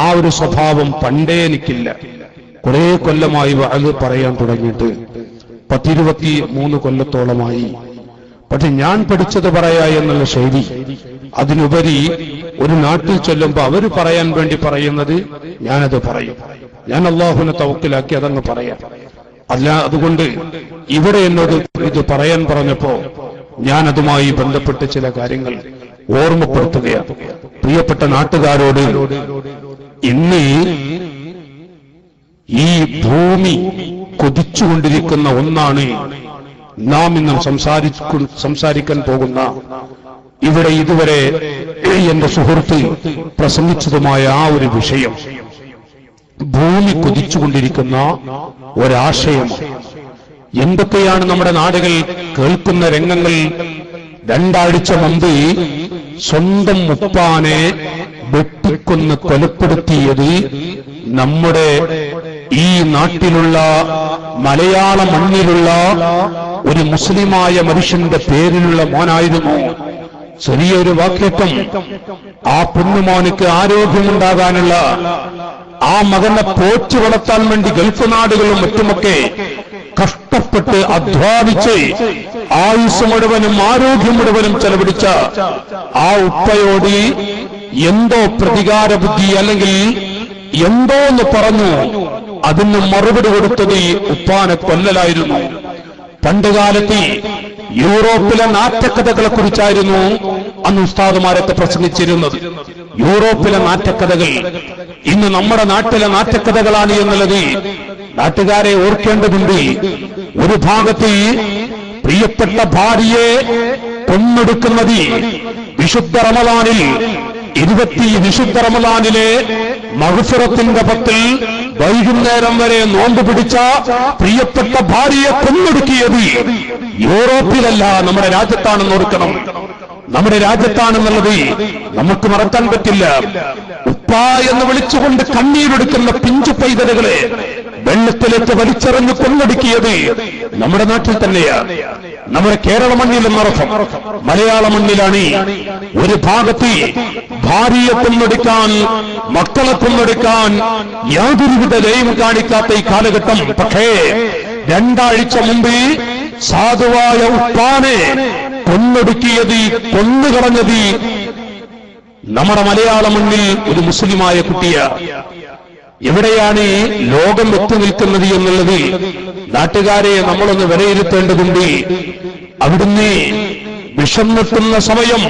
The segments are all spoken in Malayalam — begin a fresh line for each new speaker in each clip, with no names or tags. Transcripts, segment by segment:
ആ ഒരു സ്വഭാവം പണ്ടേ എനിക്കില്ല. കുറെ കൊല്ലമായി അത് പറയാൻ തുടങ്ങിയിട്ട് 10-23 കൊല്ലത്തോളമായി. പക്ഷെ ഞാൻ പഠിച്ചത് പറയാ എന്നുള്ള ശൈലി, അതിനുപരി ഒരു നാട്ടിൽ ചെല്ലുമ്പോ അവര് പറയാൻ വേണ്ടി പറയുന്നത് ഞാനത് പറയും. ഞാൻ അള്ളാഹുവിനെ തവക്കലാക്കി അതങ്ങ് പറയാം. അല്ല, അതുകൊണ്ട് ഇവിടെ എന്നോട് ഇത് പറയാൻ പറഞ്ഞപ്പോ ഞാൻ അതുമായി ബന്ധപ്പെട്ട് ചില കാര്യങ്ങൾ ഓർമ്മപ്പെടുത്തുകയാണ്. പ്രിയപ്പെട്ട നാട്ടുകാരോട്, ഇന്ന് ഈ ഭൂമി കൊതിച്ചുകൊണ്ടിരിക്കുന്ന ഒന്നാണ് നാം ഇന്ന് സംസാരിക്കാൻ പോകുന്ന, ഇവിടെ ഇതുവരെ എന്റെ സുഹൃത്ത് പ്രസംഗിച്ചതുമായ ആ ഒരു വിഷയം. ഭൂമി കൊതിച്ചുകൊണ്ടിരിക്കുന്ന ഒരാശയം. എന്തൊക്കെയാണ് നമ്മുടെ നാടുകൾ കേൾക്കുന്ന രംഗങ്ങൾ? 2 ആഴ്ച മുമ്പ് സ്വന്തം ഉപ്പാനെ വെട്ടിക്കൊന്ന് കൊലപ്പെടുത്തിയത് നമ്മുടെ ഈ നാട്ടിലുള്ള മലയാള മണ്ണിലുള്ള ഒരു മുസ്ലിമായ മനുഷ്യന്റെ പേരിലുള്ള മോനായിരുന്നു. ചെറിയൊരു വാക്യത്വം. ആ പൊന്നുമോനുക്ക് ആരോഗ്യമുണ്ടാകാനുള്ള, ആ മകനെ പോറ്റി വളർത്താൻ വേണ്ടി ഗൾഫ് നാടുകളും മറ്റുമൊക്കെ കഷ്ടപ്പെട്ട് അധ്വാനിച്ച് ആയുസ് മുഴുവനും ആരോഗ്യം മുഴുവനും ചെലവഴിച്ച ആ ഉപ്പയോട് എന്തോ പ്രതികാര ബുദ്ധി അല്ലെങ്കിൽ എന്തോന്ന് പറഞ്ഞു അതിന് മറുപടി കൊടുത്തത് ഉപ്പാനെ കൊല്ലലായിരുന്നു. പണ്ടുകാലത്ത് യൂറോപ്പിലെ നാറ്റക്കഥകളെ കുറിച്ചായിരുന്നു അന്ന് ഉസ്താദുമാരൊക്കെ പ്രസംഗിച്ചിരുന്നത്. യൂറോപ്പിലെ നാറ്റക്കഥകൾ ഇന്ന് നമ്മുടെ നാട്ടിലെ നാറ്റക്കഥകളാണ് എന്നുള്ളത് നാട്ടുകാരെ ഓർക്കേണ്ടതുണ്ട്. ഒരു ഭാഗത്ത് പ്രിയപ്പെട്ട ഭാര്യയെ കൊന്നൊടുക്കുന്നത് വിശുദ്ധ റമളാനിൽ, വിശുദ്ധ റമളാനിലെ മഗ്ഫിറത്തിന്റെ 10 വൈകുന്നേരം വരെ നോമ്പ് പിടിച്ച പ്രിയപ്പെട്ട ഭാര്യയെ കൊന്നൊടുക്കിയത് യൂറോപ്പിലല്ല, നമ്മുടെ രാജ്യത്താണെന്ന് ഓർക്കണം. നമ്മുടെ രാജ്യത്താണെന്നുള്ളത് നമുക്ക് മറക്കാൻ പറ്റില്ല. ഉപ്പ എന്ന് വിളിച്ചുകൊണ്ട് കണ്ണീരൊടുക്കുന്ന പിഞ്ചു പൈതലുകളെ വെള്ളത്തിലേക്ക് വലിച്ചെറിഞ്ഞ് കൊന്നൊടുക്കിയത് നമ്മുടെ നാട്ടിൽ തന്നെയാണ്. നമ്മുടെ കേരള മണ്ണിലെന്നർത്ഥം, മലയാള മണ്ണിലാണ്. ഒരു ഭാഗത്ത് ഭാര്യയെ കൊന്നൊടുക്കാൻ, മക്കളെ കൊന്നൊടുക്കാൻ യാതൊരുവിധ ദയവും കാണിക്കാത്ത ഈ കാലഘട്ടം. പക്ഷേ 2 ആഴ്ച മുമ്പ് സാധുവായ ഉപ്പാനെ കൊന്നൊടുക്കിയത്, കൊന്നുകളഞ്ഞത് നമ്മുടെ മലയാള മണ്ണിൽ ഒരു മുസ്ലിമായ കുട്ടിയാണ്. എവിടെയാണ് ലോകം എത്തി നിൽക്കുന്നത് എന്നുള്ളത് നാട്ടുകാരെ നമ്മളൊന്ന് വിലയിരുത്തേണ്ടതുണ്ട്. അവിടുന്ന് വിഷമിട്ടുന്ന സമയം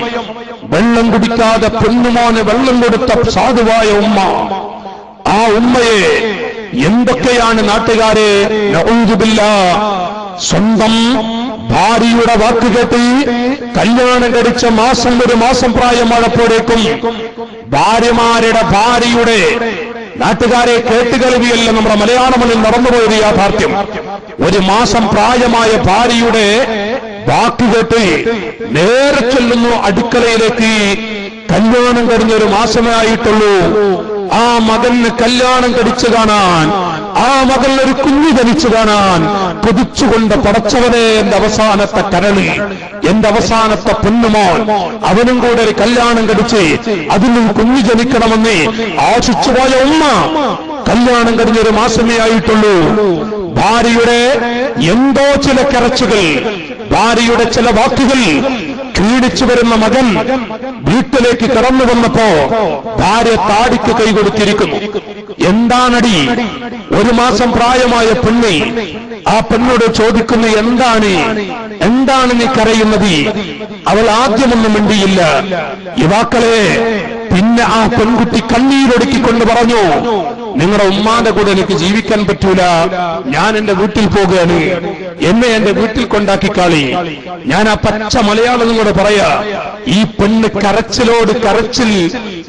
വെള്ളം കുടിക്കാതെ പൊന്നുമോന് വെള്ളം കൊടുത്ത സാധുവായ ഉമ്മ, ആ ഉമ്മയെ എന്തൊക്കെയാണ് നാട്ടുകാരെ നഊദുബില്ലാഹ് സ്വന്തം ഭാര്യയുടെ വാക്കുകേട്ട് കല്യാണം കഴിച്ച ഒരു മാസം പ്രായമായപ്പോഴേക്കും ഭാര്യയുടെ നാട്ടുകാരെ കേട്ടുകേൾവിയല്ല നമ്മുടെ മലയാള മണ്ണിൽ നടന്നുപോയൊരു യാഥാർത്ഥ്യം. 1 മാസം പ്രായമായ ഭാര്യയുടെ വാക്കുകേട്ട് നേരെ ചെല്ലുന്നു അടുക്കളയിലേക്ക്. കല്യാണം കഴിഞ്ഞ 1 മാസമേ ആയിട്ടുള്ളൂ. ആ മകന് കല്യാണം കഴിച്ചു കാണാൻ, ആ മകൾ ഒരു കുഞ്ഞു ജനിച്ചു കാണാൻ കൊതിച്ചുകൊണ്ട്, പടച്ചവനെ എന്റെ അവസാനത്തെ കരളി, എന്റെ അവസാനത്തെ പൊന്നുമോൻ, അവനും കൂടെ ഒരു കല്യാണം കഴിച്ച് അതിനും കുഞ്ഞു ജനിക്കണമെന്ന് ആശിച്ചുപോയ ഉമ്മ കല്യാണം കഴിഞ്ഞ 1 മാസമേ ആയിട്ടുള്ളൂ. ഭാര്യയുടെ എന്തോ ചില കരച്ചുകൾ, ഭാര്യയുടെ ചില വാക്കുകൾ ക്ഷീണിച്ചു വരുന്ന മകൻ വീട്ടിലേക്ക് കടന്നു വന്നപ്പോ ഭാര്യ താടിക്ക് കൈകൊടുത്തിരിക്കുന്നു. എന്താണടി? 1 മാസം പ്രായമായ പെണ്ണ് ആ പെണ്ണോട് ചോദിക്കുന്നു, എന്താണ് നീ കരയുന്നത്? അവൾ ആദ്യമൊന്നും മിണ്ടിയില്ല. യുവാക്കളെ, പിന്നെ ആ പെൺകുട്ടി കണ്ണീരൊടുക്കിക്കൊണ്ട് പറഞ്ഞു, നിങ്ങളുടെ ഉമ്മാന്റെ കൂടെ എനിക്ക് ജീവിക്കാൻ പറ്റൂല, ഞാൻ എന്റെ വീട്ടിൽ പോകുകയാണ്, എന്നെ എന്റെ വീട്ടിൽ കൊണ്ടാക്കിക്കാളി. ഞാൻ ആ പച്ച മലയാളം കൂടെ പറയാ. ഈ പെണ്ണ് കരച്ചിലോട് കരച്ചിൽ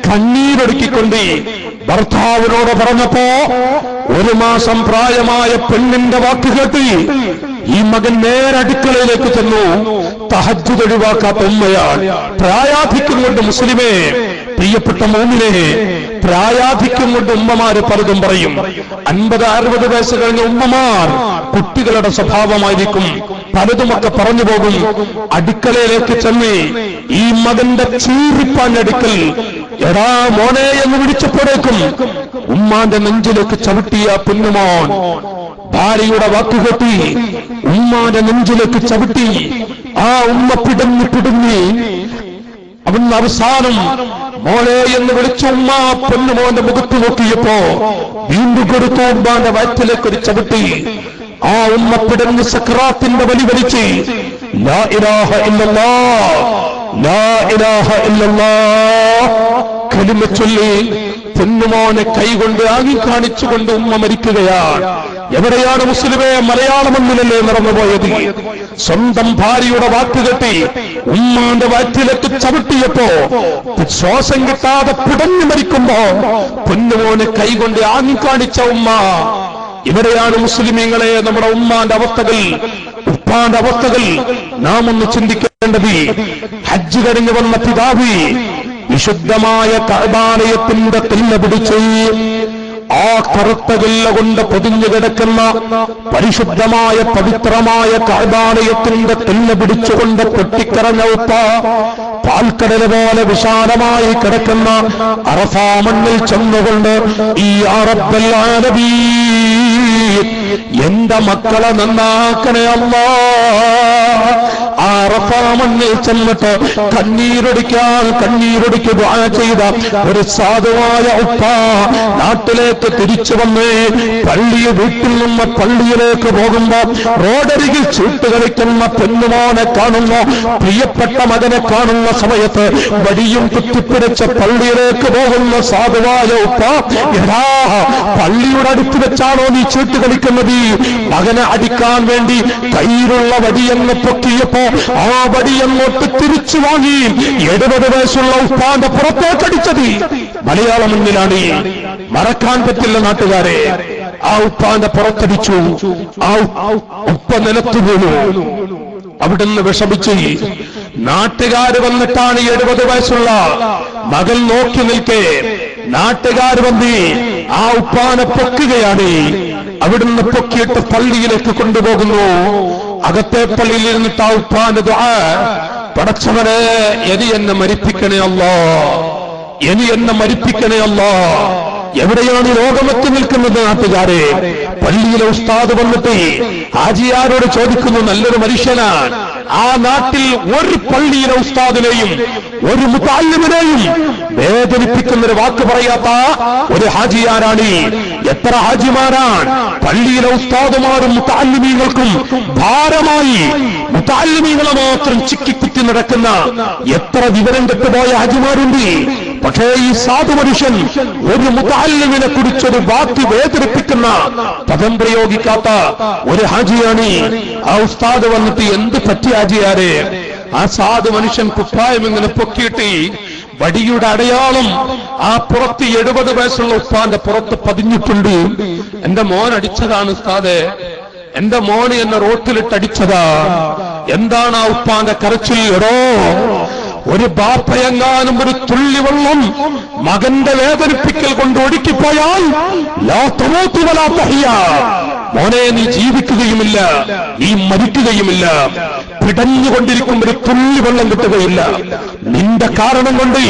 കണ്ണീരൊടുക്കിക്കൊണ്ട് ഭർത്താവിനോട് പറഞ്ഞപ്പോ 1 മാസം പ്രായമായ പെണ്ണിന്റെ വാക്ക് കേട്ട് ഈ മകൻ നേരെ അടുക്കളയിലേക്ക് ചെന്നു. തഹജ്ജുദ് ഒഴിവാക്കാത്ത ഉമ്മയാണ്. പ്രായാധിക്യം കൊണ്ട് മുസ്ലിമേ, പ്രിയപ്പെട്ട മോമിനെ, പ്രായാധിക്യം കൊണ്ട് ഉമ്മമാര് പലതും പറയും. 50-60 വയസ്സ് കഴിഞ്ഞ ഉമ്മമാർ കുട്ടികളുടെ സ്വഭാവമായിരിക്കും, പലതുമൊക്കെ പറഞ്ഞു പോകും. അടുക്കളയിലേക്ക് ചെന്ന് ഈ മകന്റെ ചീറിപ്പാൻ അടുക്കൽ എടാ മോനെ എന്ന് വിളിച്ചപ്പോഴേക്കും ഉമ്മാന്റെ നെഞ്ചിലേക്ക് ചവിട്ടിയ പൊന്നുമോൻ ഭാര്യയുടെ വാക്കുകെട്ടി ഉമ്മാന്റെ നെഞ്ചിലേക്ക് ചവിട്ടി. ആ ഉമ്മ പിടുങ്ങി അവിടുന്ന് അവസാനം മോളെ എന്ന് വിളിച്ച ഉമ്മ പൊന്നുമോന്റെ മുഖത്ത് നോക്കിയപ്പോ വീണ്ടും കൊടുത്തു ഉമ്മാന്റെ വയറ്റിലേക്ക് ഒരു ചവിട്ടി. ആ ഉമ്മ പിടഞ്ഞ് സക്രാത്തിന്റെ വലി വലിച്ച് ലാ ഇലാഹ ഇല്ലല്ലാഹ് ലാ ഇലാഹ ഇല്ലല്ലാഹ് കലിമ ചൊല്ലി പൊന്നുമോനെ കൈകൊണ്ട് ആകി കാണിച്ചുകൊണ്ട് ഉമ്മ മരിക്കുകയാണ്. എവിടെയാണ് മുസ്ലിമേ? മലയാളമണ്ണിലല്ലേ നടന്നുപോയത്? സ്വന്തം ഭാര്യയുടെ വാക്കുകെട്ടി ഉമ്മാന്റെ വയറ്റിലേക്ക് ചവിട്ടിയപ്പോ ശ്വാസം കിട്ടാതെ പിടഞ്ഞു മരിക്കുമ്പോ പൊന്നുമോനെ കൈകൊണ്ട് ആകി കാണിച്ച ഉമ്മ. ഇവിടെയാണ് മുസ്ലിമീങ്ങളെ നമ്മുടെ ഉമ്മാന്റെ അവസ്ഥകൾ, ഉപ്പാന്റെ അവസ്ഥകൾ നാം ഒന്ന് ചിന്തിക്കേണ്ടത്. ഹജ്ജ് കഴിഞ്ഞു വന്ന പിതാവ് വിശുദ്ധമായ കഅബാലയത്തിന്റെ തില്ല പിടിച്ച് ആ കറുത്ത കില്ല കൊണ്ട് പൊതിഞ്ഞു കിടക്കുന്ന പരിശുദ്ധമായ പവിത്രമായ കഅബാലയത്തിന്റെ തില്ല പിടിച്ചുകൊണ്ട് പൊട്ടിക്കറഞ്ഞ ഉപ്പ പാൽക്കടൽ പോലെ വിശാലമായി കിടക്കുന്ന അറഫാ മണ്ണിൽ ചെന്നുകൊണ്ട് ഈ റബ്ബൽ ആലമീൻ എന്റെ മക്കളെ നന്നാക്കണേ അല്ലാഹ്. ആ അറഫാ മണ്ണിൽ ചെന്നിട്ട് കണ്ണീരൊടിക്ക് ദുആ ചെയ്ത ഒരു സാധുവായ ഉപ്പ നാട്ടിലേക്ക് തിരിച്ചു വന്ന് വീട്ടിൽ നിന്ന് പള്ളിയിലേക്ക് പോകുമ്പോ റോഡരികിൽ ചീട്ട് കളിക്കുന്ന പൊന്നുമോനെ കാണുന്നു. പ്രിയപ്പെട്ട മകനെ കാണുന്ന സമയത്ത് വടിയും കുത്തിപ്പിടിച്ച പള്ളിയിലേക്ക് പോകുന്ന സാധുവായ ഉപ്പ, എടാ പള്ളിയുടെ അടുത്ത് വെച്ചാണോ നീ ചീട്ട് കളിക്കുന്നത്? മകനെ അടിക്കാൻ വേണ്ടി കയ്യിലുള്ള വടിയെന്ന് പൊക്കിയപ്പോ ആ വടിയങ്ങോട്ട് തിരിച്ചു വാങ്ങി 70 വയസ്സുള്ള ഉപ്പാന്റെ പുറത്തേക്കടിച്ചത് മലയാള മണ്ണിലാണ്. മറക്കാൻ പറ്റില്ല നാട്ടുകാരെ. ആ ഉപ്പാന്റെ പുറത്തടിച്ചു. ആ ഉപ്പ നിലത്തു വീണു. അവിടുന്ന് വിഷമിച്ച് നാട്ടുകാര് വന്നിട്ടാണ് 70 വയസ്സുള്ള മകൾ നോക്കി നിൽക്കെ നാട്ടുകാർ വന്ന് ആ ഉപ്പാനെ പൊക്കുകയാണ്. അവിടുന്ന് പൊക്കിയിട്ട് പള്ളിയിലേക്ക് കൊണ്ടുപോകുന്നു. അകത്തെ പള്ളിയിൽ ഇരുന്നിട്ട് ആ ഉപ്പാന്റെ ദുആ, പടച്ചവനെ ഇനി എന്നെ മരിപ്പിക്കണേ അല്ലാഹ്, ഇനി എന്നെ മരിപ്പിക്കണേ അല്ലാഹ്. എവിടെയാണ് രോഗമെത്തി നിൽക്കുന്നത് നാട്ടുകാരെ? പള്ളിയിലെ ഉസ്താദ് വന്നിട്ട് ഹാജിയാരോട് ചോദിക്കുന്നു, നല്ലൊരു മനുഷ്യനാണ്. ആ നാട്ടിൽ ഒരു പള്ളിയിലെ ഉസ്താദിനെയും ഒരു മുതഅല്ലിമിനെയും വേദനിപ്പിക്കുന്നൊരു വാക്ക് പറയാത്ത ഒരു ഹാജിയാരാണ്. എത്ര ഹാജിമാരാണ് പള്ളിയിലെ ഉസ്താദുമാരും മുതഅല്ലിമീങ്ങൾക്കും ഭാരമായി മുതഅല്ലിമീങ്ങളെ മാത്രം ചിക്കിക്കുത്തി നടക്കുന്ന എത്ര വിവരം കെട്ടുപോയ ഹാജിമാരുണ്ട്. പക്ഷേ ഈ സാധു മനുഷ്യൻ ഒരു മുതഅല്ലിമിനെ കുറിച്ചൊരു വാക്ക് വേദനിപ്പിക്കുന്ന പദം പ്രയോഗിക്കാത്ത ഒരു ഹാജിയാണ്. ആ ഉസ്താദ് വന്നിട്ട് എന്ത് പറ്റി ഹാജിയാരെ? ആ സാധു മനുഷ്യൻ കുപ്പായം ഇങ്ങനെ പൊക്കിയിട്ട് വടിയുടെ അടയാളം ആ പുറത്ത് 70 വയസ്സുള്ള ഉപ്പാന്റെ പുറത്ത് പതിഞ്ഞിട്ടുണ്ട്. എന്റെ മോൻ അടിച്ചതാണ് ഉസ്താദേ, എന്റെ മോന് എന്നെ റോട്ടിലിട്ടടിച്ചതാ. എന്താണ് ആ ഉപ്പാന്റെ കരച്ചിൽ? എടോ, ഒരു ബാപ്പയെങ്ങാനും ഒരു തുള്ളി വെള്ളം മകന്റെ വേദനിപ്പിക്കൽ കൊണ്ട് ഒഴുക്കിപ്പോയാൽ ലാ തമൂതു വലാ തഹ്യ, മോനെ നീ ജീവിക്കുകയുമില്ല, നീ മരിക്കുകയുമില്ല. പിടഞ്ഞുകൊണ്ടിരിക്കുമ്പോൾ ഒരു തുള്ളി വെള്ളം കിട്ടുകയില്ല. നിന്റെ കാരണം കൊണ്ട്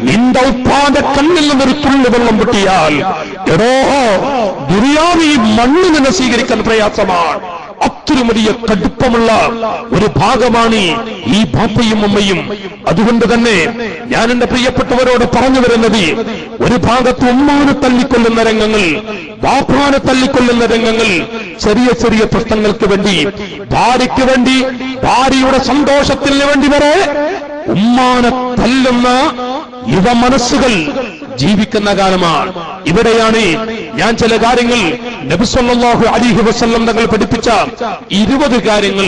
നിന്റെ ഉപ്പാന്റെ കണ്ണിൽ നിന്നൊരു തുള്ളി വെള്ളം കിട്ടിയാൽ എടോ ദുനിയാവ് ഈ മണ്ണ് നിന്നെ സ്വീകരിക്കാൻ പ്രയാസമാണ്. അത്രയും വലിയ കടുപ്പമുള്ള ഒരു ഭാഗമാണ് ഈ ബാപ്പയും അമ്മയും. അതുകൊണ്ട് തന്നെ ഞാൻ എന്റെ പ്രിയപ്പെട്ടവരോട് പറഞ്ഞു വരുന്നത്, ഒരു ഭാഗത്ത് ഉമ്മാനെ തല്ലിക്കൊല്ലുന്ന രംഗങ്ങൾ, ബാപ്പാനെ തല്ലിക്കൊല്ലുന്ന രംഗങ്ങൾ, ചെറിയ ചെറിയ പ്രശ്നങ്ങൾക്ക് വേണ്ടി, ഭാര്യയ്ക്ക് വേണ്ടി, ഭാര്യയുടെ സന്തോഷത്തിന് വേണ്ടി വരെ ഉമ്മാനെ തല്ലുന്ന യുവ മനസ്സുകൾ ജീവിക്കുന്ന കാലമാണ്. ഇവിടെയാണ് ഞാൻ ചില കാര്യങ്ങൾ നബി സല്ലല്ലാഹു അലൈഹി വസല്ലം തങ്ങൾ പഠിപ്പിച്ച 20 കാര്യങ്ങൾ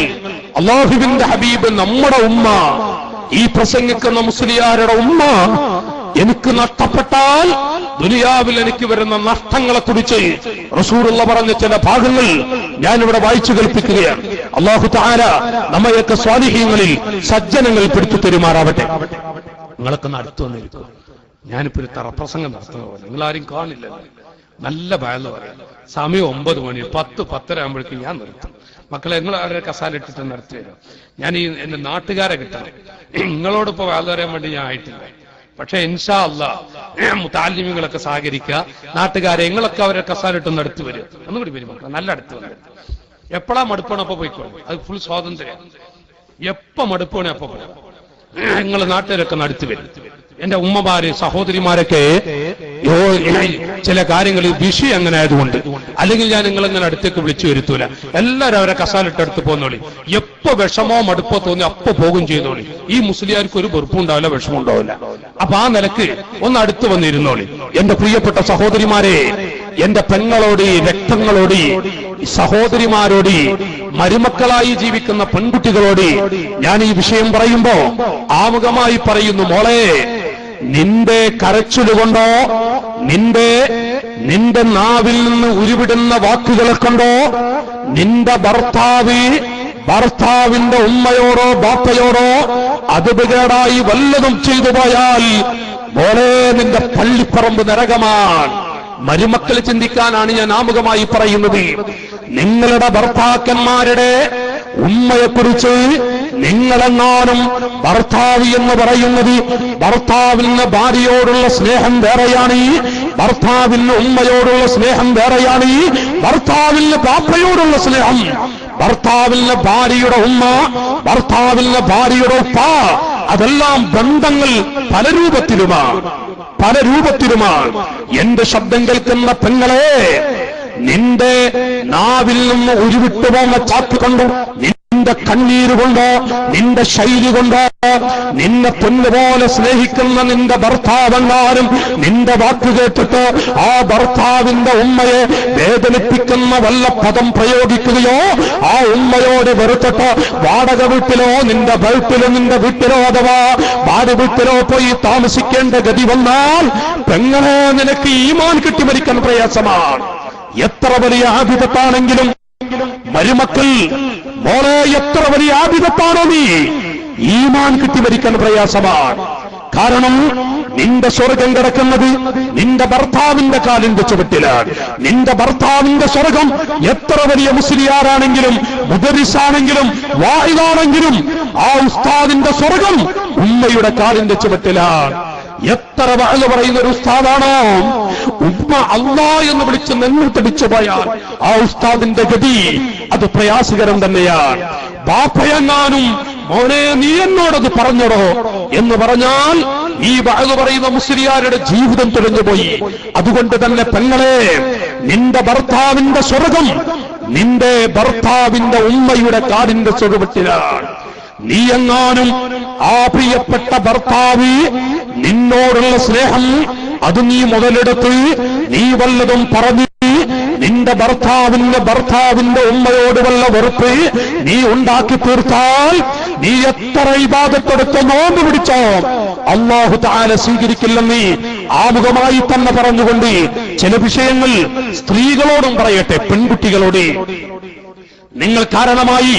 അല്ലാഹുവിന്റെ ഹബീബ് നമ്മുടെ ഉമ്മ, ഈ പ്രസംഗിക്കുന്ന മുസ്ലിയാരുടെ ഉമ്മ എനിക്ക് നഷ്ടപ്പെട്ടാൽ ദുനിയാവിൽ എനിക്ക് വരുന്ന നഷ്ടങ്ങളെ കുറിച്ച് റസൂലുള്ള പറഞ്ഞ ചില ഭാഗങ്ങൾ ഞാനിവിടെ വായിച്ചു കേൾപ്പിക്കുകയാണ്. അല്ലാഹു തആല നമ്മയൊക്കെ സ്വാലിഹീങ്ങളിൽ സജ്ജനങ്ങൾ പിടിച്ചു തരുമാറാവട്ടെ. നിങ്ങളൊക്കെ അടുത്ത് വന്നിരിക്കുക. ഞാനിപ്പോ ഒരു തറപ്രസംഗം നടത്തുന്ന പോലെ നിങ്ങളാരും കാണില്ല. നല്ല ഭയന്ന് പറയാം. സമയം 9 മണി, 10-10:30 ആകുമ്പോഴേക്കും ഞാൻ നിർത്തും. മക്കളെ, നിങ്ങൾ അവരെ കസാല ഇട്ടിട്ട് നിർത്തി വരാം. ഞാൻ എന്റെ നാട്ടുകാരെ കിട്ടണം. നിങ്ങളോടിപ്പോ വേല പറയാൻ വേണ്ടി ഞാൻ ആയിട്ടില്ല.
പക്ഷെ ഇൻഷാ അല്ലാഹ് മുതഅല്ലിമീങ്ങളൊക്കെ സഹകരിക്കുക, നാട്ടുകാരെ നിങ്ങളൊക്കെ അവരെ കസാലിട്ടൊന്ന് അടുത്ത് വരും, ഒന്നുകൂടി വരും മക്കളെ, നല്ല അടുത്ത് വരും. എപ്പോഴാ മടുപ്പാണ് അപ്പൊ പോയിക്കോളും, അത് ഫുൾ സ്വാതന്ത്ര്യം. എപ്പോ മടുപ്പാണ് അപ്പൊ പോയി നിങ്ങൾ നാട്ടുകാരൊക്കെ അടുത്ത് വരും. എന്റെ ഉമ്മമാര് സഹോദരിമാരൊക്കെ ചില കാര്യങ്ങളിൽ വിഷയം അങ്ങനെ ആയതുകൊണ്ട്, അല്ലെങ്കിൽ ഞാൻ നിങ്ങളിങ്ങനെ അടുത്തേക്ക് വിളിച്ചു വരുത്തൂല. എല്ലാവരും അവരെ കസാലിട്ടടുത്ത് പോന്നോളി. എപ്പോ വിഷമോ മടുപ്പോ തോന്നി അപ്പൊ പോകും ചെയ്തോളി. ഈ മുസ്ലിയാർക്ക് ഒരു വെറുപ്പുണ്ടാവില്ല, വിഷമം ഉണ്ടാവില്ല. അപ്പൊ ആ നിലക്ക് ഒന്ന് അടുത്ത് വന്നിരുന്നോളി. എന്റെ പ്രിയപ്പെട്ട സഹോദരിമാരെ, എന്റെ പെങ്ങളോട്, രക്തങ്ങളോട്, സഹോദരിമാരോട്, മരുമക്കളായി ജീവിക്കുന്ന പെൺകുട്ടികളോട് ഞാൻ ഈ വിഷയം പറയുമ്പോ ആമുഖമായി പറയുന്നു, മോളെ, നിന്റെ കരച്ചിലുകൊണ്ടോ നിന്റെ നാവിൽ നിന്ന് ഉരുവിടുന്ന വാക്കുകളെ കൊണ്ടോ നിന്റെ ഭർത്താവിന്റെ ഉമ്മയോടോ ബാപ്പയോടോ അതുപകേടായി വല്ലതും ചെയ്തു പോയാൽ മോളെ, നിന്റെ പള്ളിപ്പറമ്പ് നരകമാണ്. മരുമക്കൾ ചിന്തിക്കാനാണ് ഞാൻ ആമുഖമായി പറയുന്നത്. നിങ്ങളുടെ ഭർത്താക്കന്മാരുടെ ഉമ്മയെക്കുറിച്ച് നിങ്ങളെങ്ങാനും ഭർത്താവ് എന്ന് പറയുന്നത് ഭർത്താവിന് ഭാര്യയോടുള്ള സ്നേഹം വേറെയാണ്, ഭർത്താവിന് ഉമ്മയോടുള്ള സ്നേഹം വേറെയാണ്, ഭർത്താവിന് ബാപ്പയോടുള്ള സ്നേഹം, ഭർത്താവിന് ഭാര്യയുടെ ഉമ്മ, ഭർത്താവിന് ഭാര്യയുടെ ഉപ്പ, അതെല്ലാം ബന്ധങ്ങൾ പല രൂപത്തിലുമാണ്. എന്റെ ശബ്ദം കേൾക്കുന്ന പെങ്ങളെ, നിന്റെ നാവിൽ നിന്ന് ഉരുവിട്ടുപോകുന്ന ചാക്ക് കൊണ്ടോ, നിന്റെ കണ്ണീരുകൊണ്ടോ, നിന്റെ ശൈലി കൊണ്ടോ, നിന്നെ പൊന്നുപോലെ സ്നേഹിക്കുന്ന നിന്റെ ഭർത്താവെങ്ങാനും നിന്റെ വാക്ക് കേട്ടിട്ട് ആ ഭർത്താവിന്റെ ഉമ്മയെ വേദനിപ്പിക്കുന്ന വല്ല പദം പ്രയോഗിക്കുകയോ, ആ ഉമ്മയോട് വെറുത്തിട്ട് വാടക വീട്ടിലോ നിന്റെ വീട്ടിലോ അഥവാ ഭാര്യ വീട്ടിലോ പോയി താമസിക്കേണ്ട ഗതി വന്നാൽ പെങ്ങളെ, നിനക്ക് ഈമാൻ കിട്ടി മരിക്കാൻ പ്രയാസമാണ്. എത്ര വലിയ ആബിദത്താണെങ്കിലും മരുമക്കൾ, മോളെ, എത്ര വലിയ ആബിദത്താണോ നീ, ഈമാൻ കിട്ടി മരിക്കാൻ പ്രയാസമാണ്. കാരണം നിന്റെ സ്വർഗം കിടക്കുന്നത് നിന്റെ ഭർത്താവിന്റെ കാലിന്റെ ചുവട്ടിലാണ്. നിന്റെ ഭർത്താവിന്റെ സ്വർഗം എത്ര വലിയ മുസ്ലിയാരാണെങ്കിലും, മുദരിസാണെങ്കിലും, വാഹിദാണെങ്കിലും, ആ ഉസ്താദിന്റെ സ്വർഗം ഉമ്മയുടെ കാലിന്റെ ചുവട്ടിലാണ്. എത്ര വഅദ് പറയുന്ന ഒരു ഉസ്താദാണോ, ഉമ്മ അല്ലാ എന്ന് വിളിച്ച് നെഞ്ഞിട്ടടിച്ചു പോയാൽ ആ ഉസ്താദിന്റെ ഗതി അത് പ്രയാസകരം തന്നെയാണ്. ബാപ്പയെങ്ങാനും മോനെ നീ എന്നോടത് പറഞ്ഞോടോ എന്ന് പറഞ്ഞാൽ ഈ വഅദ് പറയുന്ന മുസ്ലിയാരുടെ ജീവിതം തുലഞ്ഞുപോയി. അതുകൊണ്ട് തന്നെ പെങ്ങളെ, നിന്റെ ഭർത്താവിന്റെ സ്വർഗം നിന്റെ ഭർത്താവിന്റെ ഉമ്മയുടെ കാലിന്റെ ചുവട്ടിലാണ്. നീ എങ്ങാനും ആ പ്രിയപ്പെട്ട ഭർത്താവ് നിന്നോടുള്ള സ്നേഹം അത് നീ മുതലെടുത്ത് നീ വല്ലതും പറഞ്ഞു നിന്റെ ഭർത്താവിന്റെ ഉമ്മയോട് വല്ല വെറുപ്പ് നീ ഉണ്ടാക്കി തീർത്താൽ നീ എത്ര ഇബാദത്തെടുത്ത് നോമ്പ് പിടിച്ചോ അല്ലാഹു തആല സ്വീകരിക്കില്ലെന്ന് ആമുഖമായി തന്നെ പറഞ്ഞുകൊണ്ട് ചില വിഷയങ്ങൾ സ്ത്രീകളോടും പറയട്ടെ, പെൺകുട്ടികളോട്. നിങ്ങൾ കാരണമായി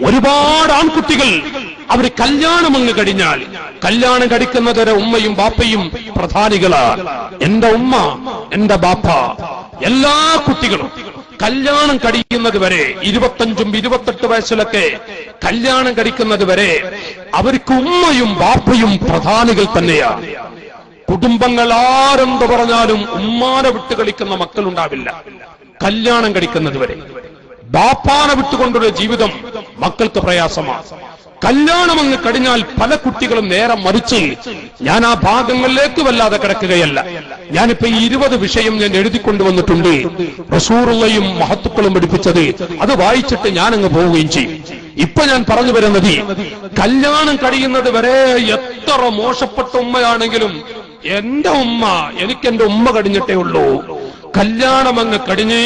ഒരുപാട് ആൺകുട്ടികൾ അവർ കല്യാണം അങ്ങ് കഴിഞ്ഞാൽ, കല്യാണം കഴിക്കുന്നവരെ ഉമ്മയും ബാപ്പയും പ്രധാനികളാണ്. എന്റെ ഉമ്മ, എന്റെ ബാപ്പ, എല്ലാ കുട്ടികളും കല്യാണം കഴിക്കുന്നത് വരെ 25ഉം 28 വയസ്സിലൊക്കെ കല്യാണം കഴിക്കുന്നത് വരെ അവർക്ക് ഉമ്മയും ബാപ്പയും പ്രധാനികൾ തന്നെയാണ്. കുടുംബങ്ങൾ ആരെന്ത് പറഞ്ഞാലും ഉമ്മാനെ വിട്ട് കളിക്കുന്ന മക്കളുണ്ടാവില്ല. കല്യാണം കഴിക്കുന്നത് വരെ ബാപ്പാനെ വിട്ടുകൊണ്ടുള്ള ജീവിതം മക്കൾക്ക് പ്രയാസമാണ്. കല്യാണം അങ്ങ് കഴിഞ്ഞാൽ പല കുട്ടികളും നേരെ മറിച്ച്, ഞാൻ ആ ഭാഗങ്ങളിലേക്ക് വല്ലാതെ കിടക്കുകയല്ല. ഞാനിപ്പോ 20 വിഷയം ഞാൻ എഴുതിക്കൊണ്ടുവന്നിട്ടുണ്ട്. റസൂലുള്ളയും മഹത്തുക്കളും പഠിപ്പിച്ചത് അത് വായിച്ചിട്ട് ഞാൻ അങ്ങ് പോവുകയും ചെയ്യും. ഇപ്പൊ ഞാൻ പറഞ്ഞു വരുന്നത്, കല്യാണം കഴിയുന്നത് വരെ എത്ര മോശപ്പെട്ട ഉമ്മയാണെങ്കിലും എന്റെ ഉമ്മ, എനിക്ക് എന്റെ ഉമ്മ കഴിഞ്ഞിട്ടേ ഉള്ളൂ. കല്യാണം അങ്ങ് കഴിഞ്ഞ്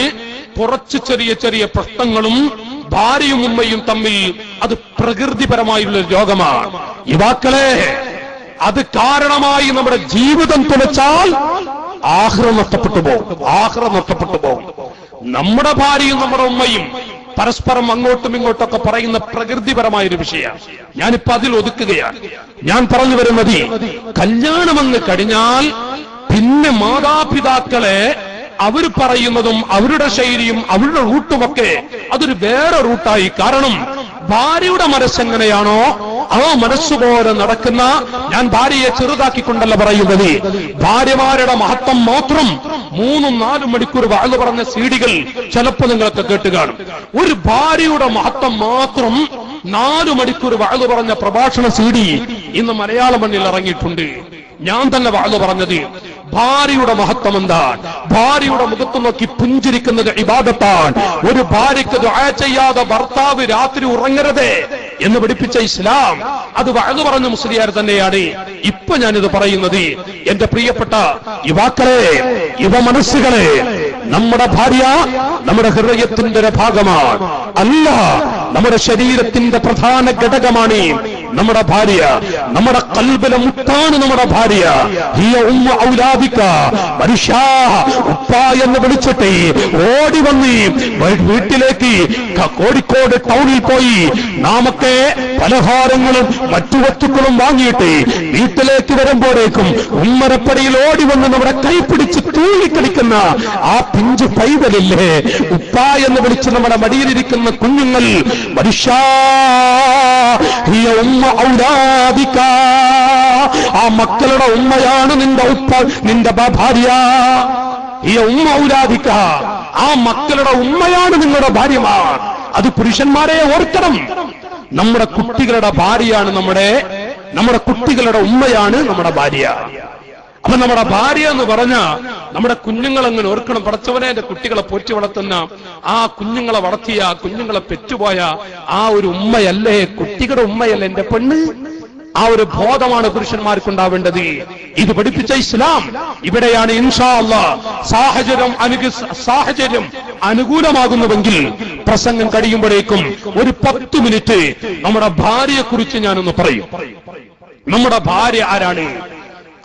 കുറച്ച് ചെറിയ ചെറിയ പ്രശ്നങ്ങളും ഭാര്യയും ഉമ്മയും തമ്മിൽ അത് പ്രകൃതിപരമായുള്ള രോഗമാണ്. യുവാക്കളെ, അത് കാരണമായി നമ്മുടെ ജീവിതം തുലച്ചാൽ ആഖിറ നഷ്ടപ്പെട്ടു പോകും. നമ്മുടെ ഭാര്യയും നമ്മുടെ ഉമ്മയും പരസ്പരം അങ്ങോട്ടും ഇങ്ങോട്ടൊക്കെ പറയുന്ന പ്രകൃതിപരമായൊരു വിഷയമാണ്. ഞാനിപ്പോ അതിൽ ഒതുക്കുകയാണ്. ഞാൻ പറഞ്ഞു വരുന്നത്, കല്യാണം അങ്ങ് കഴിഞ്ഞാൽ പിന്നെ മാതാപിതാക്കളെ അവർ പറയുന്നതും അവരുടെ ശൈലിയും അവരുടെ റൂട്ടുമൊക്കെ അതൊരു വേറെ റൂട്ടായി. കാരണം ഭാര്യയുടെ മനസ്സെങ്ങനെയാണോ ആ മനസ്സുപോലെ നടക്കുന്ന, ഞാൻ ഭാര്യയെ ചെറുതാക്കിക്കൊണ്ടല്ല പറയുന്നത്. ഭാര്യമാരുടെ മഹത്വം മാത്രം 3-4 മണിക്കൂർ വാഴ്ന്നു പറഞ്ഞ സീഡികൾ ചിലപ്പോൾ നിങ്ങളൊക്കെ കേട്ട് കാണും. ഒരു ഭാര്യയുടെ മഹത്വം മാത്രം 4 മണിക്കൂർ വാഴ്ന്നു പറഞ്ഞ പ്രഭാഷണ സീഡി ഇന്ന് മലയാള മണ്ണിൽ ഇറങ്ങിയിട്ടുണ്ട്. ഞാൻ തന്നെ വാഴ്ന്നു പറഞ്ഞത് ഭാര്യയുടെ മഹത്വം എന്താണ്, ഭാര്യയുടെ മുഖത്ത് നോക്കി പുഞ്ചിരിക്കുന്നത് ഇബാദത്താണ്. ഒരു ഭാര്യയ്ക്ക് ദുആ ചെയ്യാതെ ഭർത്താവ് രാത്രി ഉറങ്ങരുത് എന്ന് പഠിപ്പിച്ച ഇസ്ലാം അത് വാഴ്ന്നു പറഞ്ഞ മുസ്ലിയാർ തന്നെയാണ്. ഇപ്പൊ ഞാനിത് പറയുന്നത് എന്റെ പ്രിയപ്പെട്ട യുവാക്കളെ, യുവ മനസ്സുകളെ, നമ്മുടെ ഭാര്യ നമ്മുടെ ഹൃദയത്തിന്റെ ഒരു ഭാഗമാണ്, അല്ല നമ്മുടെ ശരീരത്തിന്റെ പ്രധാന ഘടകമാണ് നമ്മുടെ ഭാര്യ. നമ്മുടെ ഖൽബിലെ മുത്താണ് നമ്മുടെ ഭാര്യ. ഹിയ ഉമ്മ ഔലാദിക. മനുഷ്യ, ഉപ്പ എന്ന് വിളിച്ചിട്ട് ഓടി വന്ന് വീട്ടിലേക്ക് കോഴിക്കോട് ടൗണിൽ പോയി നാമൊക്കെ പലഹാരങ്ങളും മറ്റു വസ്തുക്കളും വാങ്ങിയിട്ട് വീട്ടിലേക്ക് വരുമ്പോഴേക്കും ഉമ്മരപ്പടിയിൽ ഓടി വന്ന് നമ്മുടെ കൈപിടിച്ച് തൂങ്ങിക്കളിക്കുന്ന ആ പിഞ്ചു പൈതലില്ലേ, ഉപ്പ എന്ന് വിളിച്ച് നമ്മുടെ മടിയിലിരിക്കുന്ന കുഞ്ഞുങ്ങൾ. മനുഷ്യ, ഹിയ ഉമ്മ ഔലാദിക. ആ മക്കളുടെ ഉമ്മയാണ് നിന്റെ ഉപ്പ, നിന്റെ ഭാര്യ. ഹിയ ഉമ്മ ഔലാദിക. ആ മക്കളുടെ ഉമ്മയാണ് നിങ്ങളുടെ ഭാര്യമാർ. അത് പുരുഷന്മാരെ ഓർക്കണം. നമ്മുടെ കുട്ടികളുടെ ഭാര്യയാണ് നമ്മുടെ കുട്ടികളുടെ ഉമ്മയാണ് നമ്മുടെ ഭാര്യ. അപ്പൊ നമ്മുടെ ഭാര്യ എന്ന് പറഞ്ഞ നമ്മുടെ കുഞ്ഞുങ്ങളെങ്ങനെ ഓർക്കണം. പടച്ചവനെ, എന്റെ കുട്ടികളെ പോറ്റി വളർത്തുന്ന ആ കുഞ്ഞുങ്ങളെ വളർത്തിയ കുഞ്ഞുങ്ങളെ പെറ്റുപോയ ആ ഒരു ഉമ്മയല്ലേ, കുട്ടികളുടെ ഉമ്മയല്ലേ എന്റെ പെണ്ണ്. ആ ഒരു ബോധമാണ് പുരുഷന്മാർക്കുണ്ടാവേണ്ടത്. ഇത് പഠിപ്പിച്ച ഇസ്ലാം. ഇവിടെയാണ് ഇൻഷാ അല്ലാഹ് സാഹചര്യം അനുകൂലമാകുന്നുവെങ്കിൽ പ്രസംഗം കഴിയുമ്പോഴേക്കും ഒരു 10 മിനിറ്റ് നമ്മുടെ ഭാര്യയെ കുറിച്ച് ഞാനൊന്ന് പറയും. നമ്മുടെ ഭാര്യ ആരാണ്?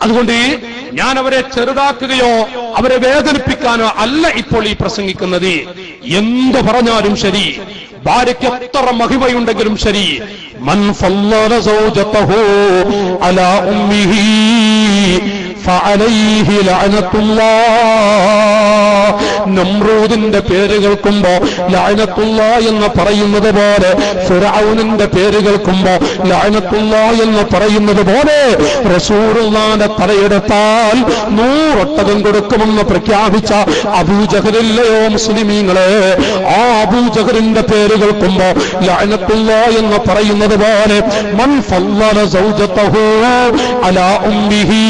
അതുകൊണ്ട് ഞാൻ അവരെ ചെറുതാക്കുകയോ അവരെ വേദനിപ്പിക്കാനോ അല്ല ഇപ്പോൾ ഈ പ്രസംഗിക്കുന്നത്. എന്തു പറഞ്ഞാലും ശരി, ഭാര്യയ്ക്ക് എത്ര മഹിമയുണ്ടെങ്കിലും ശരി, മൻ ഫല്ലറ സൗജതഹു അലാ ഉമ്മിഹി ഫഅലൈഹി ലഅനത്തുല്ലാഹ്. നമ്രൂദിന്റെ പേര് കേൾക്കുമ്പോ ലഅനത്തുല്ലാഹ് എന്ന് പറയുന്നത് പോലെ, ഫിർഔനിന്റെ പേര് കേൾക്കുമ്പോ ലഅനത്തുല്ലാഹ് എന്ന് പറയുന്നത് പോലെ, റസൂലുള്ളാഹിന്റെ തലയെടുത്താൽ 100 ഒട്ടകം കൊടുക്കുമെന്ന് പ്രഖ്യാപിച്ച അബൂജഹലില്ലയോ മുസ്ലിമീങ്ങളെ, ആ അബൂജഹലിന്റെ പേര് കേൾക്കുമ്പോ ലഅനത്തുല്ലാഹ് എന്ന് പറയുന്നത് പോലെ, മൻ ഫല്ലറ സൗജതഹു അലാ ഉമ്മിഹി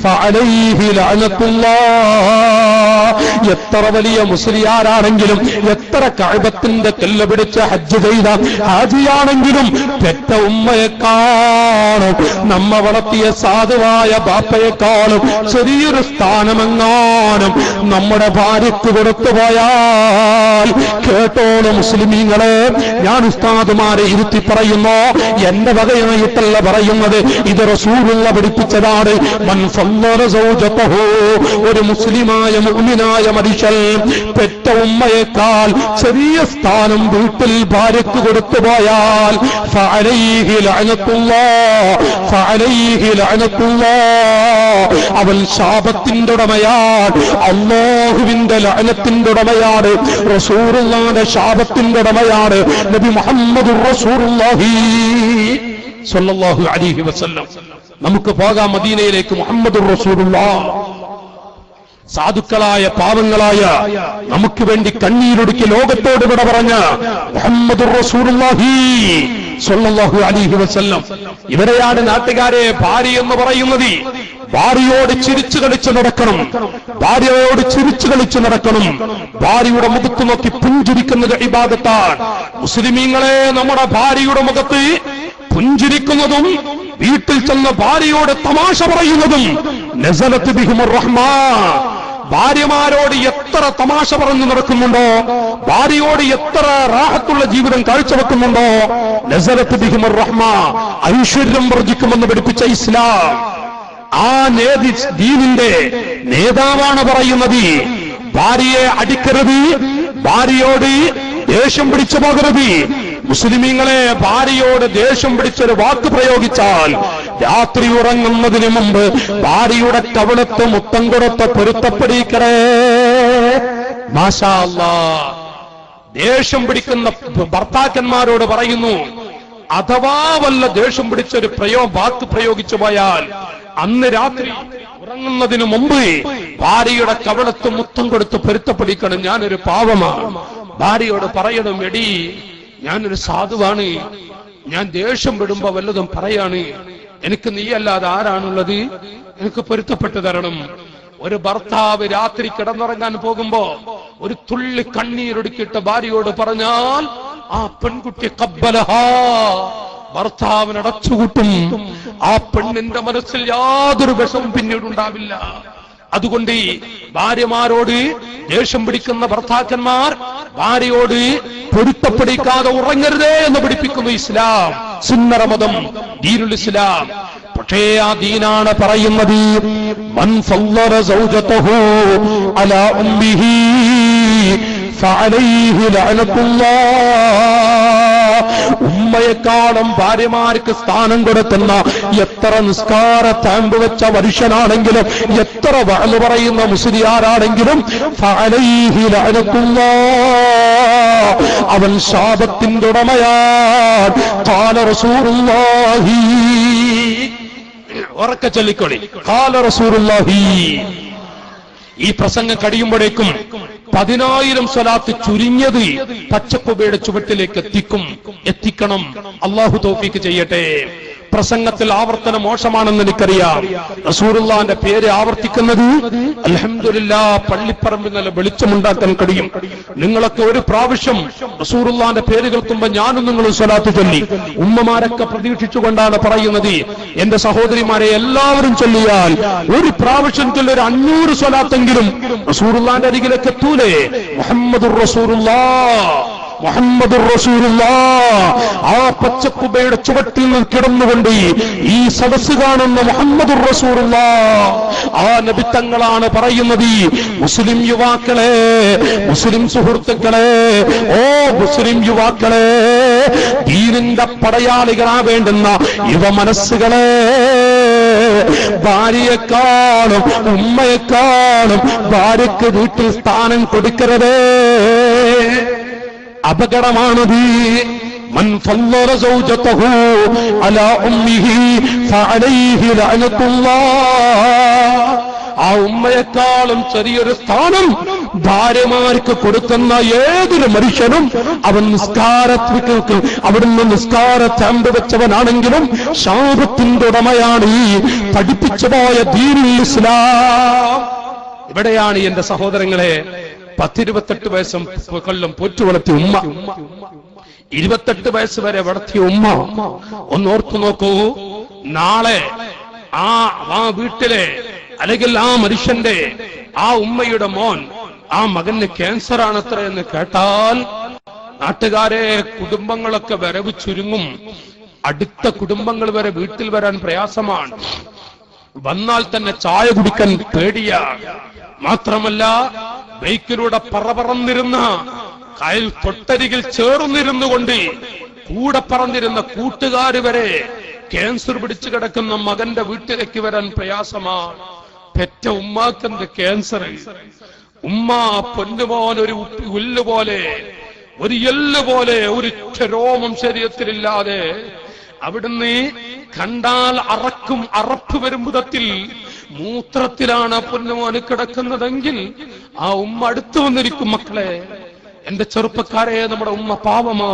ഫഅലൈഹി ലഅനത്തുല്ലാഹ്. എത്ര വലിയ മുസ്ലിയാരാണെങ്കിലും, എത്ര കഅബത്തിന്റെ കല്ല് പിടിച്ച് ഹജ്ജ് ചെയ്ത ഹാജിയാണെങ്കിലും, പെറ്റ ഉമ്മയെക്കാളും നമ്മ വളർത്തിയ സാധുവായ ബാപ്പയെക്കാളും ചെറിയൊരു സ്ഥാനമെങ്ങാനും നമ്മുടെ ഭാര്യയ്ക്ക് കൊടുത്തുപോയാൽ, കേട്ടോളൂ മുസ്ലിമീങ്ങളെ, ഞാൻ ഉസ്താദുമാരെ ഇരുത്തി പറയുന്നു, എന്റെ വകയായിട്ടല്ല പറയുന്നത്, ഇത് റസൂലുള്ള പഠിപ്പിച്ചതാണ്. മൻ ഫല്ലറ സൗജതഹു. ഒരു മുസ്ലിമായ മുഅ്മിനായ മനുഷ്യൻ പെറ്റ ഉമ്മയേക്കാൾ ചെറിയ സ്ഥാനം വീട്ടിൽ ഭാര്യയ്ക്ക് കൊടുത്തുപോയാൽ, ഫഅലൈഹി ലഅനത്തുല്ലാഹ്, ഫഅലൈഹി ലഅനത്തുല്ലാഹ്. അവൻ ശാപത്തിന്റെ ഉടമയാണ്, അല്ലാഹുവിന്റെ ലഅനത്തിന്റെ ഉടമയാണ്, റസൂലുള്ളാഹിന്റെ ശാപത്തിന്റെ ഉടമയാണ്. നബി മുഹമ്മദുർ റസൂലുള്ളാഹി സ്വല്ലല്ലാഹു അലൈഹി വസല്ലം. നമുക്ക് പോകാം മദീനയിലേക്ക്. മുഹമ്മദുർ റസൂലുള്ളാഹ് സാധുക്കളായ പാവങ്ങളായ നമുക്ക് വേണ്ടി കണ്ണീരൊടുക്കി ലോകത്തോട് വിട പറഞ്ഞ മുഹമ്മദുർ റസൂലുള്ളാഹി സ്വല്ലല്ലാഹു അലൈഹി വസല്ലം. ഇവരെയാണ് നാട്ടുകാരെ ഭാര്യ എന്ന് പറയുന്നത്. ഭാര്യയോട് ചിരിച്ചു കളിച്ച് നടക്കണം, ഭാര്യയോട് ചിരിച്ചു കളിച്ച് നടക്കണം. ഭാര്യയുടെ മുഖത്ത് നോക്കി പുഞ്ചിരിക്കുന്നത് ഇബാദത്താണ്. മുസ്ലിമീങ്ങളെ, നമ്മുടെ ഭാര്യയുടെ മുഖത്ത് പുഞ്ചിരിക്കുന്നതും വീട്ടിൽ ചെന്ന ഭാര്യയോട് തമാശ പറയുന്നതും നസലത്ത് ബിഹിമുർ റഹ്മാ. ഭാര്യമാരോട് എത്ര തമാശ പറഞ്ഞു നടക്കുന്നുണ്ടോ, ഭാര്യയോട് എത്ര റാഹത്തുള്ള ജീവിതം കാഴ്ചവെക്കുന്നുണ്ടോ, നസലത്ത് ബിഹിമുർ റഹ്മാ, ഐശ്വര്യം വർജിക്കുമെന്ന് പഠിപ്പിച്ച ഇസ്ലാം. ആ ദീനിന്റെ നേതാവാണ് പറയുന്നത്, ഭാര്യയെ അടിക്കരുത്, ഭാര്യയോട് ദേഷ്യം പിടിച്ചു പോകരുത്. മുസ്ലിമീങ്ങളെ, ഭാര്യയോട് ദേഷ്യം പിടിച്ചൊരു വാക്ക് പ്രയോഗിച്ചാൽ രാത്രി ഉറങ്ങുന്നതിന് മുമ്പ് ഭാര്യയുടെ കവിളത്ത് മുത്തം കൊടുത്ത് പൊരുത്തപ്പെടിക്കണേ. മാഷാ അല്ലാഹ്. ദേഷ്യം പിടിക്കുന്ന ഭർത്താക്കന്മാരോട് പറയുന്നു, അഥവാ വല്ല ദേഷ്യം പിടിച്ചൊരു വാക്ക് പ്രയോഗിച്ചു പോയാൽ അന്ന് രാത്രി ഉറങ്ങുന്നതിന് മുമ്പ് ഭാര്യയുടെ കവളത്ത് മുത്തം കൊടുത്ത് പൊരുത്തപ്പെടിക്കണം, ഞാനൊരു പാവമാണ്. ഭാര്യയോട് പറയണം, എടി ഞാനൊരു സാധുവാണ്, ഞാൻ ദേഷ്യം വിടുമ്പോ വല്ലതും പറയാണ്, എനിക്ക് നീയല്ലാതെ ആരാണുള്ളത്, എനിക്ക് പൊരുത്തപ്പെട്ടു തരണം. ഒരു ഭർത്താവ് രാത്രി കിടന്നുറങ്ങാൻ പോകുമ്പോ ഒരു തുള്ളി കണ്ണീരൊടുക്കിയിട്ട് ഭാര്യയോട് പറഞ്ഞാൽ ആ പെൺകുട്ടി കബ്ബലഹാ, ഭർത്താവിന് അടച്ചുകൂട്ടും. ആ പെണ്ണിന്റെ മനസ്സിൽ യാതൊരു വിഷമം പിന്നീട് ഉണ്ടാവില്ല. അതുകൊണ്ട് ഭാര്യമാരോട് ദേഷ്യം പിടിക്കുന്ന ഭർത്താക്കന്മാർ ഭാര്യയോട് പൊരുത്തപ്പെടിക്കാതെ ഉറങ്ങരുതേ എന്ന് പഠിപ്പിക്കുന്നു ഇസ്ലാം, സുന്നത മതം, ദീനുൽ ഇസ്ലാം. പക്ഷേ ആ ദീനാണ് പറയുന്നത്, മൻ ഫല്ലറ സൗജതഹു അലാ ഉമ്മിഹി ഫഅലൈഹി ലഅനത്തുല്ലാഹ്. ഉമ്മയെക്കാളും ഭാര്യമാർക്ക് സ്ഥാനം കൊടുക്കുന്ന എത്ര നിസ്കാര താമ്പ് വെച്ച മനുഷ്യനാണെങ്കിലും, എത്ര വഅദ് പറയുന്ന മുസ്ലിയാരാണെങ്കിലും ഫഅലൈഹി ലഅനത്തുല്ലാഹ്, അവൻ ശാപത്തിന്റെ ഉടമയാണ്. ഖാല റസൂലുള്ളാഹി, ഉറക്കെ ചൊല്ലിക്കൊള്ളി, ഖാല റസൂലുള്ളാഹി. ഈ പ്രസംഗം കഴിയുമ്പോഴേക്കും 10,000 സ്വലാത്ത് ചുരുങ്ങിയത് പച്ചക്കുബയുടെ ചുവട്ടിലേക്ക് എത്തിക്കണം. അള്ളാഹു തൗഫീഖ് ചെയ്യട്ടെ. പ്രസംഗത്തിൽ ആവർത്തനം മോശമാണെന്ന് എനിക്കറിയാം. റസൂലുള്ളാഹിന്റെ പേര് ആവർത്തിക്കുന്നത് അൽഹംദുലില്ലാഹ് പള്ളിപ്പറമ്പിൽ നല്ല വെളിച്ചമുണ്ടാക്കാൻ കഴിയും. നിങ്ങളൊക്കെ ഒരു പ്രാവശ്യം റസൂലുള്ളാഹിന്റെ പേര് കേൾക്കുമ്പോൾ ഞാനും നിങ്ങളും സ്വലാത്ത് ചൊല്ലി. ഉമ്മമാരൊക്കെ പ്രതീക്ഷിച്ചുകൊണ്ടാണ് പറയുന്നത്. എന്റെ സഹോദരിമാരെ എല്ലാവരും ചൊല്ലിയാൽ ഒരു പ്രാവശ്യം ചൊല്ലി ഒരു 500 സ്വലാത്തെങ്കിലും റസൂലുള്ളാഹിന്റെ അരികിലേക്ക് എത്തൂലേ. മുഹമ്മദുർ റസൂലുള്ളാഹ്, മുഹമ്മദുർ റസൂലുള്ളാഹ്. ആ പച്ചക്കുബയുടെ ചുവട്ടിൽ നിന്ന് കിടന്നുകൊണ്ട് ഈ സദസ്സ് കാണുന്ന മുഹമ്മദുർ റസൂലുള്ളാഹ്, ആ നബി തങ്ങളാണ് പറയുന്നത്, മുസ്ലിം യുവാക്കളെ, മുസ്ലിം സുഹൃത്തുക്കളെ, ഓ മുസ്ലിം യുവാക്കളെ, ദീനിന്റെ പടയാളികളാവേണ്ടുന്ന യുവ മനസ്സുകളെ, ഭാര്യയെക്കാളും ഉമ്മയെക്കാളും ഭാര്യയ്ക്ക് വീട്ടിൽ സ്ഥാനം കൊടുക്കരുതേ. അപകടമാണത്. മൻ ഫല്ലറ സൗജതഹു അലാ ഉമ്മിഹി ഫഅലൈഹി ലഅനത്തുല്ലാഹ്. ആ ഉമ്മയെക്കാളും ചെറിയൊരു സ്ഥാനം ഭാര്യമാർക്ക് കൊടുക്കുന്ന ഏതൊരു മനുഷ്യനും അവൻ നിസ്കാരത്തിൽ അവിടുന്ന് നിസ്കാര ചാമ്പ് വെച്ചവനാണെങ്കിലും ശാപത്തിന്റെ ഉടമയാണ്. ഈ പഠിപ്പിച്ചു പോയ ദീനുൽ ഇസ്ലാം. ഇവിടെയാണ് എന്റെ സഹോദരങ്ങളെ 10-28 വയസ്സും കൊല്ലം പോറ്റു വളർത്തിയ ഉമ്മ, 28 വയസ്സ് വരെ വളർത്തിയ ഉമ്മ. ഒന്നോർത്തു നോക്കൂ, നാളെ ആ വീട്ടിലെ അല്ലെങ്കിൽ ആ മനുഷ്യന്റെ ആ ഉമ്മയുടെ മോൻ, ആ മകന് ക്യാൻസർ ആണത്ര എന്ന് കേട്ടാൽ നാട്ടുകാരെ, കുടുംബങ്ങളൊക്കെ വരവ് ചുരുങ്ങും. അടുത്ത കുടുംബങ്ങൾ വരെ വീട്ടിൽ വരാൻ പ്രയാസമാണ്. വന്നാൽ തന്നെ ചായ കുടിക്കാൻ പേടിയാണ്. മാത്രമല്ല ബൈക്കിലൂടെ പറന്നിരുന്ന കയൽ തൊട്ടരികിൽ ചേർന്നിരുന്നു കൊണ്ട് കൂടെ പറന്നിരുന്ന കൂട്ടുകാര് വരെ ക്യാൻസർ പിടിച്ചു കിടക്കുന്ന മകന്റെ വീട്ടിലേക്ക് വരാൻ പ്രയാസമാണ്. പെറ്റ ഉമ്മാക്കെന്ത് ക്യാൻസർ. ഉമ്മ പൊന്നുമോൻ ഒരു ഉല്ലുപോലെ, ഒരു എല്ലുപോലെ, ഒരു രോമം ശരീരത്തിലില്ലാതെ അവിടുന്ന് കണ്ടാൽ അറപ്പ് വരും വിധത്തിൽ മൂത്രത്തിലാണ് പൊന്നുമോന് കിടക്കുന്നതെങ്കിൽ ആ ഉമ്മ അടുത്തു വന്നിരിക്കും. മക്കളെ, എന്റെ ചെറുപ്പക്കാരെ, നമ്മുടെ ഉമ്മ പാവമാ.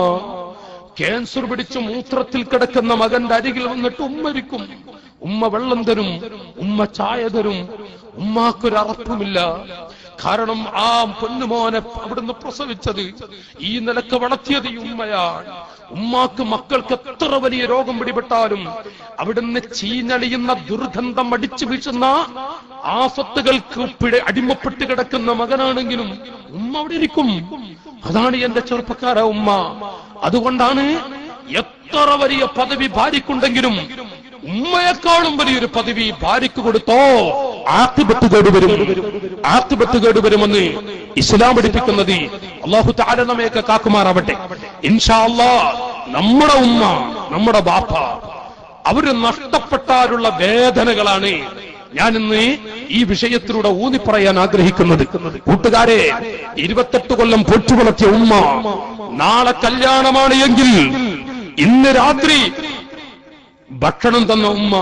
ക്യാൻസർ പിടിച്ച് മൂത്രത്തിൽ കിടക്കുന്ന മകന്റെ അരികിൽ വന്നിട്ട് ഉമ്മരിക്കും. ഉമ്മ വെള്ളം തരും, ഉമ്മ ചായ തരും. ഉമ്മാക്കൊരു അറപ്പുമില്ല. കാരണം ആ പൊന്നുമോനെ അവിടുന്ന് പ്രസവിച്ചത്, ഈ നിലക്ക് വളർത്തിയത് ഈ ഉമ്മയാണ്. ഉമ്മാക്ക് മക്കൾക്ക് എത്ര വലിയ രോഗം പിടിപെട്ടാലും അവിടുന്ന് ചീഞ്ഞളിയുന്ന ദുർഗന്ധം അടിച്ചു വീശുന്ന ആഫത്തുകൾക്ക് അടിമപ്പെട്ട് കിടക്കുന്ന മകനാണെങ്കിലും ഉമ്മ അവിടെ ഇരിക്കും. അതാണ് എന്റെ ചെറുപ്പക്കാര ഉമ്മ. അതുകൊണ്ടാണ് എത്ര വലിയ പദവി ഭാര്യക്കുണ്ടെങ്കിലും ഉമ്മയെക്കാളും വലിയൊരു പദവി ഭാര്യക്ക് കൊടുത്തോ ആഖിബത്ത് കേടുവരുമെന്ന് ഇസ്ലാം പഠിപ്പിക്കുന്നത്. അല്ലാഹു തആല നമ്മയൊക്കെ കാക്കുമാറാവട്ടെ. ഇൻഷാ അല്ലാഹ് നമ്മുടെ ഉമ്മ, നമ്മുടെ ബാപ്പ, അവര് നഷ്ടപ്പെട്ടാലുള്ള വേദനകളാണ് ഞാൻ ഇന്ന് ഈ വിഷയത്തിലൂടെ ഊന്നി പറയാൻ ആഗ്രഹിക്കുന്നത്. കൂട്ടുകാരെ, 28 കൊല്ലം പൊറ്റുവളർത്തിയ ഉമ്മ നാളെ കല്യാണമാണ് എങ്കിൽ ഇന്ന് രാത്രി ഭക്ഷണം തന്ന ഉമ്മ.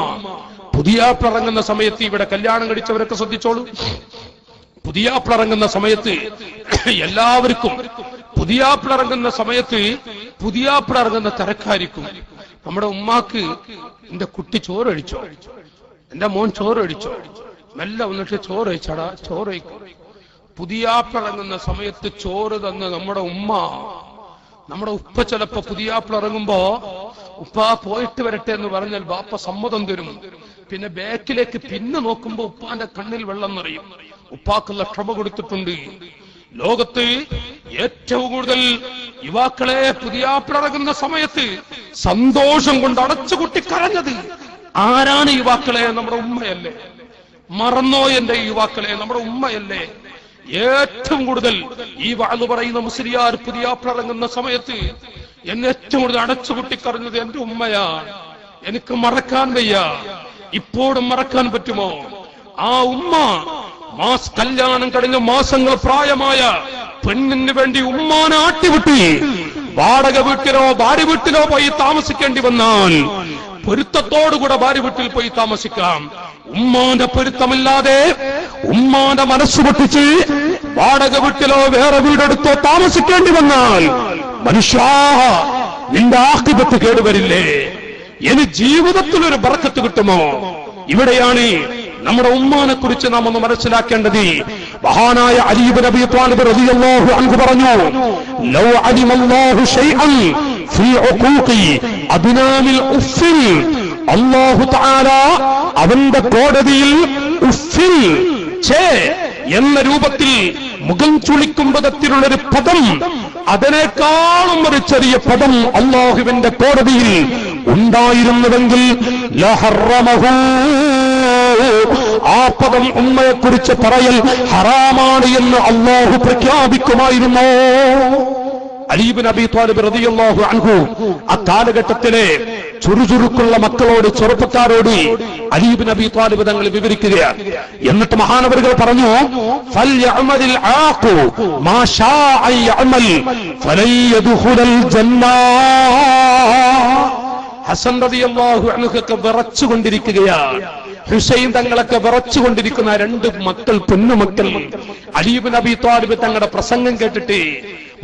പുതിയാപ്പിളറങ്ങുന്ന സമയത്ത്, ഇവിടെ കല്യാണം കഴിച്ചവരൊക്കെ ശ്രദ്ധിച്ചോളൂ, പുതിയാപ്പിളറങ്ങുന്ന സമയത്ത് എല്ലാവർക്കും പുതിയാപ്പിളറങ്ങുന്ന സമയത്ത് പുതിയാപ്പിളറങ്ങുന്ന തിരക്കായിരിക്കും. നമ്മുടെ ഉമ്മാക്ക് എന്റെ കുട്ടി ചോറൊഴിച്ചോ, എന്റെ മോൻ ചോറൊഴിച്ചോ, മെല്ലെ വന്നിട്ട് ചോറൊഴിച്ചാടാ, ചോറൊഴിക്കും. പുതിയാപ്പിളറങ്ങുന്ന സമയത്ത് ചോറ് തന്ന നമ്മുടെ ഉമ്മ, നമ്മുടെ ഉപ്പ ചിലപ്പോ പുതിയാപ്പിളറങ്ങുമ്പോ ഉപ്പ പോയിട്ട് വരട്ടെ എന്ന് പറഞ്ഞാൽ ബാപ്പ സമ്മതം തരും. പിന്നെ ബാക്കിലേക്ക് പിന്നെ നോക്കുമ്പോ ഉപ്പാന്റെ കണ്ണിൽ വെള്ളം നിറയും. ഉപ്പാക്കുള്ള ക്ഷമ കൊടുത്തിട്ടുണ്ട്. ലോകത്ത് ഏറ്റവും കൂടുതൽ യുവാക്കളെ പുതിയാപ്പിളറങ്ങുന്ന സമയത്ത് സന്തോഷം കൊണ്ട് അടച്ചുകൂട്ടി കരഞ്ഞത് ആരാണ്? യുവാക്കളെ, നമ്മുടെ ഉമ്മയല്ലേ? മറന്നോ എന്റെ യുവാക്കളെ? നമ്മുടെ ഉമ്മയല്ലേ? ഏറ്റവും കൂടുതൽ ഈ വാഴ് പറയുന്ന മുസ്ലിയാർ പുതിയാപ്പിളറങ്ങുന്ന സമയത്ത് എന്നെ ഏറ്റവും കൂടുതൽ അടച്ചുകൂട്ടിക്കറിഞ്ഞത് എന്റെ ഉമ്മയാണ്. എനിക്ക് മറക്കാൻ വയ്യ. ഇപ്പോഴും മറക്കാൻ പറ്റുമോ? ആ ഉമ്മ കല്യാണം കഴിഞ്ഞ മാസങ്ങൾ പ്രായമായ പെണ്ണിന് വേണ്ടി ഉമ്മാനെ ആട്ടിവിട്ടി വാടക വീട്ടിലോ ഭാര്യ വീട്ടിലോ പോയി താമസിക്കേണ്ടി വന്നാൽ പൊരുത്തത്തോടുകൂടെ ഭാര്യ വീട്ടിൽ പോയി താമസിക്കാം. ഉമ്മാന്റെ പൊരുത്തമില്ലാതെ ഉമ്മാന്റെ മനസ്സ് പൊട്ടിച്ച് വാടക വീട്ടിലോ വേറെ വീടെടുത്തോ താമസിക്കേണ്ടി വന്നാൽ മനുഷ്യ, നിന്റെ ആഖിബത്ത് കേടുവരില്ലേ? ഇനി ജീവിതത്തിൽ ഒരു ബർക്കത്ത് കിട്ടുമോ? ഇവിടെയാണ് നമ്മുടെ ഉമ്മാനെ കുറിച്ച് നാം ഒന്ന് മനസ്സിലാക്കേണ്ടത്. മഹാനായ അലി ഇബ്നു അബീ ത്വാലിബ് റളിയല്ലാഹു അൻഹു പറഞ്ഞു, ലൗ അലിമല്ലാഹു ശൈഅൻ ഫീ ഉഖൂഖി അബ്നാമിൽ ഉഫ്ഫിൽ, അല്ലാഹു തആല അവന്റെ കോടതിയിൽ ഉഫ്ഫിൽ എന്ന രൂപത്തിൽ മുഖം ചുളിക്കും വിധത്തിലുള്ളൊരു പദം, അതിനേക്കാളും ഒരു ചെറിയ പദം അല്ലാഹുവിന്റെ കോടതിയിൽ ഉണ്ടായിരുന്നുവെങ്കിൽ ലഹറമഹു, ആ പദം ഉമ്മയെക്കുറിച്ച് പറയൽ ഹറാമാണ് എന്ന് അല്ലാഹു പ്രഖ്യാപിക്കുമായിരുന്നു. അലി ഇബ്നു അബീ ത്വാലിബ് റളിയല്ലാഹു അൻഹു ആ കാലഘട്ടത്തിലെ ചുറുചുറുക്കുള്ള മക്കളോട്, ചെറുപ്പക്കാരോട് അലി ഇബ്നു അബീ ത്വാലിബ് തങ്ങൾ വിവരിക്കുകയാണ്. എന്നിട്ട് മഹാനവറുകൾ പറഞ്ഞു, ഫൽയഅമലിൽ ആഖു മാ ശാഅ യഅമൽ ഫലൻ യദ്ഖുലൽ ജന്ന. ഹസൻ റളിയല്ലാഹു അൻഹുക്ക് വിറച്ചുകൊണ്ടിരിക്കുകയാണ്. ഹുസൈൻ തങ്ങളൊക്കെ വിറച്ചുകൊണ്ടിരിക്കുന്ന രണ്ട് മക്കൾ, പൊന്നുമക്കൾ. അലി ഇബ്നു അബീ ത്വാലിബ് തങ്ങളുടെ പ്രസംഗം കേട്ടിട്ട്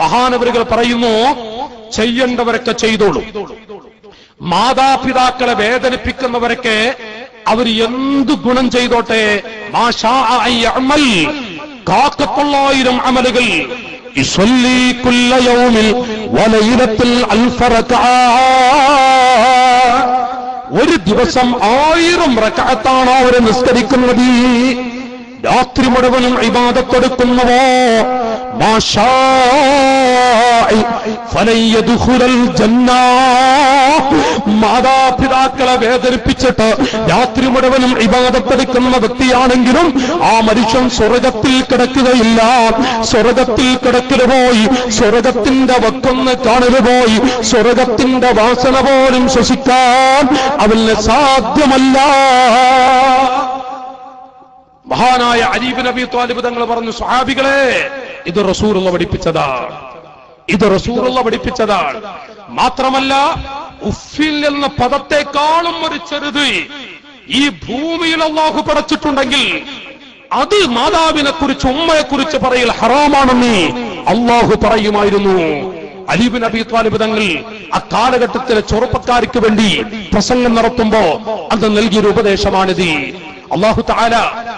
മഹാനവറുകൾ പറയുന്നു, ചെയ്യേണ്ടവരൊക്കെ ചെയ്തോളൂ. മാതാപിതാക്കളെ വേദനിപ്പിക്കുന്നവരൊക്കെ അവർ എന്തു ഗുണം ചെയ്തോട്ടെ. മാഷാ അമൽ, 1,000 അമലുകൾ. യുസല്ലി കുല്ല യൗമിൽ വലൈലത്തുൽ അൽഫ റകഅ, ഒരു ദിവസം 1000 റകഅത്താണ് അവർ നിസ്കരിക്കുന്നത്. രാത്രി മുഴുവനും ഇബാദത്തെടുക്കുന്നവോ മാഷാ ഫലൻ യദ്ഖുലൽ ജന്ന, മാതാപിതാക്കളെ വേദനിപ്പിച്ചിട്ട് രാത്രി മുഴുവനും ഇബാദത്തെടുക്കുന്ന വ്യക്തിയാണെങ്കിലും ആ മനുഷ്യൻ സ്വർഗത്തിൽ കിടക്കുകയില്ല. സ്വർഗത്തിൽ കിടക്കല് പോയി, സ്വർഗത്തിന്റെ വക്കൊന്ന് കാണല് പോയി, സ്വർഗത്തിന്റെ വാസന പോലും ശ്വസിക്കാൻ അവന് സാധ്യമല്ല. മഹാനായ അലി ഇബ്നു അബീ ത്വാലിബ് തങ്ങൾ പറഞ്ഞു, സ്വഹാബികളെ, ഇത് റസൂലുള്ള പഠിപ്പിച്ചതാണ്, ഇത് റസൂലുള്ള പഠിപ്പിച്ചതാണ്. മാത്രമല്ല, ഉഫിൽ എന്ന പദത്തെക്കാളും ഒരു ചെറുത് ഈ ഭൂമിയിൽ അല്ലാഹു പടച്ചിട്ടുണ്ടെങ്കിൽ അത് മാതാവിനെ കുറിച്ച്, ഉമ്മയെ കുറിച്ച് പറയൽ ഹറാമാണെന്ന് അല്ലാഹു പറയുമായിരുന്നു. അലി ഇബ്നു അബീ ത്വാലിബ് തങ്ങൾ ആ കാലഘട്ടത്തിലെ ചെറുപ്പക്കാർക്ക് വേണ്ടി പ്രസംഗം നടത്തുമ്പോ അത് നൽകിയൊരു ഉപദേശമാണിത്. അല്ലാഹു തആല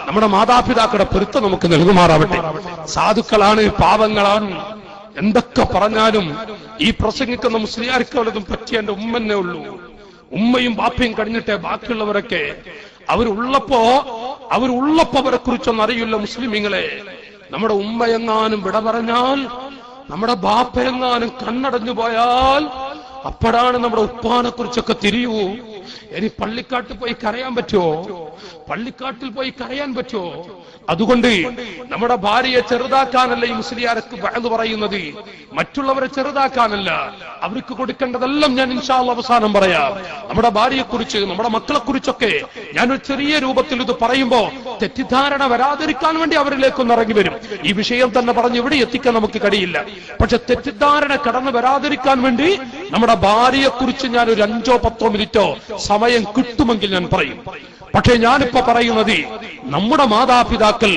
നമ്മുടെ മാതാപിതാക്കളുടെ പൊരുത്തം നമുക്ക് നൽകുമാറാവട്ടെ. സാധുക്കളാണ്, പാവങ്ങളാണ്, എന്തൊക്കെ പറഞ്ഞാലും ഈ പ്രസംഗിക്കുന്ന മുസ്ലിയാർക്കൊന്നും പറ്റിയ എന്റെ ഉമ്മന്നെ ഉള്ളൂ. ഉമ്മയും ബാപ്പയും കഴിഞ്ഞിട്ടേ ബാക്കിയുള്ളവരൊക്കെ അവരുള്ളപ്പോ അവരെ കുറിച്ചൊന്നും അറിയില്ല. മുസ്ലിമീങ്ങളെ, നമ്മുടെ ഉമ്മയെങ്ങാനും വിട പറഞ്ഞാൽ, നമ്മുടെ ബാപ്പയെങ്ങാനും കണ്ണടഞ്ഞു പോയാൽ അപ്പോഴാണ് നമ്മുടെ ഉപ്പാനെ കുറിച്ചൊക്കെ തിരിയൂ.
ഇനി പള്ളിക്കാട്ടിൽ പോയി കരയാൻ പറ്റുമോ? പള്ളിക്കാട്ടിൽ പോയി കരയാൻ പറ്റുമോ? അതുകൊണ്ട് നമ്മുടെ ഭാര്യയെ ചെറുതാക്കാനല്ല ഈ മുസ്ലിയാർക്ക് വഅദ് പറയുന്നത്, മറ്റുള്ളവരെ ചെറുതാക്കാനല്ല. അവർക്ക് കൊടുക്കേണ്ടതെല്ലാം ഞാൻ ഇൻഷാ അല്ലാഹ് അവസാനം പറയാം. നമ്മുടെ ഭാര്യയെക്കുറിച്ച്, നമ്മുടെ മക്കളെ കുറിച്ചൊക്കെ ഞാനൊരു ചെറിയ രൂപത്തിൽ ഇത് പറയുമ്പോ തെറ്റിദ്ധാരണ വരാതിരിക്കാൻ വേണ്ടി അവരിലേക്കൊന്ന് ഇറങ്ങി വരും. ഈ വിഷയം തന്നെ പറഞ്ഞ് ഇവിടെ എത്തിക്കാൻ നമുക്ക് കഴിയില്ല. പക്ഷെ തെറ്റിദ്ധാരണ കടന്നു വരാതിരിക്കാൻ വേണ്ടി നമ്മുടെ ഭാര്യയെക്കുറിച്ച് ഞാൻ ഒരു 5-10 മിനിറ്റോ സമയം കിട്ടുമെങ്കിൽ ഞാൻ പറയും. പക്ഷെ ഞാനിപ്പോ പറയുന്നത് നമ്മുടെ മാതാപിതാക്കൾ,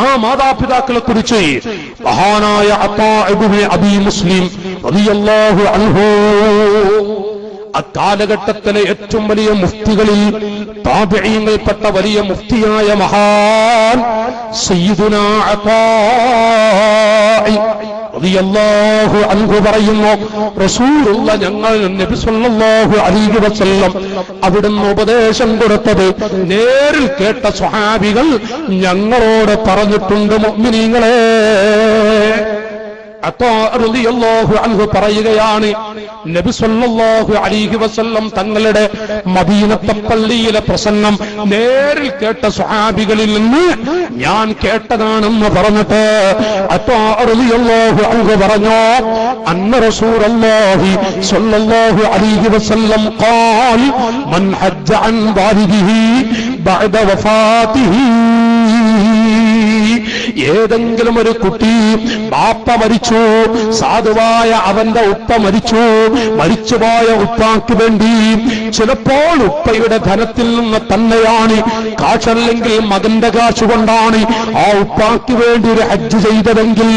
ആ മാതാപിതാക്കളെ കുറിച്ച് മഹാനായ അത്താ ഇബ്നു അബീ മുസ്ലിം റളിയല്ലാഹു അൻഹു അക്കാലഘട്ടത്തിലെ ഏറ്റവും വലിയ മുഫ്തികളിൽ താബിഈങ്ങളിൽപ്പെട്ട വലിയ മുഫ്തിയായ മഹാൻ സയ്യിദുനാ അത്താ റളിയല്ലാഹു അൻഹു പറയുന്നു, റസൂലുള്ളാഹി ഞങ്ങൾ നബി സല്ലല്ലാഹു അലൈഹി വസല്ലം അവിടുന്ന് ഉപദേശം കൊടുത്തത് നേരിൽ കേട്ട സ്വഹാബികൾ ഞങ്ങളോട് പറഞ്ഞിട്ടുണ്ട്. മുഅ്മിനീങ്ങളെ, അത്താ റളിയല്ലാഹു അൻഹു പറയുകയാണ്, നബി സല്ലല്ലാഹു അലൈഹി വസല്ലം തങ്ങളുടെ മദീനത്തെ പള്ളിയിലെ പ്രസംഗം നേരിൽ കേട്ട സ്വഹാബികളിൽ നിന്ന് ഞാൻ കേട്ടതാണെന്ന് പറഞ്ഞിട്ട് അത്താ റളിയല്ലാഹു അൻഹു പറഞ്ഞു, അന്ന റസൂലുള്ളാഹി സ്വല്ലല്ലാഹു അലൈഹി വസല്ലം ഖാൽ മൻ ഹജ്ജ അൻ വാലിദിഹി ബഅദ വഫാതിഹി, ഏതെങ്കിലും ഒരു കുട്ടി ബാപ്പ മരിച്ചു, സാധുവായ അവന്റെ ഉപ്പ മരിച്ചു, മരിച്ചുപോയ ഉപ്പാക്ക് വേണ്ടി ചിലപ്പോൾ ഉപ്പയുടെ ധനത്തിൽ നിന്ന് തന്നെയാണ്, കാശല്ലെങ്കിൽ മകന്റെ കാശ് കൊണ്ടാണ് ആ ഉപ്പാക്ക് വേണ്ടി ഒരു ഹജ്ജ് ചെയ്തതെങ്കിൽ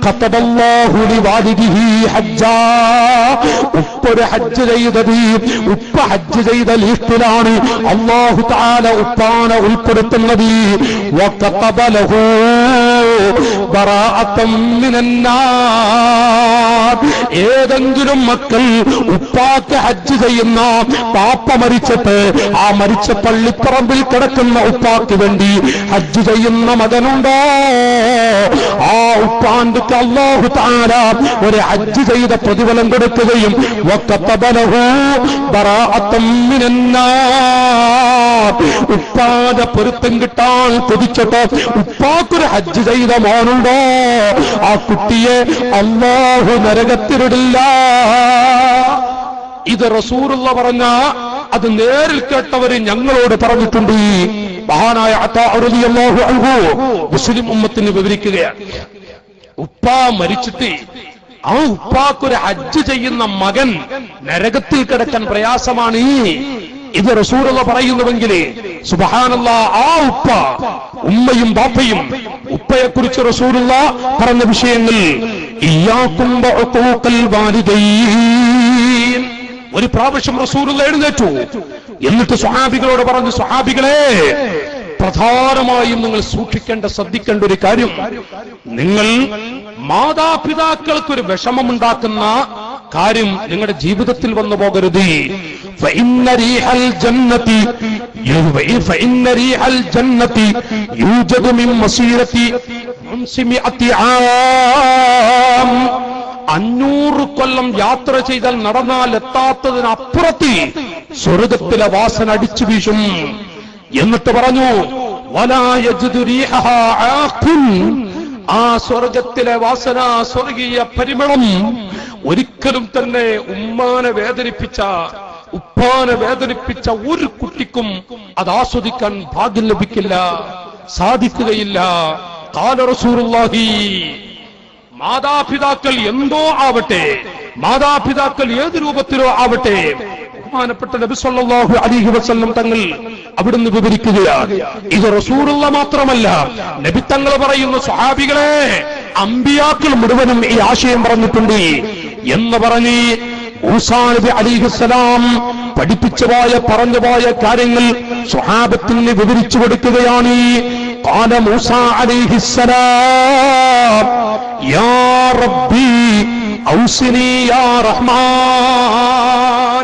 ഖതബല്ലാഹു ലിവാലിദിഹി ഹജ്ജാ, ഉപ്പ ഒരു ഹജ്ജ് ചെയ്തത്, ഉപ്പ ഹജ്ജ് ചെയ്ത ലിസ്റ്റിലാണ് അല്ലാഹു തആല ഉപ്പാനെ ഉൾപ്പെടുത്തുന്നത്. വഖതബ ലഹു ബറാഅത്തൻ മിനന്നാർ, ഏതെങ്കിലും മക്കൾ ഉപ്പാക്ക് ഹജ്ജ് ചെയ്യുന്ന, പാപ്പ മരിച്ചിട്ട് ആ മരിച്ച പള്ളിപ്പറമ്പിൽ കിടക്കുന്ന ഉപ്പാക്ക് വേണ്ടി ഹജ്ജ് ചെയ്യുന്ന മകനുണ്ടോ, ആ ഉപ്പാന്റെ അല്ലാഹു തആല ഒരു ഹജ്ജ് ചെയ്ത പ്രതിഫലം കൊടുക്കുകയും വഖതബ ലഹു ബറാഅത്തൻ മിനന്നാർ, ഉപ്പാന്റെ പൊരുത്തം കിട്ടാൻ കൊതിച്ചിട്ട് ഉപ്പാക്കൊരു ഹജ്ജ് ചെയ്ത മോനുണ്ടോ, ആ കുട്ടിയെ അല്ലാഹു നരകത്തിലിടില്ല. ഇത് റസൂലുള്ളാഹി പറഞ്ഞ, അത് നേരിൽ കേട്ടവര് ഞങ്ങളോട് പറഞ്ഞിട്ടുണ്ട്. മഹാനായ അത്താ റളിയല്ലാഹു അൻഹു മുസ്ലിം ഉമ്മത്തിന് വിവരിക്കുകയാണ്, ഉപ്പ മരിച്ചിട്ട് ആ ഉപ്പാക്കൊരു ഹജ്ജ് ചെയ്യുന്ന മകൻ നരകത്തിൽ കിടക്കാൻ പ്രയാസമാണ്. ഇത് റസൂലുള്ളാഹി പറയുന്നുവെങ്കിൽ സുബ്ഹാനല്ലാഹ്, ആ ഉപ്പ, ഉമ്മയും ബാപ്പയും, ഉപ്പയെക്കുറിച്ച് റസൂലുള്ളാഹി പറഞ്ഞ വിഷയങ്ങൾ ഇയ്യാകും ബഉഖൂഖൽ വാലിദൈൻ. ഒരു പ്രാവശ്യം റസൂലുള്ളാഹി എഴുന്നേറ്റു, എന്നിട്ട് സ്വഹാബികളോട് പറഞ്ഞു, സ്വഹാബികളെ, പ്രധാനമായും നിങ്ങൾ സൂക്ഷിക്കേണ്ട, ശ്രദ്ധിക്കേണ്ട ഒരു കാര്യം, നിങ്ങൾ മാതാപിതാക്കൾക്കൊരു വിഷമമുണ്ടാക്കുന്ന കാര്യം നിങ്ങളുടെ ജീവിതത്തിൽ വന്നു പോകരുത്. فإن ريح الجنة يوجد من مسيرة 500 عام. 500 കൊല്ലം യാത്ര ചെയ്താൽ നടന്നാൽ എത്താത്തതിനപ്പുറത്ത് സ്വർഗത്തിലെ വാസന അടിച്ചു വീശും. എന്നിട്ട് പറഞ്ഞു, വലാ യജ്ദു റീഹഹാ ആഖുൻ, ആ സ്വർഗത്തിലെ വാസന, സ്വർഗീയ പരിമളം ഒരിക്കലും തന്നെ ഉമ്മാനെ വേദനിപ്പിച്ച, ഉപ്പാനെ വേദനിപ്പിച്ച ഒരു കുട്ടിക്കും അത് ആസ്വദിക്കാൻ ഭാഗ്യം ലഭിക്കില്ല, സാധിക്കുകയില്ല. ഖാല റസൂലുള്ളാഹി, മാതാപിതാക്കൾ എന്തോ ആവട്ടെ, മാതാപിതാക്കൾ ഏത് രൂപത്തിലോ ആവട്ടെ, ബഹുമാനപ്പെട്ട നബി സല്ലല്ലാഹു അലൈഹി വസല്ലം തങ്ങൾ അവിടുന്ന് വിവരിക്കുകയാണ്. ഇത് റസൂലുള്ളാഹി മാത്രമല്ല, നബി തങ്ങൾ പറയുന്നു, സ്വഹാബികളെ, അമ്പിയാക്കൾ മുഴുവനും ഈ ആശയം പറഞ്ഞിട്ടുണ്ട് എന്ന് പറഞ്ഞ് മൂസാ നബി അലൈഹിസ്സലാം പഠിപ്പിച്ചുപോയ, പറഞ്ഞുപോയ കാര്യങ്ങൾ സ്വഹാബത്തിന് വിവരിച്ചു കൊടുക്കുകയാണ്. ഖാല മൂസാ അലൈഹിസ്സലാം, യാ റബ്ബി ഔസിനി യാ റഹ്മാൻ.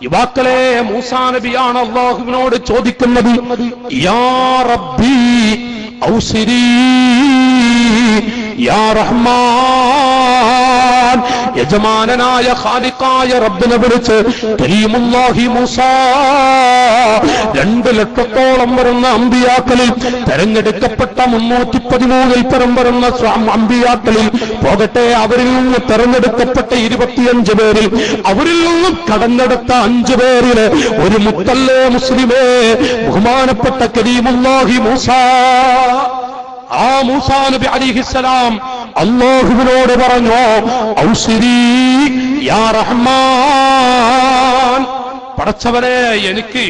യുവാക്കളെ, മൂസാ നബിയാണ് അല്ലാഹുവിനോട് ചോദിക്കുന്നത്, യാ റബ്ബി ഔസിനി യാ റഹ്മാൻ,
യജമാനനായ ഖാലിഖായ റബ്ബിനെ വിളിച്ച് കലീമുല്ലാഹി മൂസ 2 ലക്ഷത്തോളം വരുന്ന അമ്പിയാക്കളിൽ തെരഞ്ഞെടുക്കപ്പെട്ട 313 പരം വരുന്ന അമ്പിയാക്കളിൽ പോകട്ടെ, അവരിൽ നിന്ന് തെരഞ്ഞെടുക്കപ്പെട്ട 25 പേരിൽ അവരിൽ നിന്നും കടഞ്ഞെടുത്ത 5 പേരിൽ ഒരു മുത്തല്ലേ മുസ്ലിമേ, ബഹുമാനപ്പെട്ട കലീമുല്ലാഹി മൂസ. ആ മൂസാ നബി അലൈഹിസ്സലാം അല്ലാഹുവിനോട് പറഞ്ഞു, ഔസിരി യാ റഹ്മാൻ, പടച്ചവനെ എനിക്ക്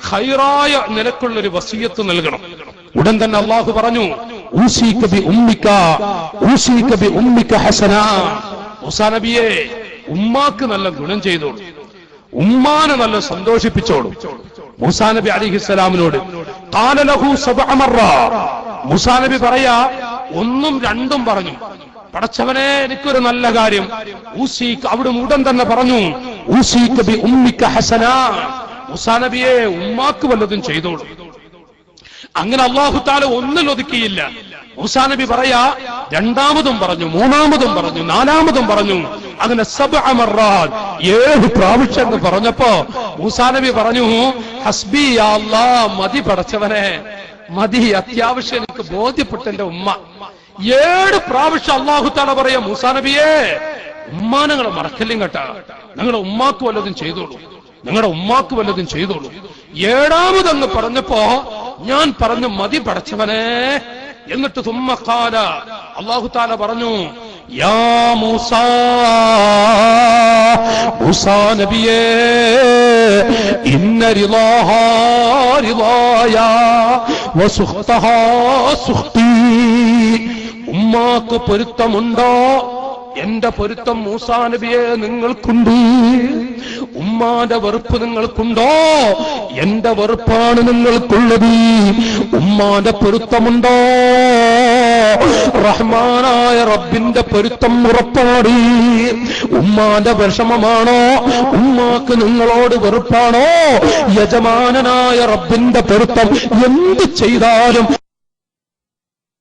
ഖൈറായ നിലക്കുള്ളൊരു വസിയത്ത് നൽകണം. ഉടൻ തന്നെ അല്ലാഹു പറഞ്ഞു, ഊസീക ബി ഉമ്മിക, ഊസീക ബി ഉമ്മിക ഹസനാ. മൂസാ നബിയെ, ഉമ്മാക്ക് നല്ല ഗുണം ചെയ്തോളൂ, ഉമ്മാനെ നല്ല സന്തോഷിപ്പിച്ചോളൂ. മൂസാ നബി അലൈഹിസ്സലാമിനോട് ഖാല ലഹു 7 മറ. മൂസാ നബി പറയാ, 1ഉം 2ഉം പറഞ്ഞു, പടച്ചവനെ എനിക്കൊരു നല്ല കാര്യം. ഊസീക, അവിടെ ഉടൻ തന്നെ പറഞ്ഞു, ഊസീക ബി ഉമ്മിക ഹസനാ. മൂസാ നബിയെ, ഉമ്മാക്ക് വല്ലതും ചെയ്തോളൂ. അങ്ങനെ അല്ലാഹു തആല ഒന്നിൽ ഒതുക്കിയില്ല. മൂസാ നബി പറയാ, 2ാമതും പറഞ്ഞു, 3ാമതും പറഞ്ഞു, 4ാമതും പറഞ്ഞു. അങ്ങനെ 7 മറ, 7 പ്രാവശ്യം പറഞ്ഞപ്പോ മൂസാ നബി പറഞ്ഞു, ഹസ്ബി യാ അല്ലാഹ്, മതി പടച്ചവനെ, മതി, അത്യാവശ്യം എനിക്ക് ബോധ്യപ്പെട്ട എന്റെ ഉമ്മ. 7 പ്രാവശ്യം അല്ലാഹു തആല പറയാ, മൂസാ നബിയെ, ഉമ്മാ നിങ്ങളെ മറക്കല്ലും കേട്ടാ, നിങ്ങളുടെ ഉമ്മാക്ക് വല്ലതും ചെയ്തോളൂ, നിങ്ങളുടെ ഉമ്മാക്ക് വല്ലതും ചെയ്തോളൂ. 7ാമതങ്ങ് പറഞ്ഞപ്പോ ഞാൻ പറഞ്ഞു, മതി പടച്ചവനെ. എന്നിട്ട് തുമ്മ ഖാല, അല്ലാഹു തആല പറഞ്ഞു, യാ മൂസാ, മൂസാ നബിയേ, ഇന്ന റിളാഹാ റിളായാ വസുഖ്തഹാ സുഖ്തി. ഉമ്മാക്ക് പൊരുത്തമുണ്ടോ? എന്റെ പൊരുത്തം മൂസാ നബിയെ നിങ്ങൾക്കുണ്ട്. ഉമ്മാന്റെ വെറുപ്പ് നിങ്ങൾക്കുണ്ടോ? എന്റെ വെറുപ്പാണ് നിങ്ങൾക്കുള്ളത്. ഉമ്മാന്റെ പൊരുത്തമുണ്ടോ? റഹ്മാനായ റബ്ബിന്റെ പൊരുത്തം ഉറപ്പാണ്. ഉമ്മാന്റെ വിഷമമാണോ? ഉമ്മാക്ക് നിങ്ങളോട് വെറുപ്പാണോ? യജമാനനായ റബ്ബിന്റെ പൊരുത്തം എന്ത് ചെയ്താലും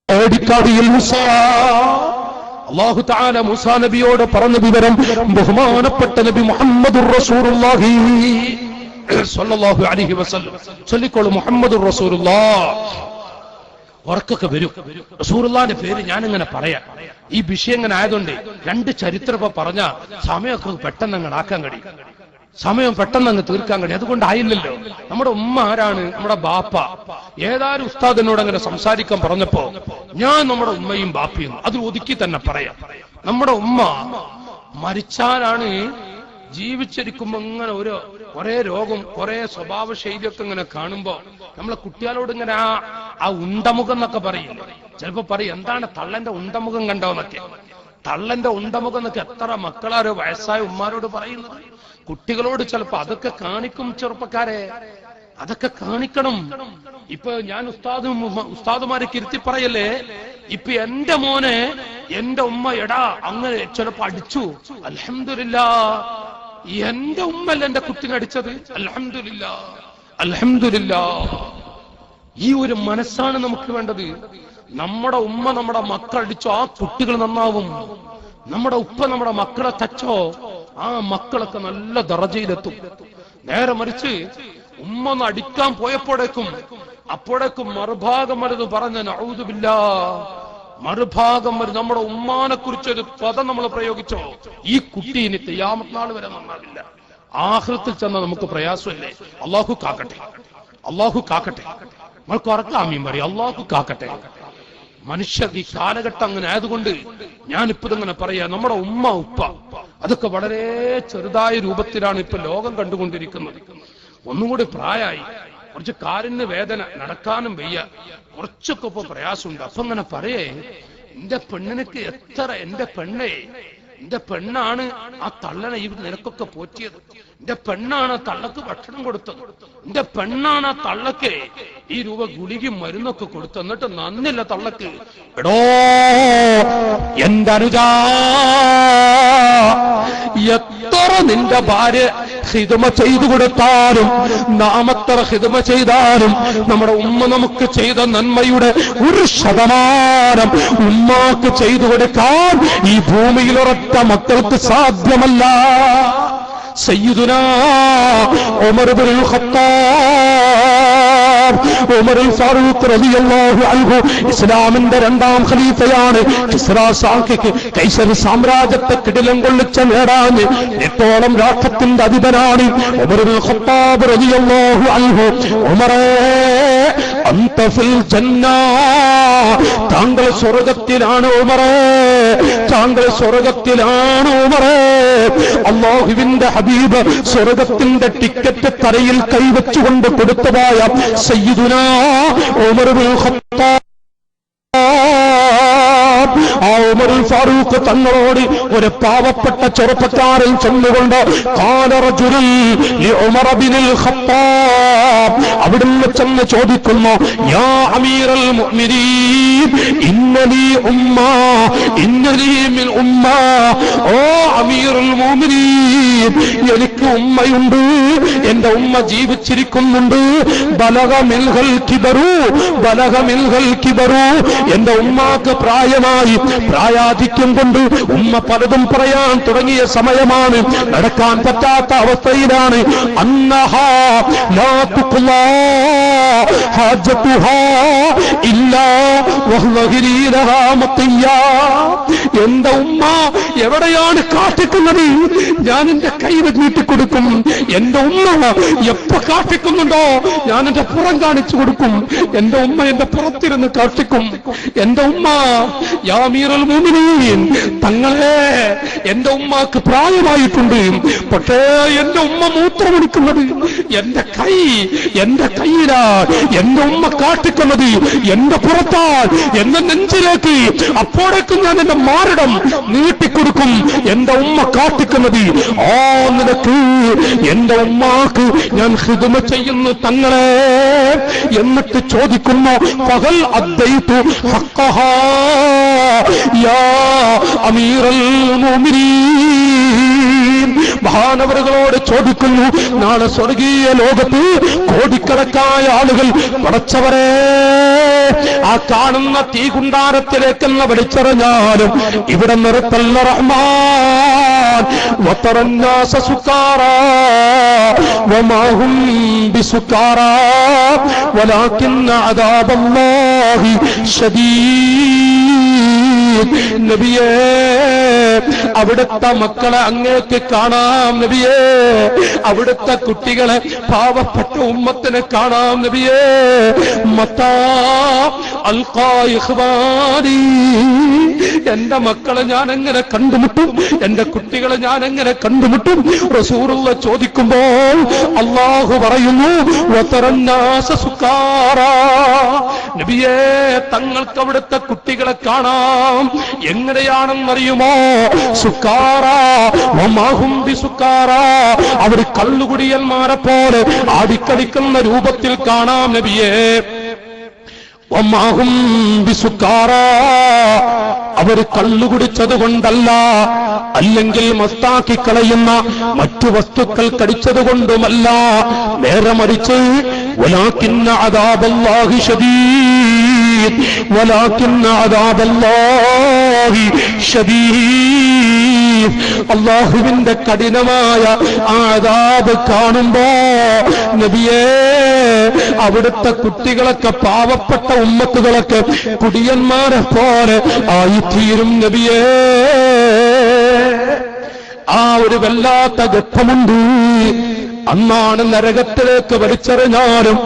ഓടിക്കാടിയിൽ മൂസാ. അല്ലാഹു തആല മൂസാ നബിയോട് പറഞ്ഞ വിവരം ബഹുമാനപ്പെട്ട നബി മുഹമ്മദുർ റസൂലുള്ളാഹി സ്വല്ലല്ലാഹു അലൈഹി വസല്ലം ചൊല്ലിക്കോളൂ, മുഹമ്മദുർ റസൂലുള്ളാഹ്. ഉറക്കൊക്കെ വരും. റസൂലുള്ളാഹിന്റെ പേര് ഞാനിങ്ങനെ പറയാം. ഈ വിഷയം ഇങ്ങനെ ആയതുകൊണ്ട് 2 ചരിത്രം പറഞ്ഞ സമയമൊക്കെ പെട്ടെന്ന് അങ്ങ് ആക്കാൻ കഴിയും, സമയം പെട്ടെന്ന് അങ്ങ് തീർക്കാൻ കഴിയും. അതുകൊണ്ടായില്ലല്ലോ. നമ്മുടെ ഉമ്മ ആരാണ്? നമ്മുടെ ബാപ്പ. ഏതാനും ഉസ്താദിനോട് അങ്ങനെ സംസാരിക്കാൻ പറഞ്ഞപ്പോ ഞാൻ നമ്മുടെ ഉമ്മയും ബാപ്പയും അത് ഒതുക്കി തന്നെ പറയാം. നമ്മുടെ ഉമ്മ മരിച്ചാലാണ്, ജീവിച്ചിരിക്കുമ്പോ ഇങ്ങനെ കുറെ രോഗം, കുറെ സ്വഭാവ ശൈലിയൊക്കെ ഇങ്ങനെ കാണുമ്പോ നമ്മളെ കുട്ടികളോട് ഇങ്ങനെ ആ ഉണ്ടമുഖം എന്നൊക്കെ പറയില്ല. ചിലപ്പോ പറയും, എന്താണ് തള്ളന്റെ ഉണ്ടമുഖം കണ്ടോന്നൊക്കെ. തള്ളന്റെ ഉണ്ടമുഖം എന്നൊക്കെ എത്ര മക്കളാരോ വയസ്സായ ഉമ്മാരോട് പറയുന്നത്. കുട്ടികളോട് ചിലപ്പോ അതൊക്കെ കാണിക്കും. ചെറുപ്പക്കാരെ, അതൊക്കെ കാണിക്കണം. ഇപ്പൊ ഞാൻ ഉസ്താദുമാരെ ഇരുത്തി പറയല്ലേ, ഇപ്പൊ എന്റെ മോനെ എന്റെ ഉമ്മ എടാ അങ്ങനെ ചിലപ്പോ അടിച്ചു. അൽഹംദുലില്ലാഹ്, എന്റെ ഉമ്മല്ല എന്റെ കുട്ടിനെ അടിച്ചത്. അൽഹംദുലില്ലാഹ്, അൽഹംദുലില്ലാഹ്. ഈ ഒരു മനസ്സാണ് നമുക്ക് വേണ്ടത്. നമ്മുടെ ഉമ്മ നമ്മുടെ മക്കളടിച്ചോ, ആ കുട്ടികൾ നന്നാവും. നമ്മുടെ ഉപ്പ നമ്മുടെ മക്കളെ തച്ചോ, ആ മക്കളൊക്കെ നല്ല ദറജയിലെത്തും. നേരെ മറിച്ച് ഉമ്മ ഒന്ന് അടിക്കാൻ അപ്പോഴേക്കും മറുഭാഗം വലുത് പറഞ്ഞ നഊദു ബില്ലാഹ്, മറുഭാഗം വരും. നമ്മുടെ ഉമ്മാനെ കുറിച്ചൊരു പദം നമ്മൾ പ്രയോഗിച്ചോ, ഈ കുട്ടി ഇനി ഖിയാമത്ത് നാൾ വരെ നന്നാവില്ല. ആഖിറത്തിൽ ചെന്ന നമുക്ക് പ്രയാസമല്ലേ. അല്ലാഹു കാക്കട്ടെ, അല്ലാഹു കാക്കട്ടെ. നമ്മൾക്ക് ഉറക്കാമീൻ പറയും, അല്ലാഹു കാക്കട്ടെ. മനുഷ്യ ഈ കാലഘട്ടം അങ്ങനെ ആയതുകൊണ്ട് ഞാനിപ്പതങ്ങനെ പറയാ, നമ്മുടെ ഉമ്മ ഉപ്പ അതൊക്കെ വളരെ ചെറുതായ രൂപത്തിലാണ് ഇപ്പൊ ലോകം കണ്ടുകൊണ്ടിരിക്കുന്നത്. ഒന്നുകൂടി പ്രായമായി, കുറച്ച് കാലിന് വേദന, നടക്കാനും വയ്യ, കുറച്ചൊക്കെ ഇപ്പൊ പ്രയാസമുണ്ട്. അപ്പൊ അങ്ങനെ പറയേ, എന്റെ പെണ്ണിനക്ക് എന്റെ പെണ്ണാണ് ആ തള്ളനെ ഈ നിനക്കൊക്കെ പോറ്റിയത്. എന്റെ പെണ്ണാണ് ആ തള്ളക്ക് ഭക്ഷണം കൊടുത്തത്. എന്റെ പെണ്ണാണ് ആ തള്ളക്ക് ഈ രൂപ ഗുളികയും മരുന്നൊക്കെ കൊടുത്തത്. എന്നിട്ട് നന്നില്ല തള്ളക്ക്. എടോ എന്റെ അനുജാ, എത്ര നിന്റെ ഭാര്യ ഖിദ്മ ചെയ്തു കൊടുത്താലും നാം എത്ര ഖിദ്മ ചെയ്താലും നമ്മുടെ ഉമ്മ നമുക്ക് ചെയ്ത നന്മയുടെ 1% ഉമ്മാക്ക് ചെയ്തു കൊടുക്കാൻ ഈ ഭൂമിയിൽ ഒരൊറ്റ മക്കൾക്ക് സാധ്യമല്ല. സയ്യിദുനാ ഉമർ ഇബ്നുൽ ഖത്താബ്, ഉമറുൽ ഫാറൂഖ് റളിയല്ലാഹു അൻഹു ഇസ്ലാമിന്റെ 2ാം ഖലീഫയാണ്. കിസ്റാ സാക്കിക്ക് കൈസർ സാമ്രാജ്യത്തെ കിടിലം കൊള്ളിച്ച നേടാന് എട്ടോളം രാഷ്ട്രത്തിന്റെ അധിപനാണ് ഉമറുൽ ഖത്താബ് റളിയല്ലാഹു അൻഹു. ഉമറേ അന്ത ഫിൽ ജന്ന, താങ്കൾ സ്വർഗ്ഗത്തിലാണ് ഉമറേ, താങ്കൾ സ്വർഗ്ഗത്തിലാണ് ഉമറേ. അല്ലാഹുവിന്റെ ഹബീബ് സ്വർഗ്ഗത്തിന്റെ ടിക്കറ്റ് തലയിൽ കൈവച്ചുകൊണ്ട് കൊടുത്തതായ സയ്യിദുനാ ഉമർ ഇബ്നുൽ ഖത്താബ്, ആ ഉമറുൽ ഫാറൂഖ് തങ്ങളോട് ഒരു പാവപ്പെട്ട ചെറുപ്പക്കാരൻ ചെന്നുകൊണ്ട് ഖാല റജുലുൻ ലി ഉമർ ഇബ്നുൽ ഖത്താബ്, അവിടുന്ന് ചെന്ന് ചോദിക്കുന്നു, യാ അമീറൽ മുഅ്മിനീൻ ഇന്നലി ഉമ്മ ഇന്നലി മിൻ ഉമ്മ, ഓ അമീറുൽ മുഅ്മിനീൻ എനിക്ക് ഉമ്മയുണ്ട്, എന്റെ ഉമ്മ ജീവിച്ചിരിക്കുന്നുണ്ട്. ബലഗ മിൽഹൽ കിബറു ബലഗ മിൽഹൽ കിബറു, എന്റെ ഉമ്മാക്ക് പ്രായമായി, പ്രായാധിക്യം കൊണ്ട് ഉമ്മ പലതും പറയാൻ തുടങ്ങിയ സമയമാണ്, നടക്കാൻ പറ്റാത്ത അവസ്ഥയിലാണ്. അന്നഹാ ലാ തുഖ്ലാ ഹാജതുഹാ ഇല്ലാ വഹ്വ ലഹാ മത്തിയാ, എന്റെ ഉമ്മ എവിടെയാണ് കാട്ടിക്കുന്നത് ഞാൻ എന്റെ കൈ നീട്ടിക്കൊടുക്കും. എന്റെ ഉമ്മ എപ്പോ കാട്ടിക്കുന്നുണ്ടോ ഞാൻ എന്റെ പുറം കാണിച്ചു കൊടുക്കും. എന്റെ ഉമ്മ എന്റെ പുറത്തിരുന്ന് കാട്ടിക്കും. എന്റെ ഉമ്മ യാ അമീറുൽ മുഅ്മിനീൻ തങ്ങളെ, എന്റെ ഉമ്മാക്ക് പ്രായമായിട്ടുണ്ട്, പക്ഷേ എന്റെ ഉമ്മ മൂത്രമൊഴിക്കുന്നത് എന്റെ കൈയിലാണ്. എന്റെ ഉമ്മ കാട്ടിക്കുന്നത് എന്റെ പുറത്താൽ, എന്റെ നെഞ്ചിലേക്ക്. അപ്പോഴേക്കും ഞാൻ എന്റെ മാറിടം നീട്ടിക്കൊടുക്കും. എന്റെ ഉമ്മ കാട്ടിക്കുന്നത് ആ നിനക്ക് എന്റെ ഉമ്മാക്ക് ഞാൻ ഖിദ്മ ചെയ്യുന്നു തങ്ങളെ. എന്നിട്ട് ചോദിക്കുന്നു, ഫഹൽ അദ്ദൈതു ഹഖഹാ യാ അമീറൽ മുഅ്മിനീൻ. മഹാനവറുകളോട് ചോദിക്കുന്നു, നാളെ സ്വർഗീയ ലോകത്ത് കോടിക്കണക്കായ ആളുകൾ പടച്ചവരെ ആ കാണുന്ന തീകുണ്ടാരത്തിലേക്കെന്ന് വലിച്ചെറിഞ്ഞാലും ഇവിടെ നിർത്തല്ല റഹ്മാൻ. വതറന്നാസ സുക്കാറാ വമാ ഹും ബിസുക്കാറാ വലാകിന്ന അദാബല്ലാഹി ശദീദ്. നബിയേ അവിടുത്തെ മക്കളെ അങ്ങേക്ക് കാണാം നബിയേ, അവിടുത്തെ കുട്ടികളെ പാവപ്പെട്ട ഉമ്മത്തിനെ കാണാം നബിയേ. മത്താ അൽഖാ ഇഖ്വാനി, എന്റെ മക്കളെ ഞാൻ എങ്ങനെ കണ്ടുമുട്ടും, എന്റെ കുട്ടികളെ ഞാൻ എങ്ങനെ കണ്ടുമുട്ടും? റസൂലുള്ള ചോദിക്കുമ്പോൾ അല്ലാഹു പറയുന്നു, വതറന്നാസ സുക്കാറാ, നബിയേ തങ്ങൾക്ക് അവിടുത്തെ കുട്ടികളെ കാണാം. എങ്ങനെയാണെന്നറിയുമോ? സുക്കാറാ വമാ ഹും ബിസുക്കാറാ, അവർ കള്ളുകുടിയന്മാരെ പോലെ ആടിക്കളിക്കുന്ന രൂപത്തിൽ കാണാം നബിയേ. വമാ ഹും ബിസുക്കാറാ, അവർ കള്ളുകുടിച്ചത് കൊണ്ടല്ല, അല്ലെങ്കിൽ മസ്താക്കി കളയുന്ന മറ്റു വസ്തുക്കൾ കടിച്ചത് കൊണ്ടുമല്ല, നേരെ മറിച്ച് വലാകിന്ന അദാബല്ലാഹി ശദീദ്, വലാകിന്ന അദാബല്ലാഹി ശദീദ്. അല്ലാഹുവിന്റെ കഠിനമായ അദാബ് കാണുമ്പോ നബിയേ അവിടുത്തെ കുട്ടികളൊക്കെ പാവപ്പെട്ട ഉമ്മത്തുകളൊക്കെ കുടിയന്മാരെ പോലെ ആയിത്തീരും നബിയേ. ആ ഒരു വല്ലാത്ത ദുഃഖമുണ്ട്. അന്നാണ് നരകത്തിലേക്ക് വലിച്ചെറിഞ്ഞാലും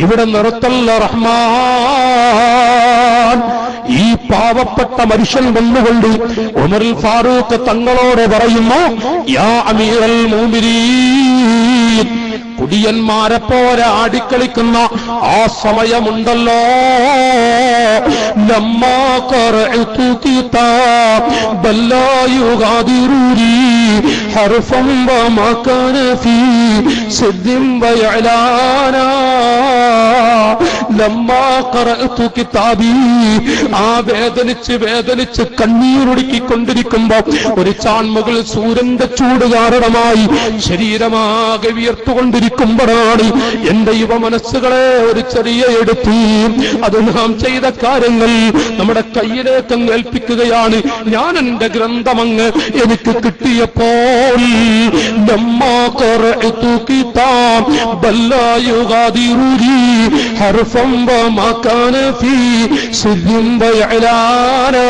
ഇവിടെ നിർത്തല്ല റഹ്മാൻ. ഈ പാവപ്പെട്ട മനുഷ്യൻ വന്നുകൊണ്ട് ഉമറുൽ ഫാറൂഖ് തങ്ങളോട് പറയുന്നു, യാ അമീറൽ മുഅ്മിനീൻ, കുടിയന്മാരെ പോലെ ആടിക്കളിക്കുന്ന ആ സമയമുണ്ടല്ലോ, ലമ്മാ ഖറഅതു കിതാബ ലാ യുഗാദിറുനി ഹർഫൻ വമാ കാന ഫീ സിദ്ദിൻ വയലാനാ. ലമ്മാ ഖറഅതു കിതാബി, ആ വേദനിച്ച് കണ്ണീരൊടുക്കിക്കൊണ്ടിരിക്കുമ്പോ ഒരു ചാൺമകൾ സൂര്യന്റെ ചൂട് കാരണമായി ശരീരമാകെ വിയർത്തുകൊണ്ടിരിക്കുമ്പോഴാണ് എന്റെ യുവ മനസ്സുകളെ ഒരു ചെറിയ എടുത്തി അത് നാം ചെയ്ത കാര്യങ്ങൾ നമ്മുടെ കയ്യിലേക്ക് അങ്ങ് ഏൽപ്പിക്കുകയാണ്. ഞാൻ എന്റെ ഗ്രന്ഥമങ്ങ് എനിക്ക് കിട്ടിയപ്പോൾ ലമ്മാ ഖറഅതു കിതാബ് ബല്ലാ യുഗാദിറുനി ഹർഫൻ വമാ കാന ഫീ സിദ്ദിൻ വയലാനാ,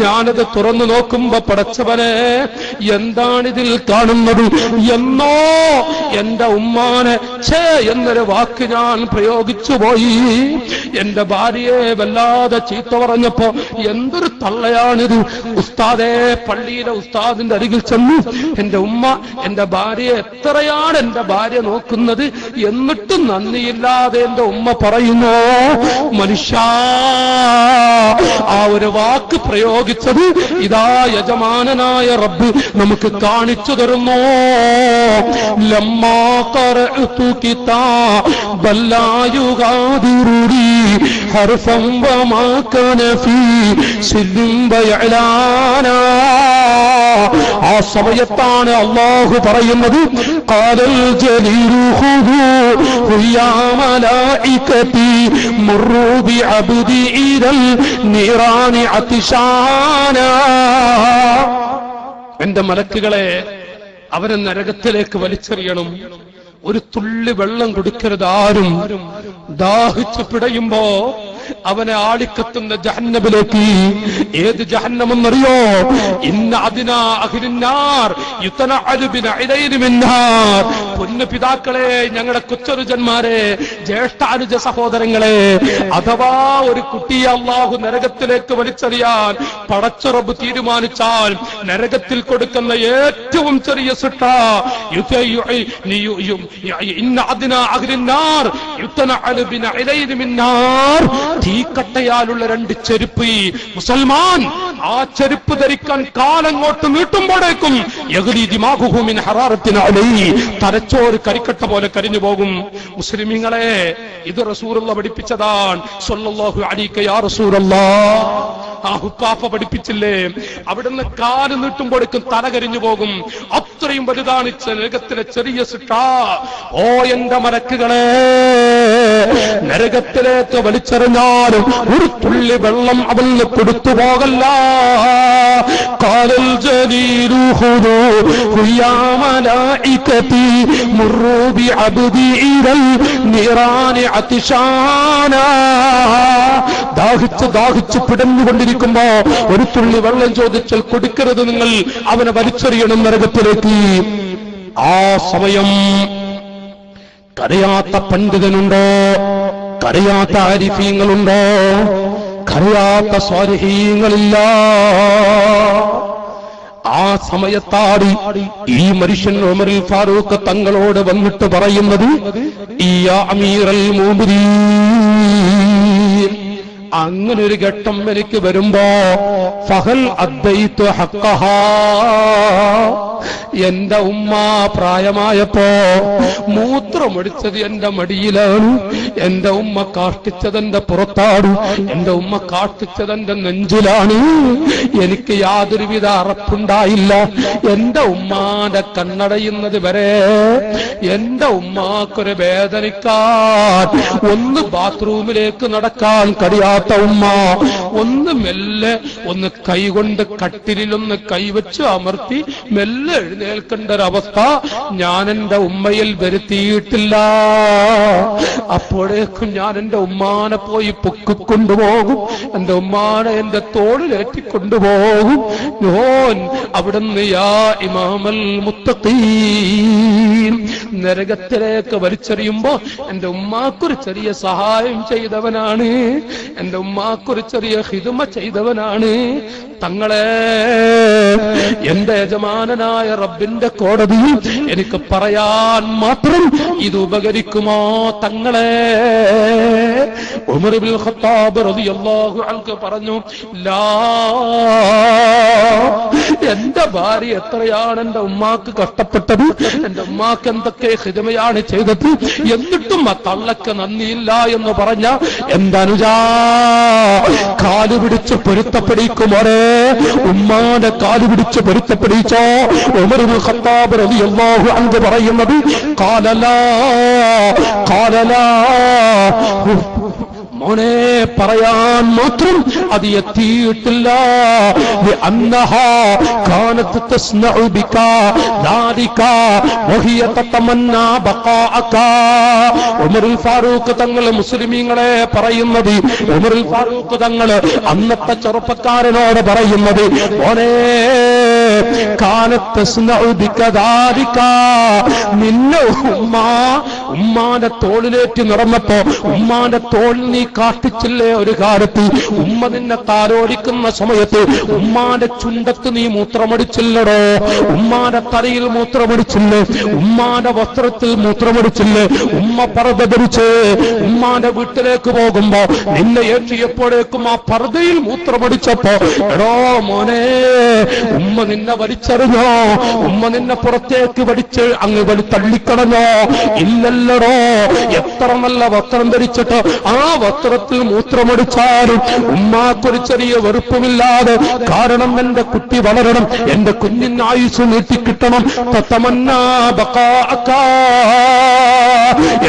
ഞാനത് തുറന്നു നോക്കുമ്പോ പടച്ചവനെ എന്താണിതിൽ കാണുന്നത് എന്നോ എന്റെ ഉമ്മാനെ ഛേ എന്നൊരു വാക്ക് ഞാൻ പ്രയോഗിച്ചു പോയി. എന്റെ ഭാര്യയെ വല്ലാതെ ചീത്ത പറഞ്ഞപ്പോ എന്തൊരു തള്ളയാണിത്. ഉസ്താദേ, പള്ളിയിലെ ഉസ്താദിന്റെ അരികിൽ ചെന്നു എന്റെ ഉമ്മ എന്റെ ഭാര്യയെ എത്രയാണ് എന്റെ ഭാര്യ നോക്കുന്നത്, എന്നിട്ടും നന്ദിയില്ലാതെ എന്റെ ഉമ്മ പറയുന്നു. മനുഷ്യ, ആ ഒരു വാക്ക് പ്രയോഗിച്ചത് ഇതാ യജമാനനായ റബ്ബ് നമുക്ക് കാണിച്ചു തരുന്നു. ലമ്മാ ഖറഅതു കിതാബൻ ലാ യുഗാദിറുനി ഹർഫൻ വമാ കാന ഫീ സിദ്ദിൻ വയലാനാ, ആ സമയത്താണ് അല്ലാഹു പറയുന്നത് ഖാലൽ ജലീലു ഖുദൂ യാ മലായികതി മുറു ബിഅബ്ദി ഇലൽ നീറാനി അതിശാനാ, എന്റെ മലക്കുകളെ അവനെ നരകത്തിലേക്ക് വലിച്ചെറിയണം. ഒരു തുള്ളി വെള്ളം കൊടുക്കരുത് ആരും. ദാഹിച്ചു പിടയുമ്പോ അവനെ ആളിക്കത്തുന്ന ജഹന്നമിലേക്ക്. ഏത് ജഹന്നമെന്നറിയോ? ഇന്ന അദിനാ അഹ്ലിന്നാർ യുതനഅലു ബിനഇലൈനി മിൻനാർ. പുണ്യപിതാക്കളെ, ഞങ്ങളുടെ കൊച്ചനുജന്മാരെ, ജ്യേഷ്ഠാനുജ സഹോദരങ്ങളെ, അഥവാ ഒരു കുട്ടിയെ അല്ലാഹു നരകത്തിലേക്ക് വലിച്ചെറിയാൻ പടച്ച റബ്ബ് തീരുമാനിച്ചാൽ നരകത്തിൽ കൊടുക്കുന്ന ഏറ്റവും ചെറിയ ശിക്ഷ ഇന്ന അദിനാ അഹ്ലിന്നാർ യുതനഅലു ബിനഇലൈനി മിൻനാർ, തീക്കട്ടയാലുള്ള രണ്ട് ചെരുപ്പ്. മുസൽമാൻ ആ ചെരുപ്പ് ധരിക്കാൻ കാലങ്ങോട്ട് നീട്ടുമ്പോഴേക്കും തലച്ചോറ് കരിക്കട്ട പോലെ കരിഞ്ഞു പോകും. മുസ്ലിമീങ്ങളെ, ഇത് റസൂലുള്ള പഠിപ്പിച്ചതാണ്. സ്വല്ലല്ലാഹു അലൈക യാ റസൂലല്ലാഹ്. ആ ഹുപ്പാപ്പ പഠിപ്പിച്ചില്ലേ? അവിടുന്ന് കാല് നീട്ടുമ്പോഴേക്കും തല കരിഞ്ഞു പോകും. അത്രയും വലുതാണ് നരകത്തിലെ ചെറിയ ശിക്ഷ. ഓ എന്റെ മലക്കുകളെ, നരകത്തിലേക്ക് വലിച്ചെറിഞ്ഞാലും ഒരു തുള്ളി വെള്ളം അവന് കൊടുത്തു പോകല്ല. ഖാലൽ ജലീലു ഖുദൂ യാ മലായികതി മുറു ബിഅബ്ദി ഇലൽ നീറാനി അതിശാനാ, ദാഹിച്ച് പിടഞ്ഞുകൊണ്ടിരിക്കുമ്പോ ഒരു തുള്ളി വെള്ളം ചോദിച്ചാൽ കൊടുക്കരുത് നിങ്ങൾ, അവനെ വലിച്ചെറിയണം നരകത്തിലേക്ക്. ആ സമയം കരയാത്ത പണ്ഡിതനുണ്ടോ? കരയാത്ത ആരിഫീങ്ങളുണ്ടോ? കരയാത്ത സ്വാലിഹീങ്ങളില്ല. ആ സമയത്താടി ഈ മനുഷ്യൻ ഉമറുൽ ഫാറൂഖ് തങ്ങളോട് വന്നിട്ട് പറയുന്നത്, യാ അമീറൽ മുഅ്മിനീൻ, അങ്ങനെ ഒരു ഘട്ടം എനിക്ക് വരുമ്പോ ഫഹൽ അദ്ദൈതു ഹഖഹാ, എന്റെ ഉമ്മ പ്രായമായപ്പോ മൂത്രമൊടിച്ചത് എന്റെ മടിയിലാണ്, എന്റെ ഉമ്മ കാഷ്ടിച്ചത് എന്റെ പുറത്താണ്, എന്റെ ഉമ്മ കാഷ്ടിച്ചത് എന്റെ നെഞ്ചിലാണ്. എനിക്ക് യാതൊരുവിധ അറപ്പുണ്ടായില്ല. എന്റെ ഉമ്മാന്റെ കണ്ണടയുന്നത് വരെ എന്റെ ഉമ്മാക്കൊരു വേദനിക്കാൻ, ഒന്ന് ബാത്റൂമിലേക്ക് നടക്കാൻ കഴിയാത്ത ഉമ്മ, ഒന്ന് മെല്ലെ ഒന്ന് കൈകൊണ്ട് കട്ടിലൊന്ന് കൈവച്ച് അമർത്തി മെല്ലെ എഴുന്നേൽക്കേണ്ട ഒരവസ്ഥ ഞാൻ എന്റെ ഉമ്മയിൽ വരുത്തിയിട്ടില്ല. അപ്പോഴേക്കും ഞാൻ എന്റെ ഉമ്മാനെ പോയി പൊക്കിക്കൊണ്ടുപോകും, എന്റെ ഉമ്മാനെ എന്റെ തോളിലേറ്റിക്കൊണ്ടുപോകും. ഞാൻ അവിടുന്ന് യാ ഇമാമൽ മുത്തഖീൻ, നരകത്തിലേക്ക് വലിച്ചെറിയുമ്പോ എന്റെ ഉമ്മാക്കൊരു ചെറിയ സഹായം ചെയ്തവനാണ്, എന്റെ ഉമ്മാക്കൊരു ചെറിയ ഹിദ്മ ചെയ്തവനാണ്. തങ്ങളെ എന്റെ യജമാനനായ റബ്ബിന്റെ കോടതിയിൽ എനിക്ക് പറയാൻ മാത്രം ഇത് ഉപകരിക്കുമോ തങ്ങളെ? ഉമർ ഇബ്നുൽ ഖത്താബ് റളിയല്ലാഹു അൻഹു പറഞ്ഞു, ലാ, എന്റെ ഭാര്യ എത്രയാണ് എന്റെ ഉമ്മാക്ക് കഷ്ടപ്പെട്ടത്, എന്റെ ഉമ്മാക്ക് എന്തൊക്കെ ഖിദ്മയാണ് ചെയ്തത്, എന്നിട്ടും ആ തള്ളക്ക് നന്ദിയില്ല എന്ന് പറഞ്ഞ എന്താനുജാ കാലുപിടിച്ച് പൊരുത്തപ്പെടിക്കുമോരെ, ഉമ്മാന്റെ കാലുപിടിച്ച് പൊരുത്തപ്പെടിച്ചോ? ഉമർ ഇബ്നുൽ ഖത്താബ് റളിയല്ലാഹു അൻഹു പറയുന്നത്, ഖാലലാ മോനെ പറയാൻ മാത്രം അത് എത്തിയിട്ടില്ല. കാനത്ത് തസ്നഉ ബിക ദാലിക വഹിയ തതമന്നാ ബഖാഅക. ഉമറുൽ ഫാറൂഖ് തങ്ങൾ മുസ്ലിമീങ്ങളെ പറയുന്നത്, ഉമറുൽ ഫാറൂഖ് തങ്ങൾ അന്നത്തെ ചെറുപ്പക്കാരനോട് പറയുന്നത്, മോനെ കാനത്ത് തസ്നഉ ബിക ദാലിക, നിന്നെ ഉമ്മാന്റെ തോളിലേറ്റ് നിറഞ്ഞപ്പോ ഉമ്മാന്റെ തോളിൽ നീ കാട്ടിച്ചില്ലേ ഒരു കാലത്ത്? ഉമ്മ നിന്നെ താലോലിക്കുന്ന സമയത്ത് ഉമ്മാന്റെ ചുണ്ടത്ത് നീ മൂത്രമടിച്ചില്ലടോ? ഉമ്മാന്റെ തലയിൽ മൂത്രമടിച്ചില്ലേ? ഉമ്മാന്റെ വസ്ത്രത്തിൽ മൂത്രമടിച്ചില്ലേ? ഉമ്മ പർദ്ദ ധരിച്ച് ഉമ്മാന്റെ വീട്ടിലേക്ക് പോകുമ്പോ നിന്നെ ഏറ്റിയപ്പോഴേക്കും ആ പർദ്ദയിൽ മൂത്രമടിച്ചപ്പോ, എടോ മോനെ, ഉമ്മ നിന്നെ വലിച്ചെറിഞ്ഞോ? ഉമ്മ നിന്നെ പുറത്തേക്ക് വലിച്ച് അങ്ങ് തള്ളിക്കളഞ്ഞോ? ഇല്ലല്ലടോ. എത്ര നല്ല വസ്ത്രം ധരിച്ചിട്ട് ആ വസ്ത്രത്തിൽ മൂത്രമടിച്ചാലും ഉമ്മാക്കൊരു ചെറിയ വെറുപ്പുമില്ലാതെ, കാരണം എന്റെ കുട്ടി വളരണം, എന്റെ കുഞ്ഞിന് ആയുസ് നീട്ടിക്കിട്ടണം,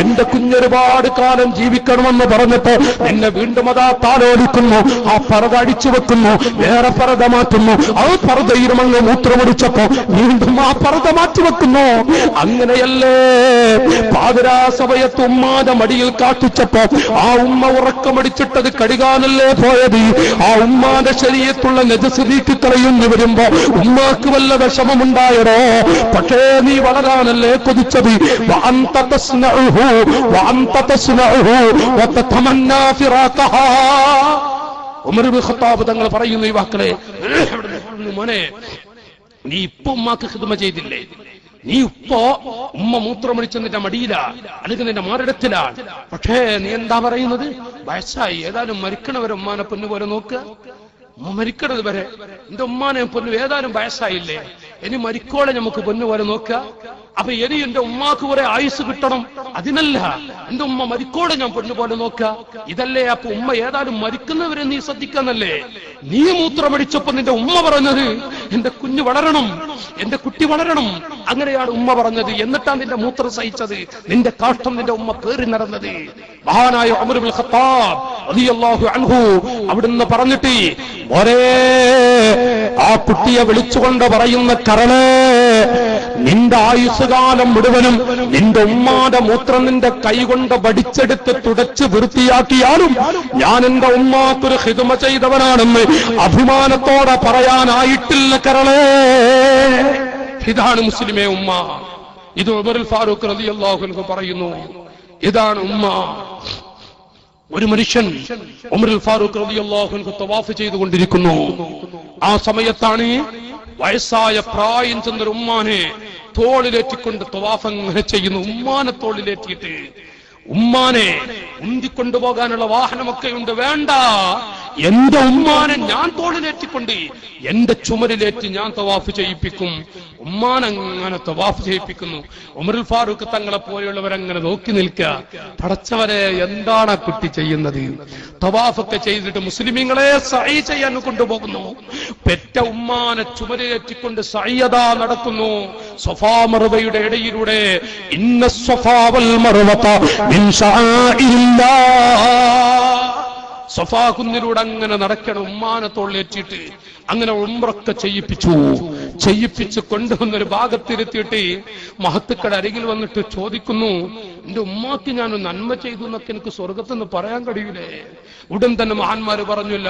എന്റെ കുഞ്ഞൊരുപാട് കാലം ജീവിക്കണമെന്ന് പറഞ്ഞപ്പോ നിന്നെ വീണ്ടും അതാ താലോലിക്കുന്നു, ആ പർദ്ദ അടിച്ചു വെക്കുന്നു, വേറെ പർദ്ദ മാറ്റുന്നു, ആ പർദ്ദയിലും അങ്ങ് മൂത്രമടിച്ചപ്പോ വീണ്ടും ആ പർദ്ദ മാറ്റിവെക്കുന്നു. അങ്ങനെയല്ലേ പാതിരാ സമയത്ത് ഉമ്മാന്റെ മടിയിൽ കാട്ടിച്ചപ്പോ ആ ഉമ്മ ഉറക്കമടിച്ചിട്ടത് കഴുകാനല്ലേ പോയത്? ആ ഉമ്മാന്റെ ശരീരത്തുള്ള നജസ് നീക്കി കളയുന്നു വരുമ്പോ ഉമ്മാക്ക് വല്ല വിഷമമുണ്ടായടോ? പക്ഷേ നീ വളരാനല്ലേ കൊതിച്ചത്. ഉമർ ഇബ്നുൽ ഖത്താബ് തങ്ങൾ പറയുന്നു ഈ വാക്കളെ, മോനെ, നീ ഇപ്പൊ ഉമ്മാക്ക് ഖിദ്മ ചെയ്തില്ലേ? നീ ഇപ്പോ ഉമ്മ മൂത്രമൊഴിച്ച് നിന്റെ മടിയിലാ, അല്ലെങ്കിൽ നിന്റെ മാറിടത്തിലാണ്. പക്ഷേ നീ എന്താ പറയുന്നത്? വയസ്സായി, ഏതായാലും മരിക്കണവരെ ഉമ്മാനെ പൊന്നു പോലെ നോക്കുക. മരിക്കണത് വരെ എന്റെ ഉമ്മാനെ പൊന്നു, ഏതായാലും വയസ്സായില്ലേ, ഇനി മരിക്കോളെ നമുക്ക് പൊന്നു പോലെ നോക്കുക. അപ്പൊ ഇനി എന്റെ ഉമ്മാക്ക് കുറെ ആയുസ് കിട്ടണം, അതിനല്ല, എന്റെ ഉമ്മ മരിക്കോടെ ഞാൻ പൊന്നുപോലെ നോക്കുക. ഇതല്ലേ അപ്പൊ ഉമ്മ ഏതായാലും മരിക്കുന്നവരെ നീ ശ്രദ്ധിക്കാന്നല്ലേ? നീ മൂത്രമടിച്ചപ്പോ നിന്റെ ഉമ്മ പറഞ്ഞത് എന്റെ കുഞ്ഞ് വളരണം, എന്റെ കുട്ടി വളരണം, അങ്ങനെയാണ് ഉമ്മ പറഞ്ഞത്. എന്നിട്ടാണ് നിന്റെ മൂത്രം സഹിച്ചത്, നിന്റെ കാഷ്ടം നിന്റെ ഉമ്മ പേറി നടന്നത്. മഹാനായ ഉമർ ഇബ്നുൽ ഖത്താബ് റളിയല്ലാഹു അൻഹു അവിടുന്ന് പറഞ്ഞിട്ട്, ഒരേ ആ കുട്ടിയെ വിളിച്ചുകൊണ്ട് പറയുന്ന കരളേ, നിന്റെ ആയുസ്സുകാലം മുഴുവനും നിന്റെ ഉമ്മാന്റെ മൂത്രം നിന്റെ കൈകൊണ്ട് വടിച്ചെടുത്ത് തുടച്ച് വൃത്തിയാക്കിയാലും ഞാൻ എന്റെ ഉമ്മാക്കൊരു ഖിദ്മ ചെയ്തവനാണെന്ന് അഭിമാനത്തോടെ പറയാനായിട്ടില്ല കരളേ. ഇതാണ് മുസ്ലിമേ ഉമ്മ. ഇത് ഉമറുൽ ഫാറൂഖ് റളിയല്ലാഹു അൻഹു പറയുന്നു, ഇതാണ് ഉമ്മ. ഒരു മനുഷ്യൻ ഉമറുൽ ഫാറൂഖ് റളിയല്ലാഹു അൻഹു തവാഫ് ചെയ്തുകൊണ്ടിരിക്കുന്നു. ആ സമയത്താണ് വയസ്സായ പ്രായം ചെന്നൊരു ഉമ്മാനെ തോളിലേറ്റിക്കൊണ്ട് തവാഫ് അങ്ങനെ ചെയ്യുന്നു. ഉമ്മാനെ തോളിലേറ്റിയിട്ട് ഉമ്മാനെ ഉന്തിക്കൊണ്ടുപോകാനുള്ള വാഹനമൊക്കെ ഉണ്ട്, വേണ്ട, എന്റെ ഉമ്മാനെ ഞാൻ തോളിലേറ്റിക്കൊണ്ട് എന്റെ ചുമരിലേറ്റി ഞാൻ തവാഫ് ചെയ്യിപ്പിക്കും. ഉമ്മാനങ്ങനെ തവാഫ് ചെയ്യിപ്പിക്കുന്നു. ഉമറുൽ ഫാറൂഖ് തങ്ങളെ പോലെയുള്ളവരങ്ങനെ നോക്കി നിൽക്കുക. പടച്ചവരെ, എന്താണ് ആ കുട്ടി ചെയ്യുന്നത്? തവാഫൊക്കെ ചെയ്തിട്ട് മുസ്ലിമീങ്ങളെ സഅയ് ചെയ്യാൻ കൊണ്ടുപോകുന്നു. പെറ്റ ഉമ്മാനെ ചുമരിലേറ്റിക്കൊണ്ട് സഅയ്യദാ നടക്കുന്നു. സഫാ മർവയുടെ ഇടയിലൂടെ. ഇന്ന സഫാ വൽ മർവത മിൻ ശആഇരില്ലാഹ്. സഫാ കുന്നിലൂടെ അങ്ങനെ നടക്കണം. ഉമ്മാനെ തോളിലേറ്റിട്ട് അങ്ങനെ ഉംറയൊക്കെ ചെയ്യിപ്പിച്ച് കൊണ്ടുവന്നൊരു ഭാഗത്തിരുത്തിയിട്ട് മഹത്തുക്കളുടെ അരികിൽ വന്നിട്ട് ചോദിക്കുന്നു, എന്റെ ഉമ്മാക്ക് ഞാൻ നന്മ ചെയ്തു എന്നൊക്കെ എനിക്ക് സ്വർഗത്തെന്ന് പറയാൻ കഴിയൂലേ? ഉടൻ തന്നെ മഹാന്മാര് പറഞ്ഞില്ല,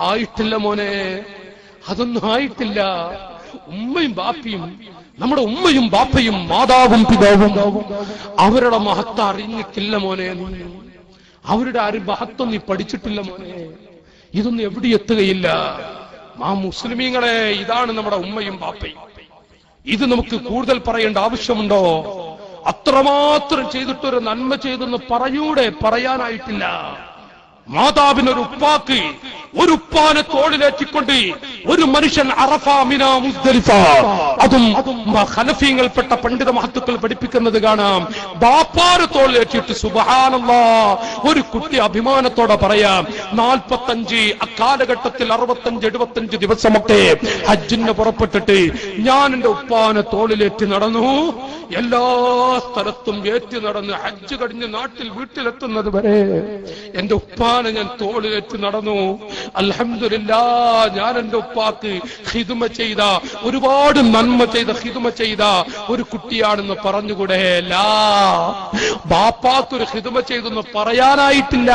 ആയിട്ടില്ല മോനെ, അതൊന്നും ആയിട്ടില്ല. ഉമ്മയും ബാപ്പയും, നമ്മുടെ ഉമ്മയും ബാപ്പയും മാതാവും പിതാവും അവരുടെ മഹത്വം അറിഞ്ഞിട്ടില്ല മോനെ. അവരുടെ മഹത്വം നീ പഠിച്ചിട്ടില്ല മോനെ. ഇതൊന്നും എവിടെ എത്തുകയില്ല.
മുസ്ലിമീങ്ങളെ, ഇതാണ് നമ്മുടെ ഉമ്മയും ബാപ്പയും. ഇത് നമുക്ക് കൂടുതൽ പറയേണ്ട ആവശ്യമുണ്ടോ? അത്രമാത്രം ചെയ്തിട്ടൊരു നന്മ ചെയ്തെന്ന് പറയാനായിട്ടില്ല. മാതാവിനൊരു ഉപ്പാക്ക്, ഒരു ഉപ്പാനെ തോളിലേറ്റിക്കൊണ്ട് ഒരു മനുഷ്യൻ അറഫ, മിന, മുസ്ദലിഫ, അതും ഖലഫീങ്ങൾപ്പെട്ട പണ്ഡിത മഹത്തുക്കൾ പഠിപ്പിക്കുന്നത് കാണാം. ബാപ്പാരെ തോളിലേറ്റിട്ട് സുബ്ഹാനല്ലാഹ് ഒരു കുട്ടി അഭിമാനത്തോടെ പറയാം. 45 അക്കാലഘട്ടത്തിൽ 65-75 ദിവസമൊക്കെ ഹജ്ജിന് പുറപ്പെട്ടിട്ട് ഞാൻ എന്റെ ഉപ്പാനെ തോളിലേറ്റി നടന്നു. എല്ലാ സ്ഥലത്തും ഏറ്റി നടന്ന് ഹജ്ജ് കഴിഞ്ഞ് വീട്ടിലെത്തുന്നത് വരെ എന്റെ ഉപ്പാനെ ഞാൻ തോളിലേറ്റി നടന്നു. അൽഹംദുലില്ലാഹ്, ഞാൻ എന്റെ ഉപ്പാക്ക് ഖിദ്മ ചെയ്ത, ഒരുപാട് നന്മ ചെയ്ത, ഖിദ്മ ചെയ്ത ഒരു കുട്ടിയാണെന്ന് പറഞ്ഞുകൂടെ? ബാപ്പാക്കൊരു ഖിദ്മ ചെയ്തെന്ന് പറയാനായിട്ടില്ല.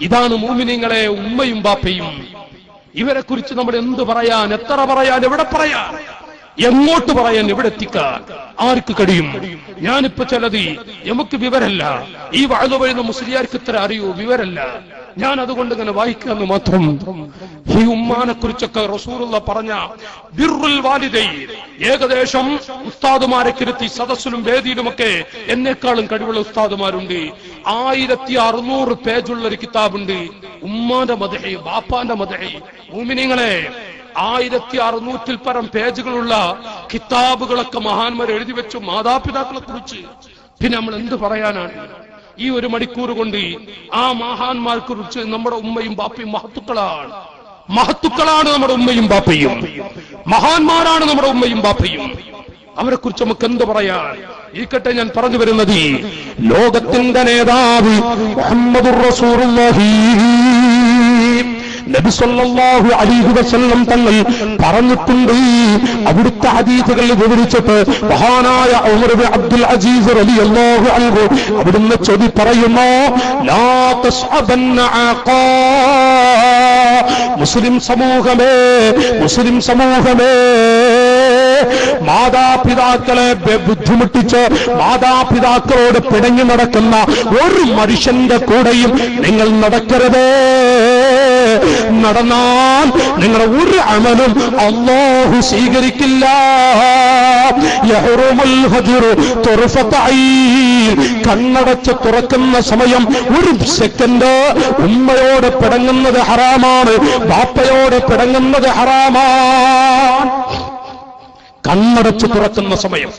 ഇതാണ് മുഅ്മിനീങ്ങളെ ഉമ്മയും ബാപ്പയും. ഇവരെ കുറിച്ച് നമ്മൾ എന്ത് പറയാൻ, എത്ര പറയാൻ, എവിടെ പറയാൻ, എങ്ങോട്ട് പറയാൻ, എവിടെ എത്തിക്കാൻ ആർക്ക് കഴിയും? ഞാനിപ്പോ ചിലത് നമുക്ക് വിവരല്ല. ഈ വഅദ് പറയുന്ന മുസ്ലിയാർക്ക് ഇത്ര അറിയൂ, വിവരല്ല. ഞാൻ അതുകൊണ്ട് ഇങ്ങനെ വായിക്കാന്ന് മാത്രം. ഈ ഉമ്മാനെ കുറിച്ചൊക്കെ റസൂലുള്ളാഹി പറഞ്ഞ ബിർറുൽ വാലിദൈൻ, ഏകദേശം ഉസ്താദുമാരെ കിരുത്തി സദസ്സിലും വേദിയിലുമൊക്കെ എന്നെക്കാളും കഴിവുള്ള ഉസ്താദുമാരുണ്ട്. 1600 പേജുള്ള ഒരു കിതാബുണ്ട്, ഉമ്മാന്റെ മദ്ഹ്, ബാപ്പാന്റെ മദ്ഹ്. മുഅ്മിനീങ്ങളെ, 1600 പരം പേജുകളുള്ള കിതാബുകളൊക്കെ മഹാന്മാർ എഴുതി വെച്ചു മാതാപിതാക്കളെ കുറിച്ച്. പിന്നെ നമ്മൾ എന്ത് പറയാനാണ്? ഈ 1 മണിക്കൂർ കൊണ്ട് ആ മഹാന്മാരെ കുറിച്ച് നമ്മുടെ ഉമ്മയും ബാപ്പയും മഹത്തുക്കളാണ് നമ്മുടെ ഉമ്മയും ബാപ്പയും, മഹാന്മാരാണ് നമ്മുടെ ഉമ്മയും ബാപ്പയും. അവരെ കുറിച്ച് നമുക്ക് എന്ത് പറയാൻ? ഇരിക്കട്ടെ, ഞാൻ പറഞ്ഞു വരുന്നത്, ലോകത്തിന്റെ നേതാവ് മുഹമ്മദുർ റസൂലുള്ളാഹി നബി സല്ലല്ലാഹു അലൈഹി വസല്ലം തങ്ങൾ പറഞ്ഞിട്ടുണ്ട്. അവിടുത്തെ ഹദീസുകൾ വിവരിച്ചിട്ട് മഹാനായ ഉമർ ഇബ്നു അബ്ദുൽ അസീസ് റളിയല്ലാഹു അൻഹു അവിടുന്ന് ചൊല്ലി പറയുന്നു, ലാ തസ്അബന്ന ആഖാ. മുസ്ലിം സമൂഹമേ, മാതാപിതാക്കളെ ബുദ്ധിമുട്ടിച്ച് മാതാപിതാക്കളോട് പിണങ്ങി നടക്കുന്ന ഒരു മനുഷ്യന്റെ കൂടെയും നിങ്ങൾ നടക്കരുത്. നടന്നാൽ നിങ്ങളുടെ ഒരു അമലും അല്ലാഹു സ്വീകരിക്കില്ല. യഹ്റുമുൽ ഹജ്റു തുർഫത ഐൻ, കണ്ണടച്ച് തുറക്കുന്ന സമയം 1 സെക്കൻഡ് ഉമ്മയോട് പിണങ്ങുന്നത് ഹറാമാണ്, ബാപ്പയോട് പിണങ്ങുന്നത് ഹറാമാണ്. കണ്ണടച്ച് തുറക്കുന്ന സമയം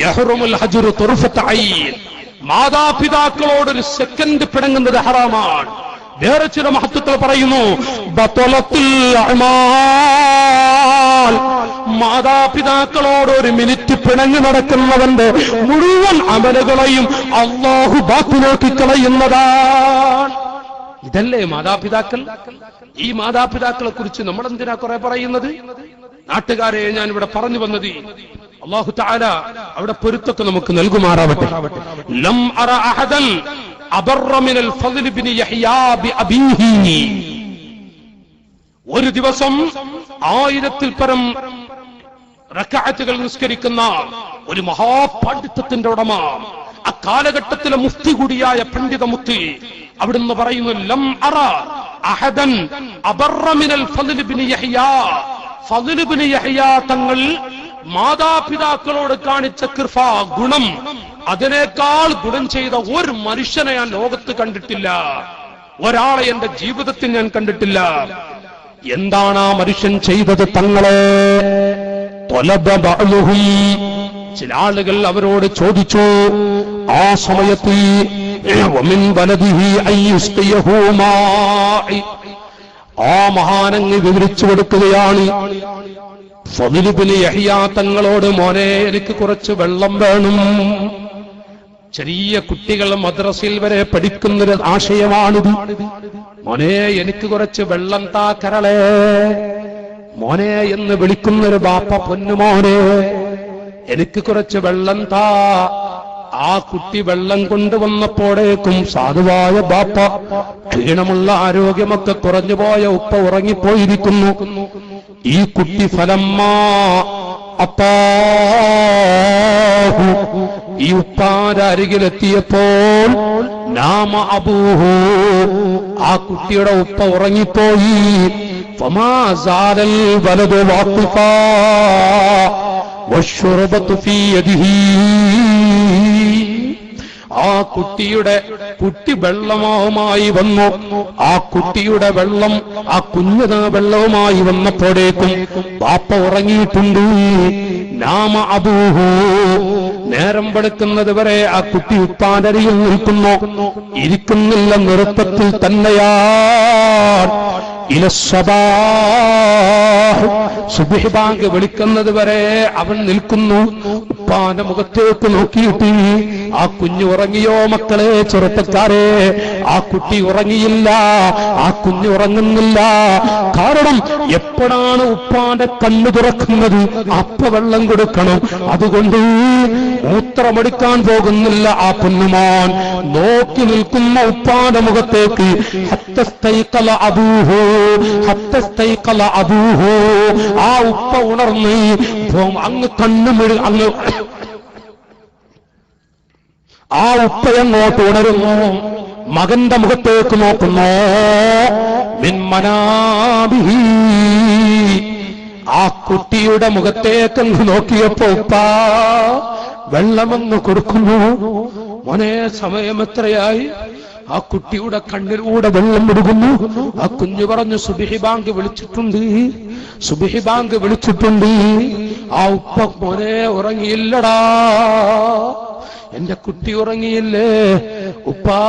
യഹ്റുമുൽ ഹജ്റു തുർഫത ഐൻ, മാതാപിതാക്കളോട് 1 സെക്കൻഡ് പിണങ്ങുന്നത് ഹറാമാണ്. വേറെ ചില മഹത്തുക്കൾ പറയുന്നു, ബത്വലത്തുൽ അഅ്മാൽ, മാതാപിതാക്കളോട് 1 മിനിറ്റ് പിണങ്ങി നടക്കുന്നവന്റെ മുഴുവൻ അമലുകളെയും അല്ലാഹു ബാത്തിലാക്കി കളയുന്നതാണ്. ഇതല്ലേ മാതാപിതാക്കൾ? ഈ മാതാപിതാക്കളെ കുറിച്ച് നമ്മൾ എന്തിനാ കുറെ പറയുന്നത്? നാട്ടുകാരെ, ഞാൻ ഇവിടെ പറഞ്ഞു വന്നത്, അല്ലാഹു തആല അവിടെ പൊരുത്തത്തെ നമുക്ക് നൽകുമാറാവട്ടെ. ലം അറ അഹദൻ അബറ മിനൽ ഫദ്ൽ ഇബ്നു യഹ്യാ ബി അബീഹി. ഒരു ദിവസം 1000-ൽ പരം റക്അത്തുകൾ നിസ്കരിക്കുന്ന ഒരു മഹാപണ്ഡിതത്തിന്റെ ഉടമ, അക്കാലഘട്ടത്തിലെ മുഫ്തി കൂടിയായ പണ്ഡിത മുഫ്തി, അവിടുന്ന് പറയുന്നു, ലം അറ അഹദൻ അബറ മിനൽ ഫദ്ൽ ഇബ്നു യഹ്യാ. ഫദ്ൽ ഇബ്നു യഹ്യാ തങ്ങൾ മാതാപിതാക്കളോട് കാണിച്ച കൃപ, ഗുണം, അതിനേക്കാൾ ഗുണം ചെയ്ത ഒരു മനുഷ്യനെ ഞാൻ ലോകത്ത് കണ്ടിട്ടില്ല, ഒരാളെ എന്റെ ജീവിതത്തിൽ ഞാൻ കണ്ടിട്ടില്ല. എന്താണ് ആ മനുഷ്യൻ ചെയ്തത്? തങ്ങളെ ചില ആളുകൾ അവരോട് ചോദിച്ചു. ആ സമയത്ത് ആ മഹാനങ്ങ് വിവരിച്ചു കൊടുക്കുകയാണ്. ഫദ്ൽ ഇബ്നു യഹ്യാ തങ്ങളോട്, മോനെ, എനിക്ക് കുറച്ച് വെള്ളം വേണം. ചെറിയ കുട്ടികൾ മദ്രസയിൽ വരെ പഠിക്കുന്നൊരു ആശയമാണിത്. മോനെ, എനിക്ക് കുറച്ച് വെള്ളം താ കരളെ. മോനെ എന്ന് വിളിക്കുന്നൊരു ബാപ്പ, പൊന്നുമോനെ, എനിക്ക് കുറച്ച് വെള്ളം താ. ആ കുട്ടി വെള്ളം കൊണ്ടുവന്നപ്പോഴേക്കും സാധുവായ ബാപ്പ, ക്ഷീണമുള്ള ആരോഗ്യമൊക്കെ കുറഞ്ഞുപോയ ഉപ്പ ഉറങ്ങിപ്പോയിരിക്കുന്നു. ഈ കുട്ടി ഫലമ്മാ അപ്പാഹു, ഈ ഉപ്പാന്റെ അരികിലെത്തിയപ്പോൾ നാമ അബൂഹു, ആ കുട്ടിയുടെ ഉപ്പ ഉറങ്ങിപ്പോയി.
ഫമാ സാലൽ വലദു വാഖിഫാ വശുർബതു ഫീ യദിഹി. ആ കുട്ടി വെള്ളവുമായി വന്നു. ആ കുട്ടിയുടെ വെള്ളം, ആ കുഞ്ഞത് വെള്ളവുമായി വന്നപ്പോഴേക്കും ബാപ്പ ഉറങ്ങിയിട്ടുണ്ട്. നാമ അബൂഹു, നേരം വെളുക്കുന്നത് വരെ ആ കുട്ടി ഉപ്പാന്റെ അരികിൽ നിൽക്കുന്നു. ഇരിക്കുന്നില്ല, നൃത്തത്തിൽ തന്നെയാണ്. സുബ്ഹി ബാങ്ക് വിളിക്കുന്നത് വരെ അവൻ നിൽക്കുന്നു. ഉപ്പാന്റെ മുഖത്തേക്ക് നോക്കിയിട്ട്, ആ കുഞ്ഞു ഉറങ്ങിയോ മക്കളെ, ചെറുപ്പക്കാരെ? ആ കുട്ടി ഉറങ്ങിയില്ല, ആ കുഞ്ഞു ഉറങ്ങുന്നില്ല. കാരണം എപ്പോഴാണ് ഉപ്പാന്റെ കണ്ണു തുറക്കുന്നത് അപ്പ വെള്ളം കൊടുക്കണം. അതുകൊണ്ട് മൂത്രമെടുക്കാൻ പോകുന്നില്ല ആ പൊന്നുമോൻ. നോക്കി നിൽക്കുന്ന ഉപ്പാന്റെ മുഖത്തേക്ക് ഹത്തസ്തൈഖല അബൂഹു, ഹത്തസ്തൈഖല അബൂഹു. ആ ഉപ്പ ഉണർന്ന് അങ്ങ് കണ്ണുമിഴി അങ്ങ് ആ ഉപ്പയങ്ങോട്ട് ഉണരുന്നു. മകന്റെ മുഖത്തേക്ക് നോക്കുന്നു. മിൻ മനാബിഹി, ആ കുട്ടിയുടെ മുഖത്തേക്ക് നോക്കിയപ്പോ ഉപ്പ വെള്ളമെന്ന് കൊടുക്കുന്നു. മോനെ, സമയം എത്രയായി? ആ കുട്ടിയുടെ കണ്ണിലൂടെ വെള്ളം വിടുന്നു. ആ കുഞ്ഞു പറഞ്ഞു, സുബ്ഹി ബാങ്ക് വിളിച്ചിട്ടുണ്ട്, സുബ്ഹി ബാങ്ക് വിളിച്ചിട്ടുണ്ട്. ആ ഉപ്പ, മോനെ ഉറങ്ങിയില്ലടാ, എന്റെ കുട്ടി ഉറങ്ങിയില്ലേ? ഉപ്പാ,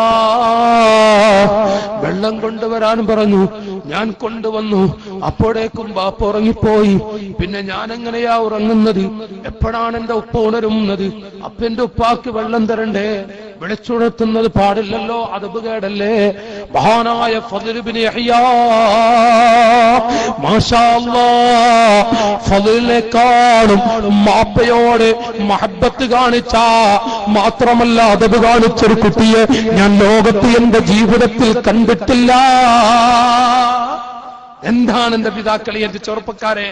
വെള്ളം കൊണ്ടുവരാൻ പറഞ്ഞു. ഞാൻ കൊണ്ടുവന്നു. അപ്പോഴേക്കും ബാപ്പ ഉറങ്ങിപ്പോയി. പിന്നെ ഞാൻ എങ്ങനെയാ ഉറങ്ങുന്നത്? എപ്പോഴാണ് എന്റെ ഉപ്പ ഉണരുന്നത്? അപ്പൊ എന്റെ ഉപ്പാക്ക് വെള്ളം തരണ്ടേ? വിളിച്ചുണർത്തുന്നത് പാടില്ലല്ലോ, അതബ് കേടല്ലേ? മഹാനായ ഫദ്ൽ ഇബ്നു യഹ്യാ, മാഷാ അല്ലാഹ്, ഫദ്ലിനെക്കാളും മാപ്പയോട് മഹബത്ത് കാണിച്ച, മാത്രമല്ല അതബ് കാണിച്ചൊരു കുട്ടിയെ ഞാൻ ലോകത്ത് എന്റെ ജീവിതത്തിൽ കണ്ടിട്ടില്ല. എന്താണ് എന്റെ പിതാക്കളെ, എന്റെ ചെറുപ്പക്കാരെ?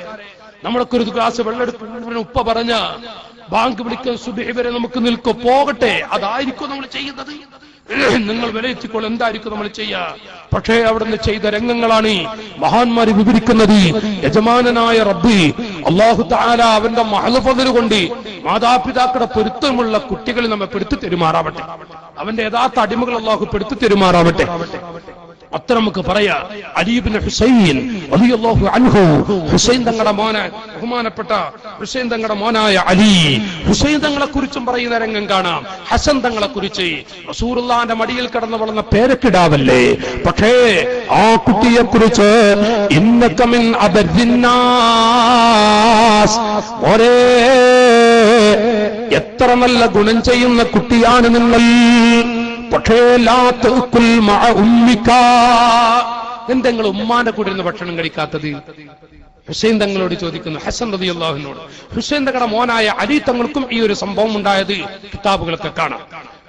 നമ്മളൊക്കെ ഒരു ഗ്ലാസ് വെള്ളമെടുത്ത് ഉപ്പ പറഞ്ഞ ബാങ്ക് വിളിക്കാൻ സുബ്ഹി വരെ നമുക്ക് നിൽക്കോ? പോകട്ടെ, അതായിരിക്കും നമ്മൾ ചെയ്യുന്നത്. നിങ്ങൾ വിലയിരുത്തിക്കോൾ, എന്തായിരിക്കും നമ്മൾ ചെയ്യുക? പക്ഷേ അവിടുന്ന് ചെയ്ത രംഗങ്ങളാണ് മഹാന്മാര് വിവരിക്കുന്നത്. യജമാനനായ റബ്ബ് അല്ലാഹു തആല അവന്റെ മഹ്ഫദ് കൊണ്ട് മാതാപിതാക്കളുടെ പൊരുത്തമുള്ള കുട്ടികളെ നമ്മെ പെടുത്തി തെരുമാറാവട്ടെ. അവന്റെ യഥാർത്ഥ അടിമകൾ അല്ലാഹു പെടുത്തി തെരുമാറാവട്ടെ. അത്ര നമുക്ക് പറയാം. അലി ഇബ്നു ഹുസൈൻ റളിയല്ലാഹു അൻഹു, ഹുസൈൻ തങ്ങളുടെ മോനെ, ബഹുമാനപ്പെട്ട ഹുസൈൻ തങ്ങളുടെ മോനായ അലി, ഹുസൈൻ തങ്ങളെ കുറിച്ചും പറയുന്ന രംഗം കാണാം. ഹസൻ തങ്ങളെ കുറിച്ച് റസൂലുള്ളാഹിന്റെ മടിയിൽ കിടന്നു വളർന്ന പേരക്കിടാവല്ലേ, പക്ഷേ ആ കുട്ടിയെ കുറിച്ച് ഇന്നക മിൻ അബദ്ദിന്നാസ്, ഒരേ എത്ര നല്ല ഗുണം ചെയ്യുന്ന കുട്ടിയാണ് നിങ്ങൾ. പക്ഷേ ലാ തഅകുൽ മഅ ഉമ്മിക, എന്തെങ്കിലും ഉമ്മാന്റെ കൂടെ ഇരുന്ന് ഭക്ഷണം കഴിക്കാത്തത്? ഹുസൈൻ തങ്ങളോട് ചോദിക്കുന്നു, ഹസൻ റളിയല്ലാഹു അൻഹു. ഹുസൈൻ തങ്ങളുടെ മോനായ അലി തങ്ങൾക്കും ഈ ഒരു സംഭവം ഉണ്ടായത് കിതാബുകളൊക്കെ കാണാം.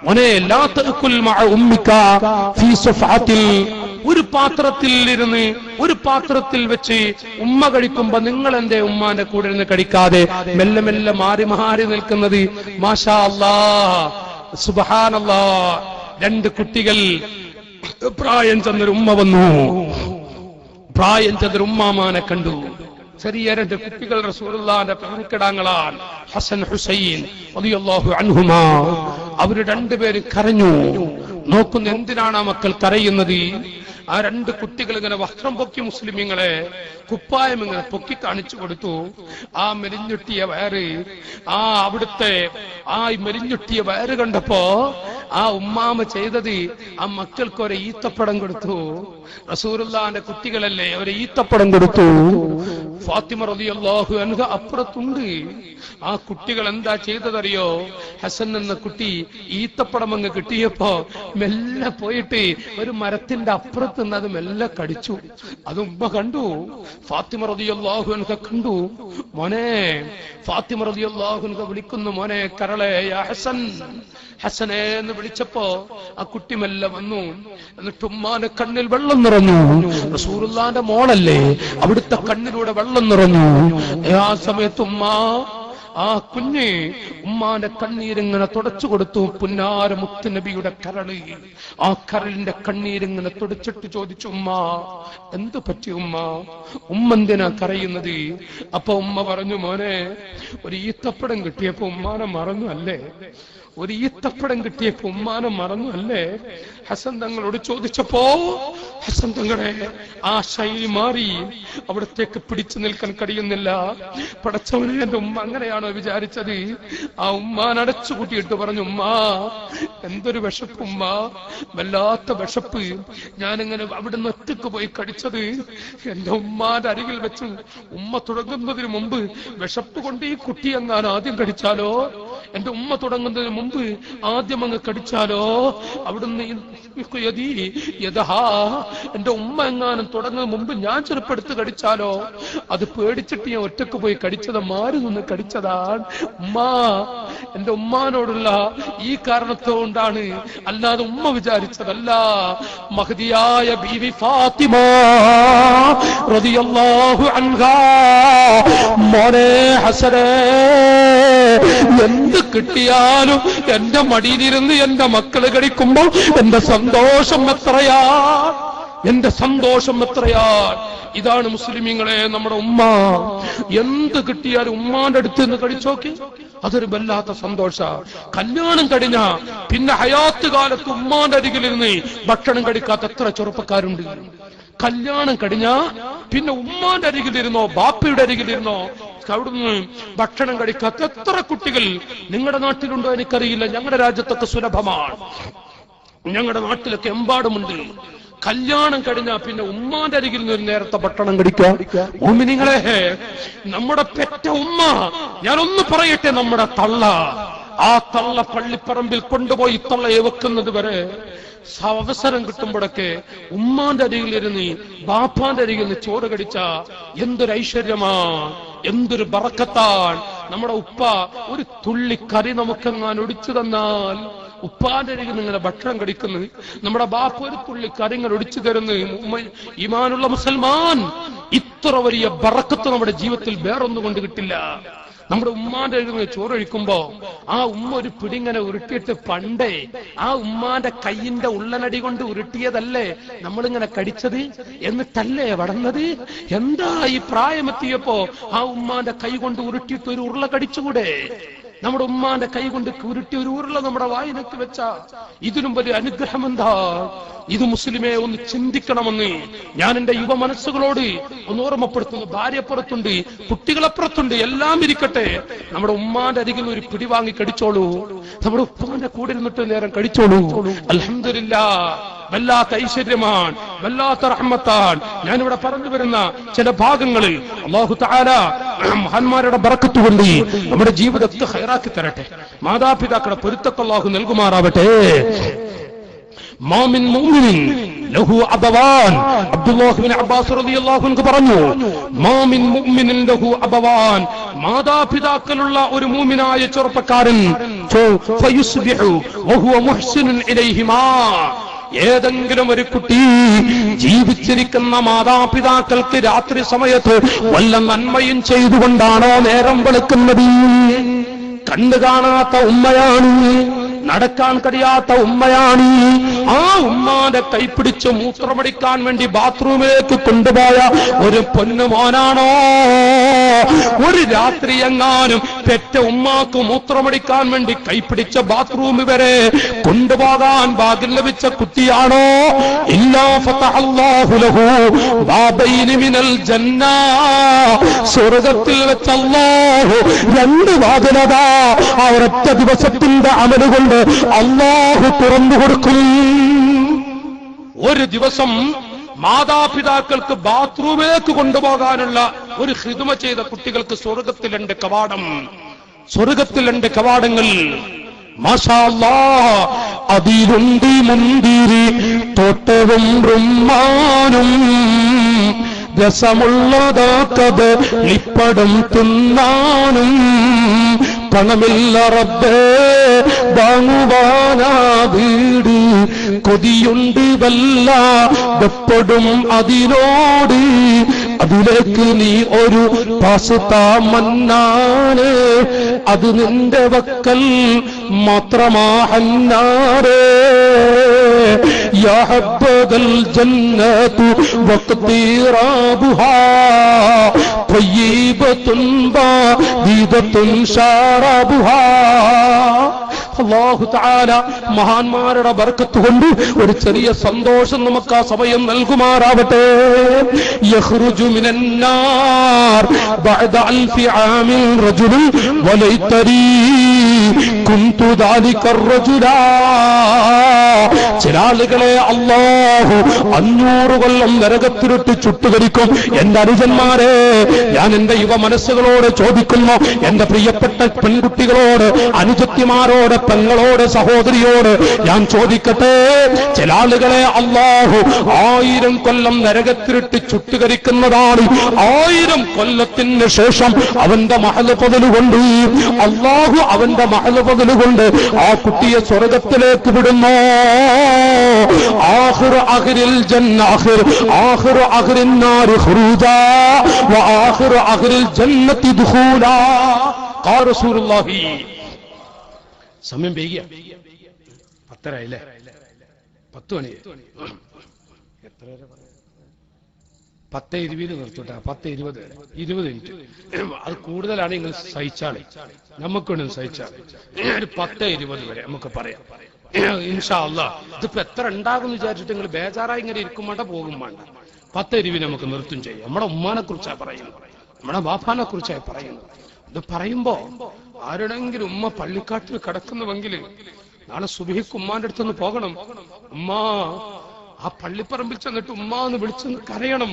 മോനെ, ലാ തഅകുൽ മഅ ഉമ്മിക ഫീ സഫഅത്തിൽ, ഒരു പാത്രത്തിൽ ഇരുന്ന്, ഒരു പാത്രത്തിൽ വെച്ച് ഉമ്മ കഴിക്കുമ്പോ നിങ്ങൾ എന്റെ ഉമ്മാന്റെ കൂടെ ഇരുന്ന് കഴിക്കാതെ മെല്ലെ മെല്ലെ മാറി മാറി നിൽക്കുന്നത്? മാഷാ അല്ലാഹ്, സുബ്ഹാനല്ലാഹ്. രണ്ട് കുട്ടികൾ, പ്രായം ചെന്നൊരു ഉമ്മ വന്നു. പ്രായം ചെന്നൊരു ഉമ്മാമാനെ കണ്ടു. ചെറിയ രണ്ട് കുട്ടികൾ, റസൂലുള്ളാഹിന്റെ പേരക്കിടാങ്ങളാണ്, ഹസൻ ഹുസൈൻ റളിയല്ലാഹു അൻഹുമാ. അവര് രണ്ടുപേരും കരഞ്ഞു. നോക്കുന്നു, എന്തിനാണ് ആ മക്കൾ കരയുന്നത്? ആ രണ്ട് കുട്ടികൾ ഇങ്ങനെ വസ്ത്രം പൊക്കി, മുസ്ലിമീങ്ങളെ കുപ്പായം ഇങ്ങനെ പൊക്കി കാണിച്ചു കൊടുത്തു. ആ മെലിഞ്ഞുട്ടിയ വയറ്, ആ അവിടുത്തെ ആ മെലിഞ്ഞുട്ടിയ വയറ് കണ്ടപ്പോ ആ ഉമ്മാമ ചെയ്തത് ആ മക്കൾക്ക് ഒരു ഈത്തപ്പടം കൊടുത്തു. റസൂലുള്ളാഹിന്റെ കുട്ടികളല്ലേ, ഒരു ഈത്തപ്പടം കൊടുത്തു. ഫാത്തിമ റളിയല്ലാഹു അൻഹ അപ്പുറത്തുണ്ട്. ആ കുട്ടികൾ എന്താ ചെയ്തതറിയോ? ഹസൻ എന്ന കുട്ടി ഈത്തപ്പടം അങ്ങ് കിട്ടിയപ്പോ മെല്ലെ പോയിട്ട് ഒരു മരത്തിന്റെ അപ്പുറത്ത് അത് മെല്ലെ കടിച്ചു. അത് ഉമ്മ കണ്ടു. ഫാത്തിമ റളിയല്ലാഹു അൻഹ കണ്ടു. മോനെ, ഫാത്തിമ റളിയല്ലാഹു അൻഹ വിളിക്കുന്നു, മോനെ കരളെ, യാ ഹസൻ, ഹസനെ എന്ന് വിളിച്ചപ്പോ ആ കുട്ടി മെല്ലെ വന്നു. എന്നിട്ട് ഉമ്മാന്റെ കണ്ണിൽ വെള്ളം നിറഞ്ഞു. റസൂലുള്ളാഹിന്റെ മോളല്ലേ, അവിടുത്തെ കണ്ണിലൂടെ വെള്ളം നിറഞ്ഞു. ആ സമയത്ത് ഉമ്മ ആ കുഞ്ഞ് ഉമ്മാന്റെ കണ്ണീരിങ്ങനെ തുടച്ചു കൊടുത്തു. പുന്നാര മുത്ത് നബിയുടെ കരള്. ആ കരളിന്റെ കണ്ണീരിങ്ങനെ തുടച്ചിട്ട് ചോദിച്ചു, ഉമ്മ എന്ത് പറ്റി ഉമ്മ? ഉമ്മ എന്തിനാ കരയുന്നത്? അപ്പൊ ഉമ്മ പറഞ്ഞു, മോനെ ഒരു ഈത്തപ്പഴം കിട്ടിയപ്പോ ഉമ്മാനെ മറന്നു അല്ലേ? ഒരു ഈത്തപ്പഴം കിട്ടിയപ്പോ ഉമ്മാനെ മറന്നു അല്ലേ? ഹസൻ തങ്ങളോട് ചോദിച്ചപ്പോ, ഹസൻ തങ്ങളെ ആ ശൈലി മാറി, അവിടത്തേക്ക് പിടിച്ചു നിൽക്കാൻ കഴിയുന്നില്ല. പടച്ചവനെ, എന്റെ ഉമ്മ അങ്ങനെയാണോ വിചാരിച്ചത്? ആ ഉമ്മാൻ അടച്ചു കൂട്ടിയിട്ട് പറഞ്ഞു, ഉമ്മ എന്തൊരു വിശപ്പ് ഉമ്മ, വല്ലാത്ത വിശപ്പ്. ഞാനിങ്ങനെ അവിടുന്ന് ഒറ്റക്ക് പോയി കടിച്ചത് എന്റെ ഉമ്മാന്റെ അരികിൽ വെച്ചു. ഉമ്മ തുടങ്ങുന്നതിന് മുമ്പ് വിശപ്പ് കൊണ്ട് ഈ കുട്ടി എങ്ങാനും ആദ്യം കടിച്ചാലോ, എന്റെ ഉമ്മ തുടങ്ങുന്നതിന് മുമ്പ് ആദ്യം അങ്ങ് കടിച്ചാലോ, അവിടുന്ന് എന്റെ ഉമ്മ എങ്ങാനും തുടങ്ങുന്ന മുമ്പ് ഞാൻ ചെറുപ്പെടുത്ത് കടിച്ചാലോ, അത് പേടിച്ചിട്ട് ഞാൻ ഒറ്റക്ക് പോയി കടിച്ചത്, മാറി നിന്ന് കടിച്ചതാണ് ഉമ്മ. എന്റെ ഉമ്മാനോടുള്ള ഈ കാരണത്തോണ്ടാണ്, അല്ലാതെ ഉമ്മ വിചാരിച്ചതല്ല. മഹദിയായ ബീവി ഫാത്തിമ റളിയല്ലാഹു അൻഹാ, മോനെ ഹസനേ, എന്ത് കിട്ടിയാലും എന്റെ മടിയിലിരുന്ന് എന്റെ മക്കള് കടിക്കുമ്പോ എന്റെ സന്തോഷം എത്രയാ, എന്റെ സന്തോഷം എത്രയാ. ഇതാണ് മുസ്ലിമീങ്ങളെ നമ്മുടെ ഉമ്മ. എന്ത് കിട്ടിയാലും ഉമ്മാന്റെ അടുത്ത് നിന്ന് കടിച്ചോക്കി, അതൊരു വല്ലാത്ത സന്തോഷ. കല്യാണം കഴിഞ്ഞ പിന്നെ ഹയാത്ത് കാലത്ത് ഉമ്മാന്റെ അരികിലിരുന്ന് ഭക്ഷണം കഴിക്കാത്ത എത്ര ചെറുപ്പക്കാരുണ്ട്. കല്യാണം കഴിഞ്ഞ പിന്നെ ഉമ്മാന്റെ അരികിലിരുന്നോ ബാപ്പയുടെ അരികിലിരുന്നോ അവിടുന്ന് ഭക്ഷണം കഴിക്കാത്ത എത്ര കുട്ടികൾ നിങ്ങളുടെ നാട്ടിലുണ്ടോ എനിക്കറിയില്ല. ഞങ്ങളുടെ രാജ്യത്തൊക്കെ സുലഭമാണ്, ഞങ്ങളുടെ നാട്ടിലൊക്കെ എമ്പാടുമുണ്ട്. കല്യാണം കഴിഞ്ഞാൽ പിന്നെ ഉമ്മാന്റെ അരികിൽ നിന്ന് ഒരു നേരത്തെ ഭക്ഷണം കഴിക്കുക. ഉമ്മിനിങ്ങളെ, നമ്മുടെ പെറ്റ ഉമ്മ, ഞാനൊന്ന് പറയട്ടെ, നമ്മുടെ തള്ള, ആ തള്ള പള്ളിപ്പറമ്പിൽ കൊണ്ടുപോയി തള്ളയെ വെക്കുന്നത് വരെ അവസരം കിട്ടുമ്പോഴൊക്കെ ഉമ്മാന്റെ അരികിലിരുന്ന് ബാപ്പാന്റെ അരികിൽ നിന്ന് ചോറ് കടിച്ച എന്തൊരു ഐശ്വര്യമാണ്, എന്തൊരു ബറക്കത്താണ്. നമ്മുടെ ഉപ്പ ഒരു തുള്ളി കറി നമുക്കെങ്ങാൻ ഒടിച്ചു തന്നാൽ ഉപ്പാന്റെ അരികിൽ ഇങ്ങനെ ഭക്ഷണം കടിക്കുന്നത്, നമ്മുടെ ബാപ്പ ഒരു തുള്ളി കറിങ്ങൾ ഒടിച്ചു തരുന്നു. ഈമാനുള്ള മുസൽമാൻ, ഇത്ര വലിയ ബറക്കത്ത് നമ്മുടെ ജീവിതത്തിൽ വേറൊന്നും കൊണ്ട് കിട്ടില്ല. നമ്മുടെ ഉമ്മാന്റെ അരികിൽ ചോറൊഴിക്കുമ്പോ ആ ഉമ്മ ഒരു പിടിങ്ങനെ ഉരുട്ടിയിട്ട്, പണ്ടേ ആ ഉമ്മാന്റെ കൈയിന്റെ ഉള്ളനടി കൊണ്ട് ഉരുട്ടിയതല്ലേ നമ്മളിങ്ങനെ കടിച്ചത്, എന്നിട്ടല്ലേ വളർന്നത്? എന്താ ഈ പ്രായമെത്തിയപ്പോ ആ ഉമ്മാന്റെ കൈ കൊണ്ട് ഉരുട്ടിയിട്ട് ഒരു ഉരുള കടിച്ചുകൂടെ? നമ്മുടെ ഉമ്മാന്റെ കൈ കൊണ്ട് ഉരുട്ടി ഒരു ഉരുള നമ്മുടെ വായിലേക്ക് വെച്ച ഇതിനും വലിയ അനുഗ്രഹം എന്താ? ഇത് മുസ്ലിമെ ഒന്ന് ചിന്തിക്കണമെന്ന് ഞാൻ എന്റെ യുവ മനസ്സുകളോട് ഒന്ന് ഓർമ്മപ്പെടുത്തുന്നു. ഭാര്യപ്പുറത്തുണ്ട്, കുട്ടികളപ്പുറത്തുണ്ട്, എല്ലാം ഇരിക്കട്ടെ. നമ്മുടെ ഉമ്മാന്റെ അരികിൽ ഒരു പിടി വാങ്ങി കടിച്ചോളൂ, നമ്മുടെ ഉപ്പാന്റെ കൂടെ ഇരുന്നിട്ട് നേരം കടിച്ചോളൂ. അൽഹംദുലില്ലാഹ്, വല്ലാത്ത ഐശ്വര്യമാണ്, വല്ലാത്ത റഹ്മത്താണ്. ഞാനിവിടെ പറഞ്ഞു വരുന്ന ചില ഭാഗങ്ങളിൽ അല്ലാഹു തആല മഹാന്മാരുടെ ബറക്കത്ത് കൊണ്ട് നമ്മുടെ ജീവിതത്തെ ഹൈറാക്കി തരട്ടെ. മാതാപിതാക്കളുടെ പൊരുത്തം അല്ലാഹു നൽകുമാറാവട്ടെ. മാമിൻ മുഅ്മിനിൻ ലഹു അബവാൻ, അബ്ദുല്ലാഹ് ഇബ്നു അബ്ബാസ് റളിയല്ലാഹു അൻഹു പറഞ്ഞു, മാമിൻ മുഅ്മിനിൻ ലഹു അബവാൻ, മാതാപിതാക്കളുള്ള ഒരു മുഅ്മിനായ ചെറുപ്പക്കാരൻ ഫയുസ്ബിഹു വഹുവ മുഹ്സിനുൻ ഇലൈഹിമാ, ഏതെങ്കിലും ഒരു കുട്ടി ജീവിച്ചിരിക്കുന്ന മാതാപിതാക്കൾക്ക് രാത്രി സമയത്ത് വല്ല നന്മയും ചെയ്തുകൊണ്ടാണോ നേരം വെളുക്കുന്നത്? കണ്ടു കാണാത്ത ഉമ്മയാണ്, നടക്കാൻ കഴിയാത്ത ഉമ്മയാണ്. ആ ഉമ്മാന്റെ കൈപ്പിടിച്ച് മൂത്രമടിക്കാൻ വേണ്ടി ബാത്റൂമിലേക്ക് കൊണ്ടുപോയ ഒരു പൊന്നുമോനാണോ? ഒരു രാത്രി എങ്ങാനും പെറ്റ ഉമ്മാക്ക് മൂത്രമടിക്കാൻ വേണ്ടി കൈപ്പിടിച്ച ബാത്റൂം വരെ കൊണ്ടുപോകാൻ ഭാഗ്യം ലഭിച്ച കുട്ടിയാണോ? ഇല്ലാ ഫതഹല്ലാഹു ലഹു ബാബൈനി മിനൽ ജന്ന, സ്വർഗ്ഗത്തിൽ വെച്ച് അല്ലാഹു രണ്ട് വാതിലതാ ആ ഒരൊറ്റ ദിവസത്തിന്റെ അമലുകൊണ്ട് അല്ലാഹു തുറന്നു കൊടുക്കും. ഒരു ദിവസം മാതാപിതാക്കൾക്ക് ബാത്റൂമിലേക്ക് കൊണ്ടുപോകാനുള്ള ഒരു ഖിദ്മ ചെയ്ത കുട്ടികൾക്ക് സ്വർഗ്ഗത്തിൽ 2 കവാടം, സ്വർഗ്ഗത്തിൽ 2 കവാടങ്ങൾ. മാഷാ അല്ലാഹ്, അതിലുണ്ട് മുന്തിരി തോട്ടവും റുമ്മാനും, രസമുള്ളതാക്കത് ലിപ്പടം തിന്നാനും, പണമില്ല റബ്ബേ വാങ്ങുവാനാ വീട്, കൊതിയുണ്ട് വല്ല വെപ്പടും അതിനോട്, അതിലേക്ക് നീ ഒരു പാസ്താ മന്നാനെ, അത് നിന്റെ വക്കൽ മാത്രമാ ഹന്നാരേ. യാ ഹബ്ബദൽ ജന്നതു വഖ്തിറാബുഹാ ത്വയ്യിബത്തുൻ ബാദിദത്തുൻ ശറബുഹാ. അല്ലാഹു തആല മഹാന്മാരുടെ ബർക്കത്ത് കൊണ്ട് ഒരു ചെറിയ സന്തോഷം നമുക്ക് ആ സമയം നൽകുമാറാവട്ടെ. യഖ്റുജു മിനന്നാർ ബഅദ അൽഫി ആമിൻ റജുലുൻ വലൈതരി കുന്തു ദാലിക റജുലാ. ചില ആളുകളെ അല്ലാഹു 500 കൊല്ലം നരകത്തിലിട്ട് ചുട്ടുകരിക്കും. എന്റെ അനുജന്മാരെ, ഞാൻ എന്റെ യുവ മനസ്സുകളോട് ചോദിക്കുന്നു, എന്റെ പ്രിയപ്പെട്ട പെൺകുട്ടികളോട്, അനുജത്തിമാരോട്, പെങ്ങളോട്, സഹോദരിയോട് ഞാൻ ചോദിക്കട്ടെ, ചില ആളുകളെ അല്ലാഹു 1000 കൊല്ലം നരകത്തിലിട്ട് ചുട്ടുകരിക്കുന്നതാണ്. 1000 കൊല്ലത്തിന് ശേഷം അവന്റെ മഹൽ പതിലുകൊണ്ട് അല്ലാഹു അവന്റെ മഹൽ പതിലുകൊണ്ട് ആ കുട്ടിയെ സ്വർഗത്തിലേക്ക് വിടുന്നു. ആഖിറു അഖിരിൽ ജന്ന ആഖിറു അഖിരിൻ നാർ ഖുറൂജാ വ ആഖിറു അഖിരിൽ ജന്നത്തി ദുഖൂലാ. ഖാല റസൂലുള്ളാഹി. സമയം വൈകിയ 10:30 ആയില്ലേ? 10 മണി. എത്ര 10:20 നിർത്തോട്ടെ. 10:20 20 മിനിറ്റ്. അത് കൂടുതലാണ് നിങ്ങൾ സഹിച്ചാളെ, നമുക്കൊന്നും സഹിച്ചാളെ. ഒരു 10:20 വരെ നമുക്ക് പറയാം ഇൻഷാ അല്ലാഹ്. ഇതിപ്പോ എത്ര ഉണ്ടാകും വിചാരിച്ചിട്ട് നിങ്ങൾ ബേജാറായി ഇങ്ങനെ ഇരിക്കും വേണ്ട, പോകും വേണ്ട. 10:20 നമുക്ക് നിർത്തും ചെയ്യാം. നമ്മുടെ ഉമ്മാനെ കുറിച്ചാണ് പറയുന്നത്, നമ്മുടെ ബാപ്പാനെ കുറിച്ചാണ് പറയുന്നത്. ഇത് പറയുമ്പോ ആരുടെങ്കിലും ഉമ്മ പള്ളിക്കാട്ടിൽ കിടക്കുന്നുവെങ്കിൽ നാളെ സുബഹിക്ക് ഉമ്മാന്റെ അടുത്തൊന്ന് പോകണം. ഉമ്മ ആ പള്ളിപ്പറമ്പിൽ ചെന്നിട്ട് ഉമ്മ എന്ന് വിളിച്ചെന്ന് കരയണം.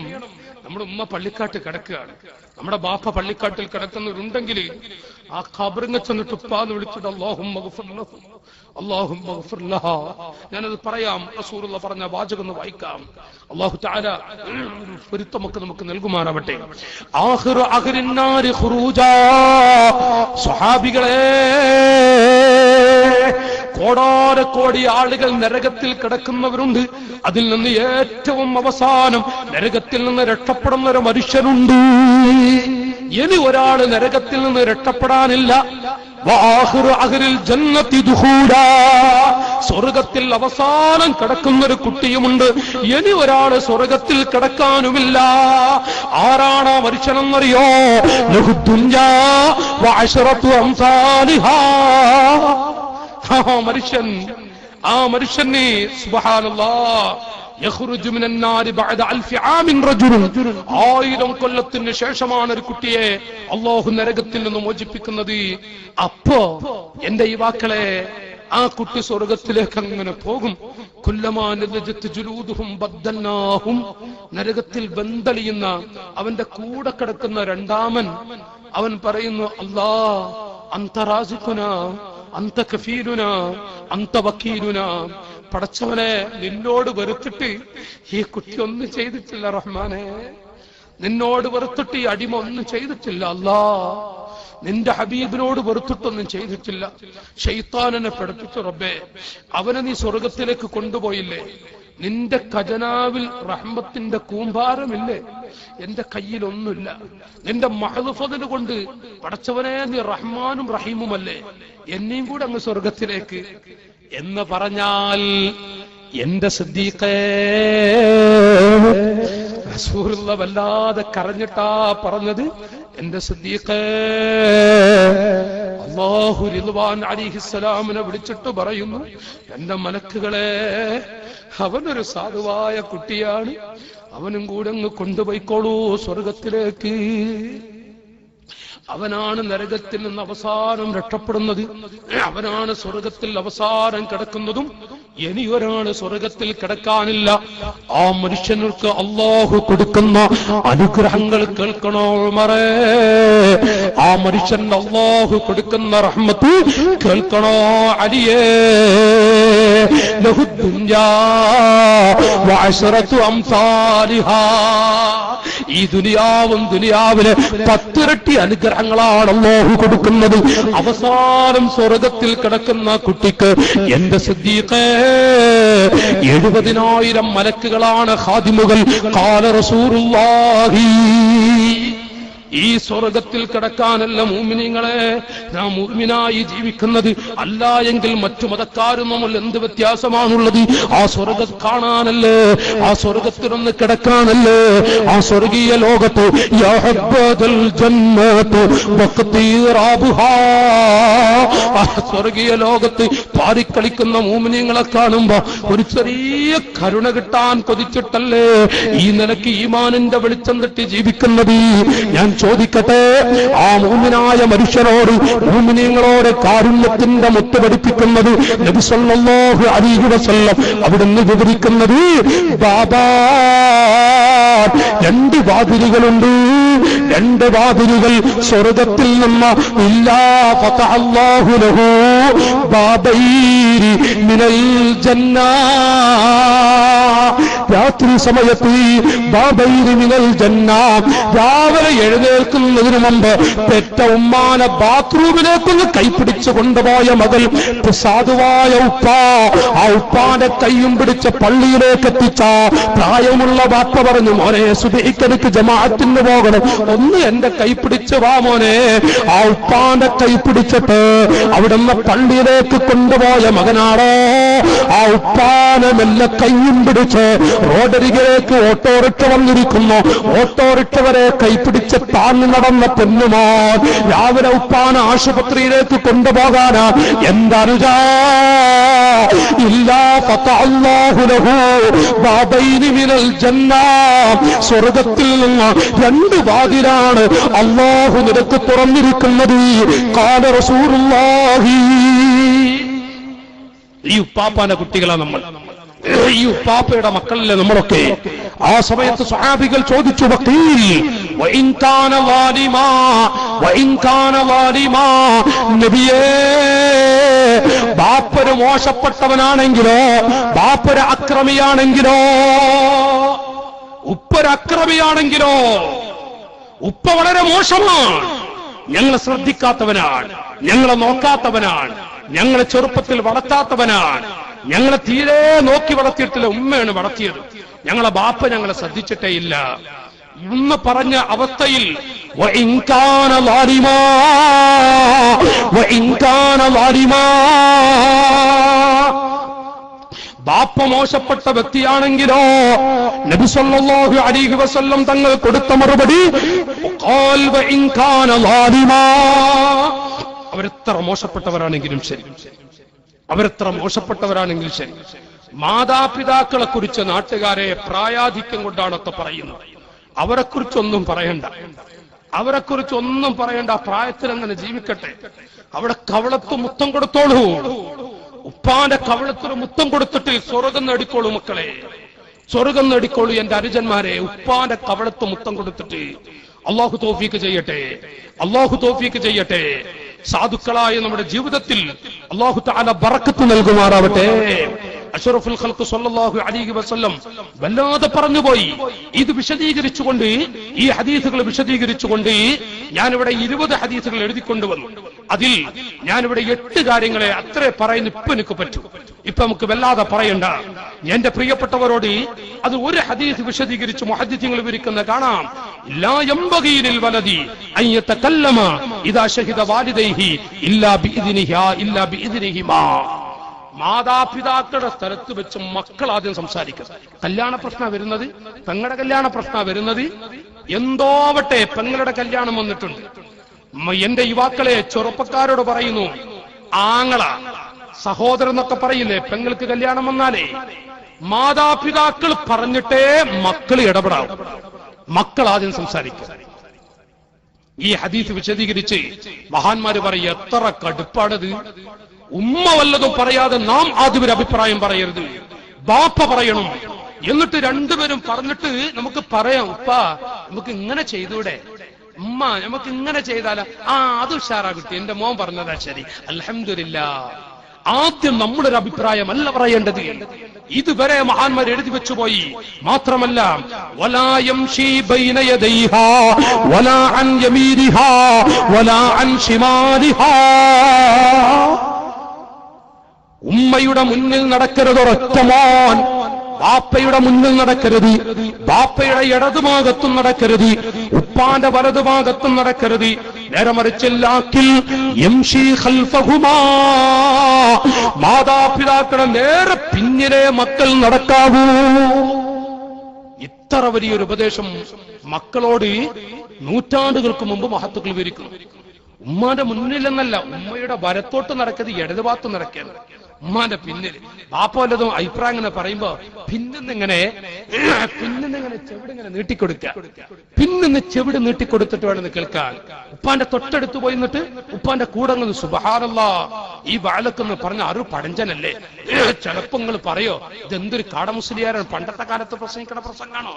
നമ്മുടെ ഉമ്മ പള്ളിക്കാട്ട് കിടക്കുകയാണ്, നമ്മുടെ ബാപ്പ പള്ളിക്കാട്ടിൽ കിടക്കുന്നവരുണ്ടെങ്കിൽ ആ ഖബറിനെ ചെന്നിട്ട് ഉപ്പാന്ന് വിളിച്ചിട്ട് അല്ലാഹുമ്മ ഗഫിർ ലഹു അല്ലാഹുമ്മ ഗഫിർ ലഹാ. ഞാനത് പറയാം, റസൂലുള്ള പറഞ്ഞ വാചകം ഒന്ന് വായിക്കാം. അല്ലാഹു തആല പൊരുത്തമൊക്കെ നമുക്ക് നൽകുമാറാവട്ടെ. ആഖിറു അഖിരിൻ നാരി ഖുറൂജാ. സ്വഹാബികളെ, കോടാനക്കോടി ആളുകൾ നരകത്തിൽ കിടക്കുന്നവരുണ്ട്. അതിൽ നിന്ന് ഏറ്റവും അവസാനം നരകത്തിൽ നിന്ന് രക്ഷപ്പെടുന്ന ഒരു മനുഷ്യനുണ്ട്. ഇനി ഒരാള് നരകത്തിൽ നിന്ന് രക്ഷപ്പെടാനില്ല. സ്വർഗത്തിൽ അവസാനം കിടക്കുന്ന ഒരു കുട്ടിയുമുണ്ട്. ഇനി ഒരാള് സ്വർഗത്തിൽ കിടക്കാനുമില്ല. ആരാണ് ആ മനുഷ്യനെന്നറിയോ? ആ മനുഷ്യനെ സുബ്ഹാനല്ലാഹ് യഖ്റുജു മിനന്നാരി ബഅദ അൽഫി ആമിൻ റജുലുൻ. 1000 കൊല്ലത്തിന് ശേഷമാണ് ഒരു കുട്ടിയെ അല്ലാഹു നരകത്തിൽ നിന്ന് മോചിപ്പിക്കുന്നത്. അപ്പോ എന്റെ യുവാക്കളെ, ആ കുട്ടി സ്വർഗത്തിലേക്ക് അങ്ങനെ പോകും. കുല്ലമാ നദജത് ജുലൂദുഹും ബദ്ദൽനാഹും. നരകത്തിൽ ബന്ധളിയുന്ന അവന്റെ കൂടെ കിടക്കുന്ന രണ്ടാമൻ അവൻ പറയുന്നു, അല്ലാഹ് അന്ത റാസിഖുനാ അന്ത കഫീലുനാ അന്ത വക്കീലുനാ. പടച്ചവനെ, നിന്നോട് വെറുത്തിട്ട് ഈ കുട്ടി ഒന്നും ചെയ്തിട്ടില്ല റഹ്മാനെ. നിന്നോട് വെറുത്തിട്ട് ഈ അടിമ ഒന്നും ചെയ്തിട്ടില്ല അല്ലാ. നിന്റെ ഹബീബിനോട് വെറുത്തിട്ടൊന്നും ചെയ്തിട്ടില്ല. ശൈത്താനെ പഠിപ്പിച്ചു റബ്ബേ, അവനെ നീ സ്വർഗത്തിലേക്ക് കൊണ്ടുപോയില്ലേ? നിന്റെ ഖജനാവിൽ റഹ്മത്തിന്റെ കൂമ്പാരമില്ലേ? എന്റെ കയ്യിലൊന്നുമില്ല. നിന്റെ മഹ്ഫദിൽ കൊണ്ട് പടച്ചവനെ നീ റഹ്മാനും റഹീമുമല്ലേ? എന്നെയും കൂടെ അങ്ങ് സ്വർഗത്തിലേക്ക് എന്ന് പറഞ്ഞാൽ എന്റെ സിദ്ദീഖേ, റസൂലുള്ള വല്ലാതെ കരഞ്ഞിട്ടാ പറഞ്ഞത്. എന്റെ സിദ്ദീഖേ, അല്ലാഹു റിദ്വാൻ അലൈഹിസ്സലാമിനെ വിളിച്ചിട്ട് പറയുന്നു, എന്റെ മലക്കുകളെ, അവനൊരു സാധുവായ കുട്ടിയാണ്, അവനും കൂടെ അങ്ങ് കൊണ്ടുപോയിക്കോളൂ സ്വർഗത്തിലേക്ക്. അവനാണ് നരകത്തിൽ നിന്ന് അവസാനം രക്ഷപ്പെടുന്നത്. അവനാണ് സ്വർഗത്തിൽ അവസാനം കിടക്കുന്നതും. ഇനി ഒരാള് സ്വർഗത്തിൽ കിടക്കാനില്ല. ആ മനുഷ്യർക്ക് അല്ലാഹു കൊടുക്കുന്ന അനുഗ്രഹങ്ങൾ കേൾക്കണോ ഉമറേ? ആ മനുഷ്യൻ അല്ലാഹു കൊടുക്കുന്ന റഹ്മത്ത് കേൾക്കണോ അലിയേ? ലഹു ദുനിയാ വഅശറതു അംസാലിഹാ. ഈ ദുനിയാവും ദുനിയാവിലെ 10 ഇരട്ടി അനുഗ്രഹങ്ങളാണ് അല്ലാഹു കൊടുക്കുന്നത്. അവസാനം സ്വർഗത്തിൽ കിടക്കുന്ന കുട്ടിക്ക് എന്റെ സിദ്ദീഖേ 70,000 മലക്കുകളാണ് ഖാദിമുകൾ. ഖാല റസൂലുള്ളാഹി. ഈ സ്വർഗത്തിൽ കിടക്കാനല്ല മുഅ്മിനീങ്ങളെ നാം മുഅ്മിനായി ജീവിക്കുന്നത്. അല്ല എങ്കിൽ മറ്റു മതക്കാരും നമ്മൾ എന്ത് വ്യത്യാസമാണുള്ളത്? ആ സ്വർഗം കാണാനല്ലേ, ആ സ്വർഗത്തിലൊന്ന് കിടക്കാനല്ലേ, ആ സ്വർഗീയ ലോകത്ത് യഹബ്ബദൽ ജന്നത്തു വഖ്തിറാബുഹാ. ആ സ്വർഗീയ ലോകത്ത് പാറിക്കളിക്കുന്ന മുഅ്മിനീങ്ങളെ കാണുമ്പോ ഒരു ചെറിയ കരുണ കിട്ടാൻ കൊതിച്ചിട്ടല്ലേ ഈ നിലയ്ക്ക് ഈമാനിന്റെ വെളിച്ചം തട്ടി ജീവിക്കുന്നത്? ഞാൻ ചോദിക്കട്ടെ, ആ മുഅ്മിനായ മനുഷ്യരോട് മുഅ്മിനീങ്ങളോട് കാരുണ്യത്തിന്റെ മുത്ത് പഠിപ്പിക്കുന്നത് നബി സല്ലല്ലാഹു അലൈഹി വസല്ലം അവിടുന്ന് വിവരിക്കുന്നത് ബാബാ 2 വാതിലുകളുണ്ട്. 2 വാതിലുകൾ സ്വർഗത്തിൽ നിന്ന് ഇല്ലാ ഫതഹല്ലാഹു ലഹു ബാബൈനി മിനൽ ജന്ന. രാത്രി സമയത്ത് ബാബൈനി മിനൽ ജന്ന, രാവിലെ എഴുന്നേൽക്കുന്നതിന് മുമ്പ് പെറ്റ ഉമ്മാനെ ബാത്റൂമിലേക്കൊന്ന് കൈപിടിച്ചു കൊണ്ടുപോയ മകൾ, സാധുവായ ഉപ്പ, ആ ഉപ്പാന്റെ കൈയും പിടിച്ച് പള്ളിയിലേക്ക് എത്തിച്ച പ്രായമുള്ള ബാപ്പ പറഞ്ഞു, മോനെ സുബഹിക്ക് ജമാഅത്തിന് പോകണം, ഒന്ന് എന്റെ കൈ പിടിച്ച് വാ മോനെ. ആ ഉപ്പാന്റെ കൈ പിടിച്ചിട്ട് അവിടുന്ന് പള്ളിയിലേക്ക് കൊണ്ടുപോയ മകനാണോ ആ ഉപ്പാനെ മെല്ലെ കൈയും പിടിച്ച് റോഡരികിലേക്ക് ഓട്ടോറിക്ഷ വന്നിരിക്കുന്നു. ഓട്ടോറിക്ഷവരെ കൈപിടിച്ച് താങ്ങി നടന്ന പൊന്നുമോൻ രാവിലെ ഉപ്പാനെ ആശുപത്രിയിലേക്ക് കൊണ്ടുപോകാനാ. എന്താനുജാ ഇല്ലാ ഫതഹല്ലാഹു ലഹു ബാബൈനി മിനൽ ജന്ന. സ്വർഗത്തിൽ നിന്ന് 2 വാതിലാണ് അല്ലാഹു നിനക്ക് തുറന്നിരിക്കുന്നത്. ഖാല റസൂലുള്ളാഹി. ഈ ഉപ്പാപ്പാന്റെ കുട്ടികളാ നമ്മൾ, ഈ ഉപ്പാപ്പയുടെ മക്കളല്ലേ നമ്മളൊക്കെ. ആ സമയത്ത് സ്വഹാബികൾ ചോദിച്ചു, വഇൻ കാന വാലിമാ വഇൻ കാന വാലിമാ, നബിയേ ബാപ്പര് മോശപ്പെട്ടവനാണെങ്കിലോ, ബാപ്പര് അക്രമിയാണെങ്കിലോ, ഉപ്പര് അക്രമിയാണെങ്കിലോ, ഉപ്പ വളരെ മോശമാണ്, ഞങ്ങളെ ശ്രദ്ധിക്കാത്തവനാണ്, ഞങ്ങളെ നോക്കാത്തവനാണ്, ഞങ്ങളെ ചെറുപ്പത്തിൽ വളർത്താത്തവനാണ്, ഞങ്ങളെ തീരെ നോക്കി വളർത്തിയിട്ടില്ല, ഉമ്മയാണ് വളർത്തിയത്, ഞങ്ങളെ ബാപ്പ ഞങ്ങളെ ശ്രദ്ധിച്ചിട്ടേ ഇല്ല എന്ന് പറഞ്ഞ അവസ്ഥയിൽ വഇൻ കാന ളാലിമാ വഇൻ കാന ളാലിമാ, ബാപ്പ മോശപ്പെട്ട വ്യക്തിയാണെങ്കിലോ നബി സല്ലല്ലാഹു അലൈഹി വസല്ലം തങ്ങൾ കൊടുത്ത മറുപടി ഖാൽ വഇൻ കാന ളാലിമാ, അവരെത്ര മോശപ്പെട്ടവരാണെങ്കിലും ശരി, അവരെത്ര മോശപ്പെട്ടവരാണെങ്കിലും ശരി, മാതാപിതാക്കളെ കുറിച്ച് നാട്ടുകാരെ പ്രായാധിക്യം കൊണ്ടാണൊക്കെ പറയുന്നത്. അവരെക്കുറിച്ചൊന്നും പറയണ്ട, അവരെക്കുറിച്ചൊന്നും പറയണ്ട, പ്രായത്തിൽ അങ്ങനെ ജീവിക്കട്ടെ. അവിടെ കവളത്ത് മുത്തം കൊടുത്തോളൂ, ഉപ്പാന്റെ കവളത്തൊരു മുത്തം കൊടുത്തിട്ട് സ്വർഗം നേടിക്കോളൂ മക്കളെ, സ്വർഗം നേടിക്കോളൂ എന്റെ അനുജന്മാരെ. ഉപ്പാന്റെ കവളത്ത് മുത്തം കൊടുത്തിട്ട് അല്ലാഹു തൗഫീഖ് ചെയ്യട്ടെ, അല്ലാഹു തൗഫീഖ് ചെയ്യട്ടെ. സാധുക്കളായ നമ്മുടെ ജീവിതത്തിൽ അല്ലാഹു തആല ബറക്കത്ത് നൽകുമാറാവട്ടെ. അഷ്റഫുൽ ഖൽഖ് സല്ലല്ലാഹു അലൈഹി വസല്ലം വല്ലാതെ പറഞ്ഞുപോയി. ഇത് വിശദീകരിച്ചുകൊണ്ട്, ഈ ഹദീസുകൾ വിശദീകരിച്ചുകൊണ്ട് ഞാനിവിടെ 20 ഹദീസുകൾ എഴുതിക്കൊണ്ടുവന്നു. അതിൽ ഞാനിവിടെ 8 കാര്യങ്ങളെ അത്രേ പറയുന്നു ഇപ്പൊ എനിക്ക് പറ്റൂ. ഇപ്പൊ നമുക്ക് വല്ലാതെ പറയണ്ട. എന്റെ പ്രിയപ്പെട്ടവരോട് അത് ഒരു ഹദീസ് വിശദീകരിച്ച് മുഹദ്ദിഥീങ്ങൾ വിവരിക്കുന്ന കാണാം. ലാ യംബഗീ ലിൽ വലദി അൻ യതകല്ലമ ഇദാ ശഹിദ വാലിദൈഹി ഇല്ലാ ബിഇദ്നിഹാ ഇല്ലാ ബിഇദ്നിഹിമാ. മാതാപിതാക്കളുടെ സ്ഥലത്ത് വെച്ച് മക്കൾ ആദ്യം സംസാരിക്കുക. കല്യാണ പ്രശ്നം വരുന്നത്, പെങ്ങളുടെ കല്യാണ പ്രശ്നം വരുന്നത്, എന്തോവട്ടെ പെങ്ങളുടെ കല്യാണം വന്നിട്ടുണ്ട്. എന്റെ യുവാക്കളെ ചെറുപ്പക്കാരോട് പറയുന്നു, ആങ്ങള സഹോദരൻ എന്നൊക്കെ പറയില്ലേ, പെങ്ങൾക്ക് കല്യാണം വന്നാലേ മാതാപിതാക്കൾ പറഞ്ഞിട്ടേ മക്കൾ ഇടപെടാവും. മക്കൾ ആദ്യം സംസാരിക്കുക. ഈ ഹദീസ് വിശദീകരിച്ച് മഹാന്മാര് പറയും, എത്ര കടുപ്പാണത്. ഉമ്മ വല്ലതും പറയാതെ നാം ആദ്യം ഒരു അഭിപ്രായം പറയരുത്, ബാപ്പ പറയണം. എന്നിട്ട് രണ്ടുപേരും പറഞ്ഞിട്ട് നമുക്ക് പറയാം, ഉപ്പ നമുക്ക് ഇങ്ങനെ ചെയ്തൂടെ, ഉമ്മ നമുക്ക് ഇങ്ങനെ ചെയ്താല, അത് ഉഷാറാ കുട്ടി, എന്റെ മോൻ പറഞ്ഞതാ ശരി, അൽഹംദുലില്ലാ. ആദ്യം നമ്മുടെ ഒരു അഭിപ്രായമല്ല പറയേണ്ടത്. ഇതുവരെ മഹാന്മാർ എഴുതി വെച്ചുപോയി. മാത്രമല്ല വലാ യംശി ബൈന യദൈഹാ വലാ അൻ യമീനിഹാ വലാ അൻ ശിമാലിഹാ. ഉമ്മയുടെ മുന്നിൽ നടക്കരുത് ഒരൊറ്റ മോൻ, ബാപ്പയുടെ മുന്നിൽ നടക്കരുത്, ബാപ്പയുടെ ഇടതുഭാഗത്തും നടക്കരുത്, ഉപ്പാന്റെ വലതുഭാഗത്തും നടക്കരുത്. നേരെ മറിച്ചില്ലാക്കിൽ യംശി ഖൽഫഹുമാ, മാതാപിതാക്കളുടെ നേരെ പിന്നിലെ മക്കൾ നടക്കാവൂ. ഇത്ര വലിയൊരു ഉപദേശം മക്കളോട് നൂറ്റാണ്ടുകൾക്ക് മുമ്പ് മഹത്തുക്കൾ വിവരിക്കുന്നു. ഉമ്മാന്റെ മുന്നിലെന്നല്ല, ഉമ്മയുടെ വലത്തോട്ട് നടക്കരുത്, ഇടതുഭാഗത്ത് നടക്കരുത്, ഉമ്മാന്റെ പിന്നിൽ. ബാപ്പ വല്ലതും അഭിപ്രായം ഇങ്ങനെ പറയുമ്പോ പിന്നിന്നിങ്ങനെ ചെവിടിങ്ങനെ നീട്ടിക്കൊടുക്കുക, പിന്നിന്ന് ചെവിട് നീട്ടിക്കൊടുത്തിട്ട് വേണമെന്ന് കേൾക്കാൻ. ഉപ്പാന്റെ തൊട്ടടുത്ത് പോയി നിന്നിട്ട് ഉപ്പാന്റെ കൂടെ സുബ്ഹാനല്ലാഹ് ഈ ബാലക്കെന്ന് പറഞ്ഞ അറു പഴഞ്ചനല്ലേ. ചിലപ്പോ നിങ്ങൾ പറയോ ഇതെന്തൊരു കാടമുസ്ലിയാരാണ്, പണ്ടത്തെ കാലത്ത് പ്രസംഗിക്കണ പ്രസംഗാണോ?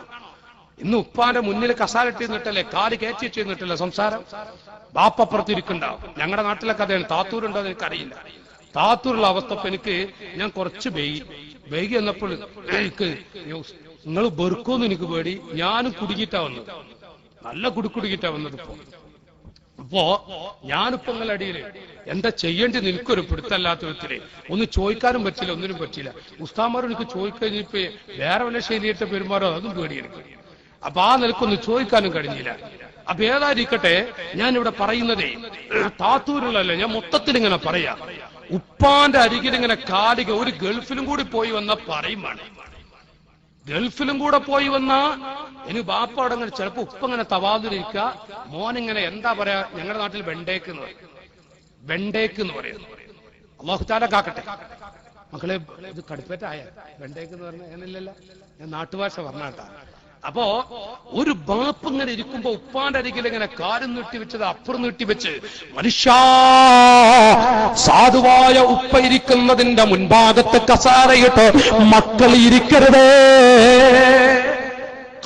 ഇന്ന് ഉപ്പാന്റെ മുന്നിൽ കസാലിട്ട് നിന്നിട്ടല്ലേ, കാല് കയറ്റി നിന്നിട്ടല്ലേ സംസാരം. ബാപ്പപ്പുറത്തിരിക്കുണ്ടാവും. ഞങ്ങളുടെ നാട്ടിലൊക്കെ അതാണ്. താത്തൂരുണ്ടോ എന്ന് എനിക്കറിയില്ല. താത്തൂരുള്ള അവസ്ഥ എനിക്ക് ഞാൻ കുറച്ച് വൈകി എന്നപ്പോൾ എനിക്ക് നിങ്ങൾ വെറുക്കുമെന്ന് എനിക്ക് പേടി. ഞാനും കുടുങ്ങിയിട്ടാ വന്നത്, നല്ല കുടുക്കിട്ടാ വന്നത്. അപ്പോ ഞാനിപ്പോ നിങ്ങളുടെ അടിയിൽ എന്താ ചെയ്യേണ്ടത് എനിക്കൊരു പിടുത്തല്ലാത്ത വിധത്തില് ഒന്ന് ചോദിക്കാനും പറ്റില്ല, ഒന്നിനും പറ്റില്ല. ഉസ്താമാരും എനിക്ക് ചോദിക്കഴിഞ്ഞിപ്പോ വേറെ വല്ല ശൈലിയായിട്ട് പെരുമാറോ അതും പേടി എനിക്ക്. അപ്പൊ ആ നിലക്കൊന്ന് ചോദിക്കാനും കഴിഞ്ഞില്ല. അപ്പൊ ഏതായിരിക്കട്ടെ, ഞാനിവിടെ പറയുന്നതേ താത്തൂരുള്ളല്ലേ, ഞാൻ മൊത്തത്തിൽ ഇങ്ങനെ പറയാ. ഉപ്പാന്റെ അരികിൽ ഇങ്ങനെ കാലിക ഒരു ഗൾഫിലും കൂടി പോയി വന്ന പറയുമാണ്. ഗൾഫിലും കൂടെ പോയി വന്ന ഇനി ബാപ്പ അവിടെ ഇങ്ങനെ ചിലപ്പോ ഉപ്പ ഇങ്ങനെ തവാതിരിക്കുക, മോനിങ്ങനെ എന്താ പറയാ, ഞങ്ങളുടെ നാട്ടിൽ വെണ്ടേക്ക് എന്ന് പറയും. അല്ലാഹു തആല കാക്കട്ടെ. മക്കളെ ഇത് കടുപ്പേറ്റായ വെണ്ടേക്ക് എന്ന് പറഞ്ഞ അങ്ങനെയല്ലല്ലോ, ഞാൻ നാട്ടുഭാഷ പറഞ്ഞാട്ടാ. അപ്പോ ഒരു ബാപ്പ് ഇങ്ങനെ ഇരിക്കുമ്പോ ഉപ്പാന്റെ അരികിൽ ഇങ്ങനെ കാലും നീട്ടിവെച്ചത് അപ്പുറം നീട്ടിവെച്ച്, മനുഷ്യ സാധുവായ ഉപ്പ ഇരിക്കുന്നതിന്റെ മുൻഭാഗത്ത് കസാരയിട്ട് മക്കൾ ഇരിക്കരുതേ.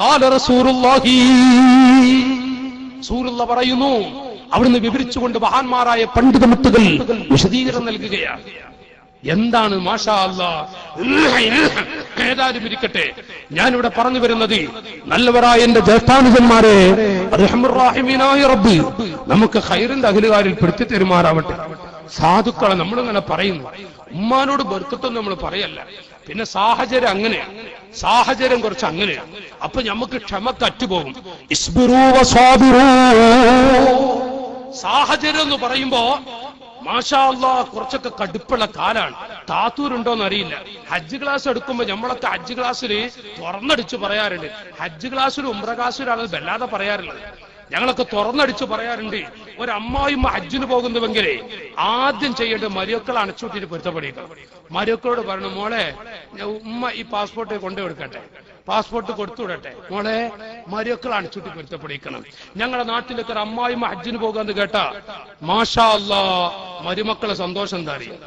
ഖാല റസൂലുള്ളാഹി, റസൂലുള്ള പറയുന്നു. അവിടുന്ന് വിവരിച്ചുകൊണ്ട് മഹാന്മാരായ പണ്ഡിതമുത്തുകൾ വിശദീകരണം നൽകുകയാണ്. എന്താണ് മാഷാ അല്ലാഹ്. ഏതായാലും ഇരിക്കട്ടെ, ഞാനിവിടെ പറഞ്ഞു വരുന്നത് നല്ലവരായ എന്റെ ജ്യേഷ്ഠാനുജന്മാരെ, റഹ്മുർ-റഹീമീനായ റബ്ബ് നമുക്ക് ഖൈറിന്റെ അഖിലുകാരിൽ പെടുത്തി തരുമാറാവട്ടെ. സാധുക്കളെ നമ്മളിങ്ങനെ പറയുന്നു, ഉമ്മാനോട് ബർക്കത്തൊന്നും നമ്മൾ പറയല്ല. പിന്നെ സാഹചര്യം അങ്ങനെയാണ്, സാഹചര്യം കുറച്ച് അങ്ങനെയാണ്. അപ്പൊ നമുക്ക് ക്ഷമക്ക് അറ്റുപോകും. ഇസ്ബിറൂ വസാബിറൂ. സാഹചര്യം എന്ന് പറയുമ്പോ മാഷാ അല്ലാഹ് കുറച്ചൊക്കെ കടുപ്പുള്ള കാലാണ്. താത്തൂരുണ്ടോന്ന് അറിയില്ല. ഹജ്ജ് ക്ലാസ് എടുക്കുമ്പോ നമ്മളൊക്കെ ഹജ്ജ് ക്ലാസ്സിൽ തുറന്നടിച്ച് പറയാറുണ്ട്. ഹജ്ജ് ക്ലാസ്സിലും ഉംറ ക്ലാസ്സിലാണ് വല്ലാതെ പറയാറുള്ളത്. ഞങ്ങളൊക്കെ തുറന്നടിച്ച് പറയാറുണ്ട്. ഒരമ്മായിമ്മ ഹജ്ജിന് പോകുന്നുവെങ്കിലേ ആദ്യം ചെയ്യേണ്ടത് മരിയക്കൾ അണച്ചുകൂട്ടിട്ട് പൊരുത്തപ്പെടിക്കണം. മരിയക്കളോട് പറഞ്ഞു, മോളെ ഉമ്മ ഈ പാസ്പോർട്ട് കൊണ്ടുകൊടുക്കട്ടെ, പാസ്പോർട്ട് കൊടുത്തുവിടട്ടെ, മോളെ മരിയക്കൾ അണച്ചുകൂട്ടി പൊരുത്തപ്പെടിക്കണം. ഞങ്ങളുടെ നാട്ടിലൊക്കെ ഒരു അമ്മായിമ്മ ഹജ്ജിന് പോകാന്ന് കേട്ടാ മാഷാ അല്ലാഹ് മരുമക്കളെ സന്തോഷം എന്താ അറിയാം.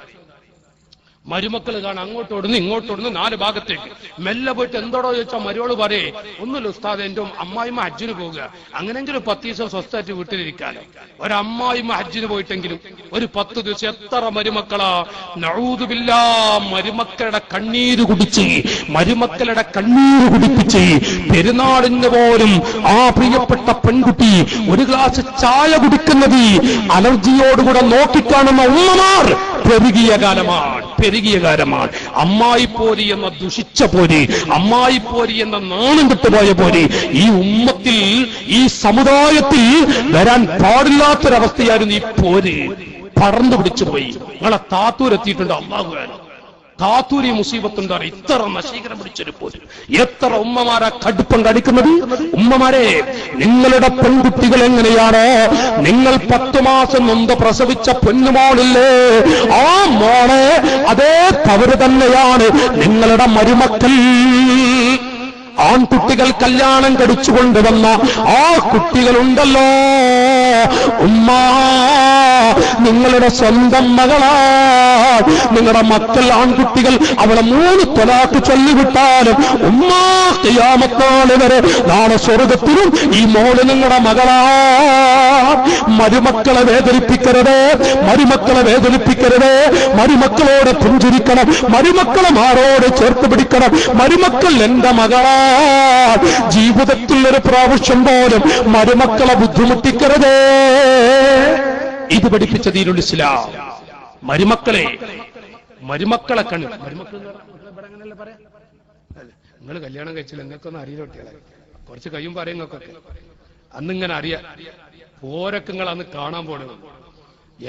മരുമക്കൾ കാണാൻ അങ്ങോട്ടോടുന്നു ഇങ്ങോട്ടോടുന്നു നാല് ഭാഗത്തേക്ക്. മെല്ലെ പോയിട്ട് എന്തോടോ ചോദിച്ചാൽ മരുവോള് പറയേ, ഒന്നുമില്ല ഉസ്താദ്, എന്റെ അമ്മായിമ്മ ഹജ്ജിന് പോവുക, അങ്ങനെങ്കിലും 10 ദിവസം സ്വസ്ഥമായിട്ട് വീട്ടിലിരിക്കാലോ. ഒരമ്മായിമ്മ ഹജ്ജിന് പോയിട്ടെങ്കിലും ഒരു 10 ദിവസം എത്ര മരുമക്കളാ. നഊദു ബില്ലാഹ്, മരുമക്കളുടെ കണ്ണീര് കുടിച്ച്, മരുമക്കളുടെ കണ്ണീര് കുടിപ്പിച്ച് പെരുന്നാളിന് പോലും ആ പ്രിയപ്പെട്ട പെൺകുട്ടി ഒരു ഗ്ലാസ് ചായ കുടിക്കുന്നത് അലർജിയോടുകൂടെ നോക്കിക്കാണുന്ന ഉമ്മമാർ പെരുകിയ കാലമാണ്. അമ്മായിപ്പോരി എന്ന ദുഷിച്ച പോരി, അമ്മായിപ്പോരി എന്ന നാണം കിട്ടുപോയ പോരി ഈ ഉമ്മത്തിൽ, ഈ സമുദായത്തിൽ വരാൻ പാടില്ലാത്തൊരവസ്ഥയായിരുന്നു. ഈ പോര് പടർന്നു പിടിച്ചു പോയി. നിങ്ങളെ താത്തൂരെത്തിയിട്ടുണ്ട്. അല്ലാഹു താത്തൂരി മുസീബത്തുണ്ടോ? ഇത്ര നശീകരണം പിടിച്ചൊരു പോര്. എത്ര ഉമ്മമാരാ കടുപ്പം കടിക്കുന്നത്. ഉമ്മമാരെ, നിങ്ങളുടെ പെൺകുട്ടികൾ എങ്ങനെയാണോ നിങ്ങൾ 10 മാസം നൊന്ത് പ്രസവിച്ച പൊന്നുമോളില്ലേ, ആ മോളെ അതേ തവറ് തന്നെയാണ് നിങ്ങളുടെ മരുമക്കൾ. ആൺകുട്ടികൾ കല്യാണം കഴിച്ചുകൊണ്ടുവന്ന ആ കുട്ടികളുണ്ടല്ലോ, ഉമ്മ നിങ്ങളുടെ സ്വന്തം മകളാ, നിങ്ങളുടെ മക്കൾ ആൺകുട്ടികൾ അവളെ 3 ത്വലാഖ് ചൊല്ലിവിട്ടാലും ഉമ്മ ഖിയാമത്ത് വരെ നാളെ സ്വർഗത്തിലും ഈ മോള് നിങ്ങളുടെ മകളാ. മരുമക്കളെ വേദനിപ്പിക്കരുത്, മരുമക്കളെ വേദനിപ്പിക്കരുത്. മരുമക്കളോട് പുഞ്ചിരിക്കണം, മരുമക്കളെ മാറോട് ചേർത്ത് പിടിക്കണം. മരുമക്കൾ എന്റെ മകളാ. ജീവിതത്തിൽ ഒരു പ്രാവശ്യം പോലും മരുമക്കളെ ബുദ്ധിമുട്ടിക്കരുത്. ഇത് പഠിപ്പിച്ച ദീനുൽ ഇസ്ലാം. മരുമക്കളെ കണ്ണു പറയാ. നിങ്ങൾ കല്യാണം കഴിച്ചില്ല, നിങ്ങൾക്കൊന്നും അറിയില്ല കുട്ടികളെ. കുറച്ച് കഴിയും പറയുന്നൊക്കെ അന്നിങ്ങനെ അറിയാം. പോരക്കങ്ങൾ അന്ന് കാണാൻ പോണത്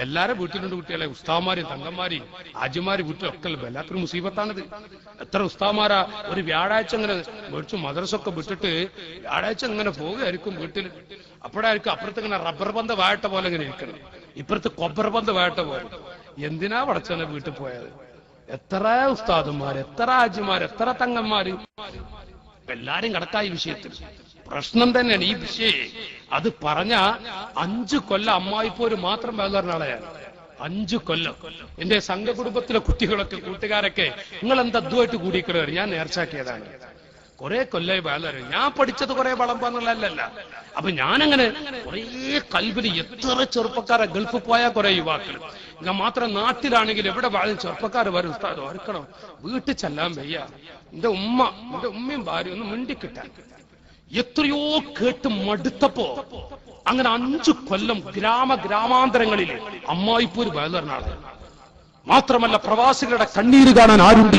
എല്ലാരും വീട്ടിലുണ്ട് കുട്ടികളെ. ഉസ്താമാരും തങ്കന്മാരെയും ആജിമാരും വീട്ടിലൊക്കെ വല്ലാത്തൊരു മുസീബത്താണിത്. എത്ര ഉസ്താമാരാ ഒരു വ്യാഴാഴ്ച ഇങ്ങനെ മേടിച്ചു മദ്രസൊക്കെ വിട്ടിട്ട് വ്യാഴാഴ്ച ഇങ്ങനെ പോവുകയായിരിക്കും വീട്ടിൽ. അപ്പോഴായിരിക്കും അപ്പുറത്ത് ഇങ്ങനെ റബ്ബർ പന്ത് വായട്ട പോലെ ഇങ്ങനെ ഇരിക്കണം, ഇപ്പുറത്ത് കൊബ്ബർ പന്ത് വായട്ട പോലെ. എന്തിനാ പടച്ചനെ വീട്ടിൽ പോയത്? എത്ര ഉസ്താദന്മാര്, എത്ര ആജിമാര്, എത്ര തങ്ങന്മാര്, എല്ലാരും കടക്കായി വിഷയത്തിൽ. പ്രശ്നം തന്നെയാണ് ഈ വിഷയം. അത് പറഞ്ഞ 5 കൊല്ലം അമ്മായിപ്പോര് മാത്രം വേദന ആളെയാണ്. 5 കൊല്ലം. എന്റെ സംഘകുടുംബത്തിലെ കുട്ടികളൊക്കെ കൂട്ടുകാരൊക്കെ നിങ്ങൾ എന്താ അദ്വൈറ്റ് കൂടിക്കളയാണ്. ഞാൻ നേർച്ചാക്കിയതാണ്. കുറെ കൊല്ലായി വേദന. ഞാൻ പഠിച്ചത് കുറെ വളമ്പാന്നുള്ളതല്ല. അപ്പൊ ഞാനങ്ങനെ കുറെ കൽബിൽ എത്ര ചെറുപ്പക്കാരെ ഗൾഫിൽ പോയാൽ കുറെ യുവാക്കൾ. ഞാൻ മാത്രം നാട്ടിലാണെങ്കിൽ എവിടെ വാഴും ചെറുപ്പക്കാർ വരും. ഉസ്താദ് ഓർക്കണം, വീട്ടിൽ ചെല്ലാൻ വയ്യ. എന്റെ ഉമ്മയും ഭാര്യ ഒന്ന് മിണ്ടിക്കിട്ടാൻ എത്രയോ കേട്ട് മടുത്തപ്പോ അങ്ങനെ 5 കൊല്ലം ഗ്രാമാന്തരങ്ങളിൽ അമ്മായിപ്പോര് വേദനാണ്. മാത്രമല്ല പ്രവാസികളുടെ കണ്ണീര് കാണാൻ ആരുണ്ട്?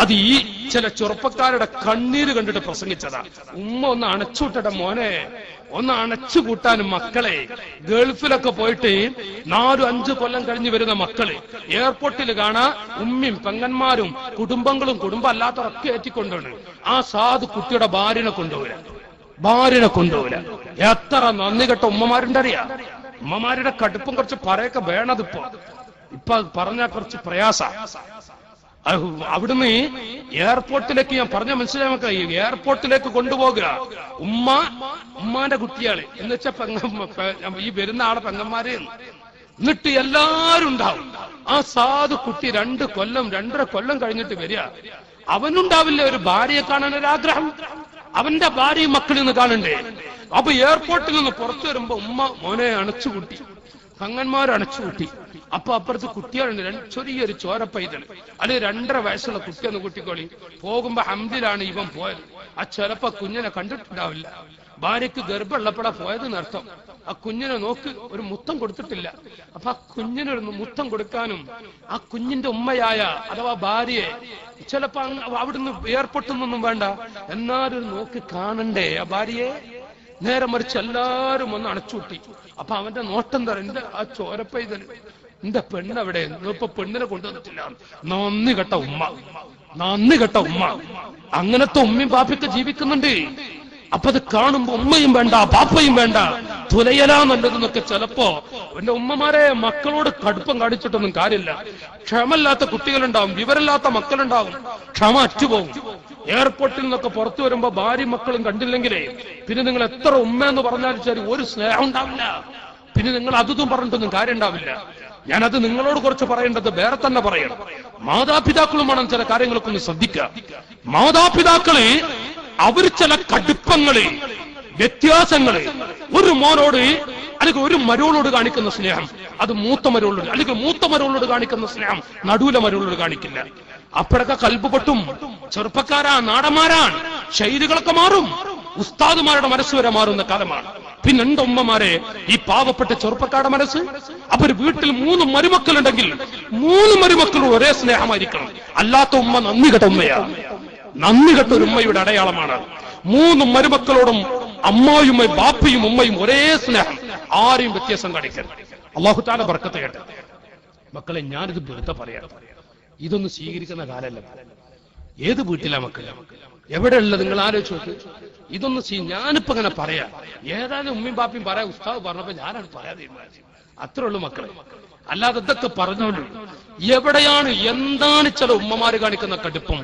അത് ഈ ചില ചെറുപ്പക്കാരുടെ കണ്ണീര് കണ്ടിട്ട് പ്രസംഗിച്ചതാ. ഉമ്മ ഒന്ന് അണച്ചുവിട്ടട്ടെ മോനെ, ഒന്ന് അണച്ചു കൂട്ടാനും മക്കളെ. ഗൾഫിലൊക്കെ പോയിട്ട് 4-5 കൊല്ലം കഴിഞ്ഞ് വരുന്ന മക്കള് എയർപോർട്ടിൽ കാണാ ഉമ്മയും പെങ്ങന്മാരും കുടുംബങ്ങളും കുടുംബം അല്ലാത്തവരൊക്കെ ഏറ്റിക്കൊണ്ടാണ്. ആ സാധു കുട്ടിയുടെ ഭാര്യനെ കൊണ്ടുപോകില്ല. എത്ര നന്ദി കെട്ട ഉമ്മമാരുണ്ടറിയാ. ഉമ്മമാരുടെ കടുപ്പം കുറച്ച് പറയൊക്കെ വേണതിപ്പോ. ഇപ്പൊ പറഞ്ഞാൽ കുറച്ച് പ്രയാസ. അവിടുന്ന് എയർപോർട്ടിലേക്ക് ഞാൻ പറഞ്ഞ മനസ്സിലാക്കുക. എയർപോർട്ടിലേക്ക് കൊണ്ടുപോകുക ഉമ്മാന്റെ കുട്ടിയാള് എന്ന് വെച്ചാ ഈ വരുന്ന ആളെ പെങ്ങന്മാരെ. എന്നിട്ട് എല്ലാരും ഉണ്ടാവും. ആ സാധു കുട്ടി 2 കൊല്ലം 2.5 കൊല്ലം കഴിഞ്ഞിട്ട് വരിക. അവനുണ്ടാവില്ല ഒരു ഭാര്യയെ കാണാൻ ഒരാഗ്രഹം. അവന്റെ ഭാര്യയും മക്കളിൽ നിന്ന് കാണണ്ടേ. അപ്പൊ എയർപോർട്ടിൽ നിന്ന് പുറത്തു വരുമ്പോ ഉമ്മ മോനെ അണച്ചുകൂട്ടി, പെങ്ങന്മാർ അണച്ചുകൂട്ടി. അപ്പൊ അപ്പുറത്ത് കുട്ടികളുണ്ട്, ചെറിയൊരു ചോരപ്പൈതൽ, അല്ലെങ്കിൽ 2.5 വയസ്സുള്ള കുട്ടിയൊന്ന് കുട്ടിക്കോളി. പോകുമ്പോ ഹംദിലാണ് ഇവൻ പോയത്. ആ ചിലപ്പോ കുഞ്ഞിനെ കണ്ടിട്ടുണ്ടാവില്ല. ഭാര്യക്ക് ഗർഭമുള്ളപ്പോഴാ പോയത് നർത്ഥം. ആ കുഞ്ഞിനെ നോക്ക്, ഒരു മുത്തം കൊടുത്തിട്ടില്ല. അപ്പൊ ആ കുഞ്ഞിനൊരു മുത്തം കൊടുക്കാനും ആ കുഞ്ഞിന്റെ ഉമ്മയായ അഥവാ ഭാര്യയെ ചിലപ്പോ അവിടുന്ന് എയർപോർട്ടിൽ നിന്നൊന്നും വേണ്ട, എന്നാലും നോക്കി കാണണ്ടേ ആ ഭാര്യയെ. നേരെ മറിച്ച് എല്ലാരും ഒന്ന് അണച്ചുകൂട്ടി. അപ്പൊ അവന്റെ നോട്ടം തരാം, എന്റെ ആ ചോരപ്പൈതൽ, എന്റെ പെണ്ണെവിടെ? ഇപ്പൊ പെണ്ണിനെ കൊണ്ടുവന്നിട്ടില്ല. നന്ദി കെട്ട ഉമ്മ. അങ്ങനത്തെ ഉമ്മയും ബാപ്പയൊക്കെ ജീവിക്കുന്നുണ്ട്. അപ്പൊ അത് കാണുമ്പോ ഉമ്മയും വേണ്ട ബാപ്പയും വേണ്ട, തുലയലാ നല്ലതെന്നൊക്കെ. ചിലപ്പോ എന്റെ ഉമ്മമാരെ മക്കളോട് കടുപ്പം കാണിച്ചിട്ടൊന്നും കാര്യമില്ല. ക്ഷമല്ലാത്ത കുട്ടികളുണ്ടാവും, വിവരമില്ലാത്ത മക്കളുണ്ടാവും, ക്ഷമ അറ്റുപോകും. എയർപോർട്ടിൽ നിന്നൊക്കെ പുറത്തു വരുമ്പോ ഭാര്യ മക്കളും കണ്ടില്ലെങ്കിലേ പിന്നെ നിങ്ങൾ എത്ര ഉമ്മ എന്ന് പറഞ്ഞാൽ ശരി ഒരു സ്നേഹം ഉണ്ടാവില്ല. പിന്നെ നിങ്ങൾ അതും പറഞ്ഞിട്ടൊന്നും കാര്യം ഉണ്ടാവില്ല. ഞാനത് നിങ്ങളോട് കുറച്ച് പറയേണ്ടത് വേറെ തന്നെ പറയണം. മാതാപിതാക്കളുമാണ് ചില കാര്യങ്ങളൊക്കെ ഒന്ന് ശ്രദ്ധിക്കുക. മാതാപിതാക്കളെ അവർ ചില കടുപ്പങ്ങള്, വ്യത്യാസങ്ങള്, ഒരു മോനോട് അല്ലെങ്കിൽ ഒരു മരോളോട് കാണിക്കുന്ന സ്നേഹം അത് മൂത്ത മരോളോട്, അല്ലെങ്കിൽ മൂത്ത മരോളോട് കാണിക്കുന്ന സ്നേഹം നടുവിലെ മരോളോട് കാണിക്കില്ല. അപ്പോഴൊക്കെ കൽബ് പൊട്ടും. ചെറുപ്പക്കാരാ, നാടന്മാരാണ്, ശൈലികളൊക്കെ മാറും. ഉസ്താദുമാരുടെ മനസ്സ് വരെ മാറുന്ന കാലമാണ്. പിന്നെ എന്റെ ഉമ്മമാരെ, ഈ പാവപ്പെട്ട ചെറുപ്പക്കാരുടെ മനസ്സ്. അപ്പൊ ഒരു വീട്ടിൽ 3 മരുമക്കളുണ്ടെങ്കിൽ 3 മരുമക്കളും ഒരേ സ്നേഹമായിരിക്കണം. അല്ലാത്ത ഉമ്മ നന്ദി കെട്ട ഉമ്മയാണ്. നന്ദി കെട്ട ഒരു ഉമ്മയുടെ അടയാളമാണ്. 3 മരുമക്കളോടും അമ്മായും ബാപ്പയും ഉമ്മയും ഒരേ സ്നേഹം, ആരെയും വ്യത്യാസം കാണിക്കരുത്. അല്ലാഹു തആല ബർക്കത്ത് കേട്ടെ. മക്കളെ, ഞാനിത് വെറുതെ പറയാം, ഇതൊന്നും സ്വീകരിക്കുന്ന കാലല്ല. ഏത് വീട്ടിലാ മക്കളെ, എവിടെയുള്ള നിങ്ങൾ ആലോചിച്ച് നോക്ക്. ഇതൊന്നും ഞാനിപ്പോ അങ്ങനെ പറയാം. ഏതായാലും ഉമ്മയും ബാപ്പയും പറയാം, ഉസ്താദ് പറഞ്ഞപ്പോ ഞാനാണ് പറയാതെ തീരുമാനിച്ചത്. അത്രേ ഉള്ളൂ മക്കളെ. അല്ലാതെ ഇതൊക്കെ പറഞ്ഞോളൂ. എവിടെയാണ് എന്താണ് ചില ഉമ്മമാര് കാണിക്കുന്ന കടുപ്പം,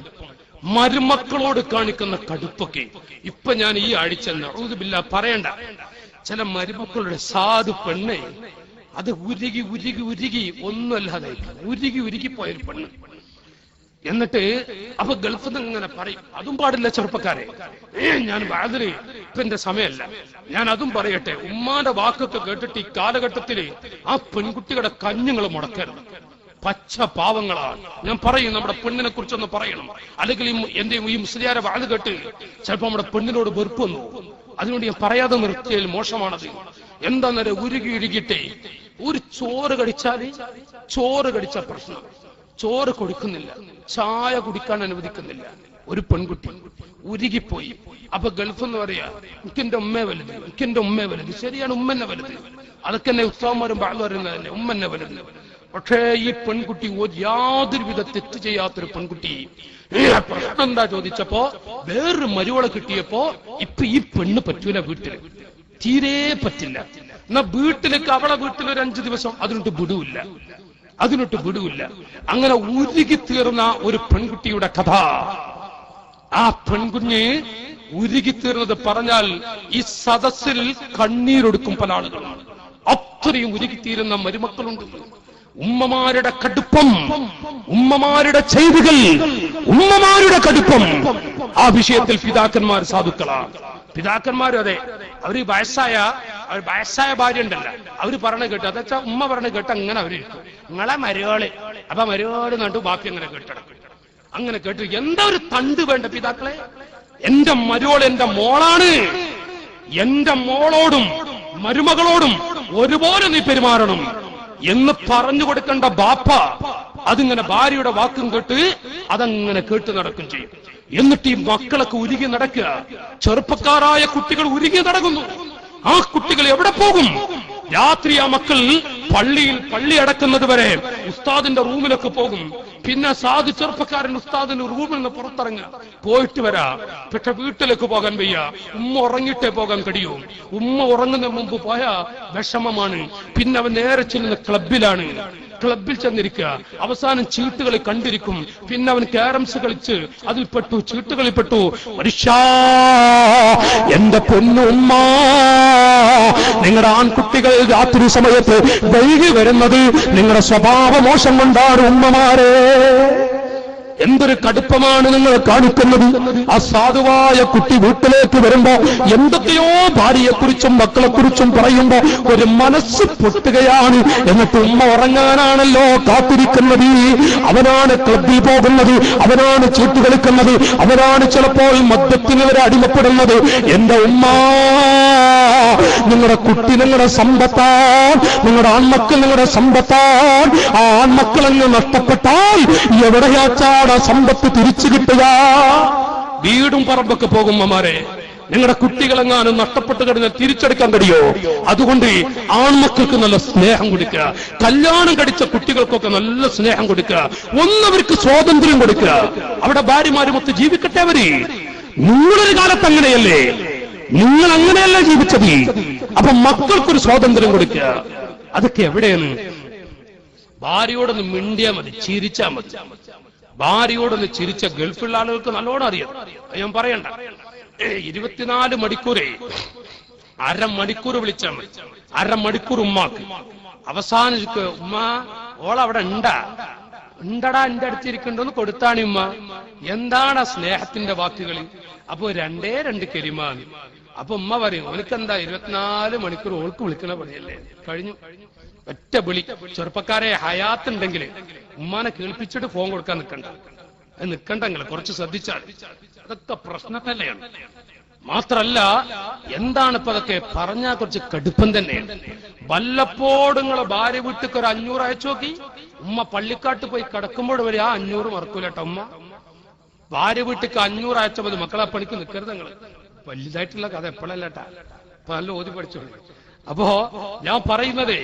മരുമക്കളോട് കാണിക്കുന്ന കടുപ്പൊക്കെ. ഇപ്പൊ ഞാൻ ഈ ആഴ്ച നഊദു ബില്ലാഹ് പറയണ്ട,
ചില മരുമക്കളുടെ സാധു പെണ്ണെ അത് ഉരുകി ഉരുകി ഉരുകി ഒന്നുമല്ലാതെ ഉരുകി ഉരുകി പോയൊരു പെണ്ണ്. എന്നിട്ട് അപ്പൊ ഗൾഫിൽ നിന്ന് ഇങ്ങനെ പറയും, അതും പാടില്ല ചെറുപ്പക്കാരെ, ഞാൻ വാതില് ഇപ്പൊ എന്റെ സമയമല്ല, ഞാൻ അതും പറയട്ടെ. ഉമ്മാന്റെ വാക്കൊക്കെ കേട്ടിട്ട് ഈ കാലഘട്ടത്തില് ആ പെൺകുട്ടികളുടെ കഞ്ഞുങ്ങൾ മുടക്കരുത്. പച്ച പാവങ്ങളാണ്. ഞാൻ പറയും, നമ്മുടെ പെണ്ണിനെ കുറിച്ചൊന്ന് പറയണം. അല്ലെങ്കിൽ എന്റെ ഈ മുസ്ലിയാരെ വാത് കേട്ട് ചിലപ്പോ നമ്മുടെ പെണ്ണിനോട് വെറുപ്പ് വന്നു. അതുകൊണ്ട് ഞാൻ പറയാതെ നിർത്തിയാൽ മോശമാണത്. എന്താന്നേരം ഉരുകി ഉരുകിട്ടെ ഒരു ചോറ് കടിച്ച പ്രശ്നം, ചോറ് കൊടുക്കുന്നില്ല, ചായ കുടിക്കാൻ അനുവദിക്കുന്നില്ല. ഒരു പെൺകുട്ടി ഉരുകിപ്പോയി. അപ്പൊ ഗൾഫ് എന്ന് പറയാ, എനിക്കെന്റെ ഉമ്മയെ വലുത്, എനിക്കെന്റെ ഉമ്മയെ വലുത്. ശരിയാണ്, ഉമ്മന്നെ വലുത്. അതൊക്കെ എന്നെ ഉസ്താവന്മാരും ബാഗ് പറയുന്നതല്ലേ, ഉമ്മന്നെ വലുത്. പക്ഷേ ഈ പെൺകുട്ടി യാതൊരു വിധ തെറ്റ് ചെയ്യാത്തൊരു പെൺകുട്ടി. പ്രശ്നം എന്താ ചോദിച്ചപ്പോ വേറൊരു മരുവളെ കിട്ടിയപ്പോ ഇപ്പൊ ഈ പെണ്ണ് പറ്റൂല, വീട്ടില് തീരെ പറ്റില്ല. എന്നാ വീട്ടിലേക്ക് അവളെ വീട്ടിൽ ഒരു 5 ദിവസം അതിനോട്ട് വിടൂല്ല. അങ്ങനെ ഉരുകി തീർന്ന ഒരു പെൺകുട്ടിയുടെ കഥ. ആ പെൺകുഞ്ഞ് ഉരുകി തീർന്നത് പറഞ്ഞാൽ ഈ സദസ്സിൽ കണ്ണീരൊടുക്കും പല ആളുകളാണ്. അത്രയും ഉരുകിത്തീരുന്ന മരുമക്കളുണ്ട്. ഉമ്മമാരുടെ കടുപ്പം, ഉമ്മമാരുടെ ചെയ്തികൾ, ഉമ്മമാരുടെ കടുപ്പം. ആ വിഷയത്തിൽ പിതാക്കന്മാർ സാധുക്കളാണ്. പിതാക്കന്മാരും അതെ, അവര് വയസ്സായ ഭാര്യ ഉണ്ടല്ല, അവര് പറഞ്ഞ കേട്ട്, അതെച്ചാ ഉമ്മ പറഞ്ഞ കേട്ട് അങ്ങനെ അവരിരിക്കും. നിങ്ങളെ മരുവോള്, അപ്പൊ മരുവോട് നട്ടു ബാക്കി അങ്ങനെ കേട്ടെടുക്കും. അങ്ങനെ കേട്ടു. എന്താ ഒരു തണ്ട് വേണ്ട പിതാക്കളെ. എന്റെ മരുവോൾ എന്റെ മോളാണ്, എന്റെ മോളോടും മരുമകളോടും ഒരുപോലെ നീ പെരുമാറണം എന്ന് പറഞ്ഞു കൊടുക്കേണ്ട ബാപ്പ അതിങ്ങനെ ഭാര്യയുടെ വാക്കും കേട്ട് അതങ്ങനെ കേട്ട് നടക്കും ചെയ്യും. എന്നിട്ട് ഈ മക്കളൊക്കെ ഉരുകി നടക്കുക. ചെറുപ്പക്കാരായ കുട്ടികൾ ഉരുകി നടക്കുന്നു. ആ കുട്ടികൾ എവിടെ പോകും? രാത്രി ആ മക്കൾ പള്ളി അടക്കുന്നത് വരെ ഉസ്താദിന്റെ റൂമിലൊക്കെ പോകും. പിന്നെ സാധു ചെറുപ്പക്കാരൻ ഉസ്താദിന്റെ റൂമിൽ നിന്ന് പുറത്തിറങ്ങുക, പോയിട്ട് വരാ. പക്ഷെ വീട്ടിലേക്ക് പോകാൻ വയ്യ, ഉമ്മ ഉറങ്ങിയിട്ടേ പോകാൻ കഴിയൂ. ഉമ്മ ഉറങ്ങുന്ന മുമ്പ് പോയാ വിഷമമാണ്. പിന്നെ അവൻ നേരെ ചെല്ലുന്ന ക്ലബിൽ ചെന്നിരിക്കുക. അവസാനം ചീട്ടുകളി കണ്ടിരിക്കും. പിന്നെ അവൻ ക്യാരംസ് കളിച്ച് അതിൽ പെട്ടു, ചീട്ടുകളിൽ പെട്ടു.
എന്റെ പൊന്നുമ്മ, നിങ്ങളുടെ ആൺകുട്ടികൾ രാത്രി സമയത്ത് വൈകി വരുന്നത് നിങ്ങളുടെ സ്വഭാവ മോശം കൊണ്ടാണ്. ഉമ്മമാരെ, എന്തൊരു കടുപ്പമാണ് നിങ്ങൾ കാണിക്കുന്നത്. ആ സാധുവായ കുട്ടി വീട്ടിലേക്ക് വരുമ്പോ എന്തൊക്കെയോ ഭാര്യയെക്കുറിച്ചും മക്കളെക്കുറിച്ചും പറയുമ്പോ ഒരു മനസ്സ് പൊട്ടുകയാണ്. എന്നിട്ട് ഉമ്മ ഉറങ്ങാനാണല്ലോ കാത്തിരിക്കുന്നത്. അവനാണ് ക്ലബിൽ പോകുന്നത്, അവനാണ് ചീട്ട് കളിക്കുന്നത്, അവനാണ് ചിലപ്പോൾ മദ്യത്തിന് വരെ അടിമപ്പെടുന്നത്. എന്റെ ഉമ്മ, നിങ്ങളുടെ കുട്ടി നിങ്ങളുടെ സമ്പത്താൻ, നിങ്ങളുടെ ആൺമക്കൾ നിങ്ങളുടെ സമ്പത്താൻ. ആ ആൺമക്കളങ്ങ് നഷ്ടപ്പെട്ടാൽ എവിടെയാച്ചാണ് സമ്പത്ത് തിരിച്ചു കിട്ടുക?
വീടും പറമ്പൊക്കെ പോകുമ്മമാരെ, നിങ്ങളുടെ കുട്ടികളെങ്ങാനും നഷ്ടപ്പെട്ട് കിടന്ന് തിരിച്ചെടുക്കാൻ കഴിയോ? അതുകൊണ്ട് ആൺമക്കൾക്ക് നല്ല സ്നേഹം കൊടുക്കുക, കല്യാണം കഴിച്ച കുട്ടികൾക്കൊക്കെ നല്ല സ്നേഹം കൊടുക്കുക, ഒന്നവർക്ക് സ്വാതന്ത്ര്യം കൊടുക്കുക. അവിടെ ഭാര്യമാരുമൊത്ത് ജീവിക്കട്ടെ അവര്. നിങ്ങളൊരു കാലത്ത് അങ്ങനെയല്ലേ, നിങ്ങൾ അങ്ങനെയല്ല ജീവിച്ചത്. അപ്പൊ മക്കൾക്കൊരു സ്വാതന്ത്ര്യം കൊടുക്കുക. അതൊക്കെ എവിടെയാണ്? ഭാര്യയോടൊന്ന് മിണ്ടിയാൽ മതി, ചിരിച്ചാൽ മതി. ഭാര്യയോടൊന്ന് ചിരിച്ച ഗൾഫുള്ള ആളുകൾക്ക് നല്ലോണം അറിയാം. ഞാൻ പറയണ്ട, 24 മണിക്കൂറേ അരമണിക്കൂർ വിളിച്ചാൽ മതി. അരമണിക്കൂർ ഉമ്മാക്ക്. അവസാനം ഉമ്മ ഓളവിടെ ഉണ്ടടാ എന്റെ അടുത്തിരിക്കണ്ടോന്ന് കൊടുത്താണ് ഉമ്മ. എന്താണ് സ്നേഹത്തിന്റെ വാക്കുകൾ? അപ്പൊ 2 കരിമാൻ. അപ്പൊ ഉമ്മ പറയും, ഓനക്കെന്താ 24 മണിക്കൂർ ഓൾക്ക് വിളിക്കണ പണിയല്ലേ, കഴിഞ്ഞു. ഒറ്റ വിളി. ചെറുപ്പക്കാരെ ഹയാത്തുണ്ടെങ്കിൽ ഉമ്മാനെ കേൾപ്പിച്ചിട്ട് ഫോൺ കൊടുക്കാൻ നിൽക്കണ്ടെങ്കിൽ കുറച്ച് ശ്രദ്ധിച്ചാൽ അതൊക്കെ പ്രശ്നത്തന്നെയാണ്. മാത്രല്ല, എന്താണ് ഇപ്പൊ അതൊക്കെ പറഞ്ഞാൽ കുറച്ച് കടുപ്പം തന്നെയാണ്. വല്ലപ്പോഴും നിങ്ങളെ ഭാര്യ വീട്ടിക്ക് ഒരു 500 അയച്ചു നോക്കി. ഉമ്മ പള്ളിക്കാട്ട് പോയി കിടക്കുമ്പോൾ വരെ ആ 500 മറക്കൂലട്ടോ. ഉമ്മ ഭാര്യ വീട്ടിക്ക് 500 അയച്ച മതി. മക്കളെ പണിക്ക് നിൽക്കരുത് നിങ്ങൾ. വലുതായിട്ടുള്ള കഥ എപ്പോഴല്ലേട്ടാ, ഇപ്പൊ നല്ല ഓതി പഠിച്ചോളൂ. അപ്പോ ഞാൻ പറയുന്നതേ,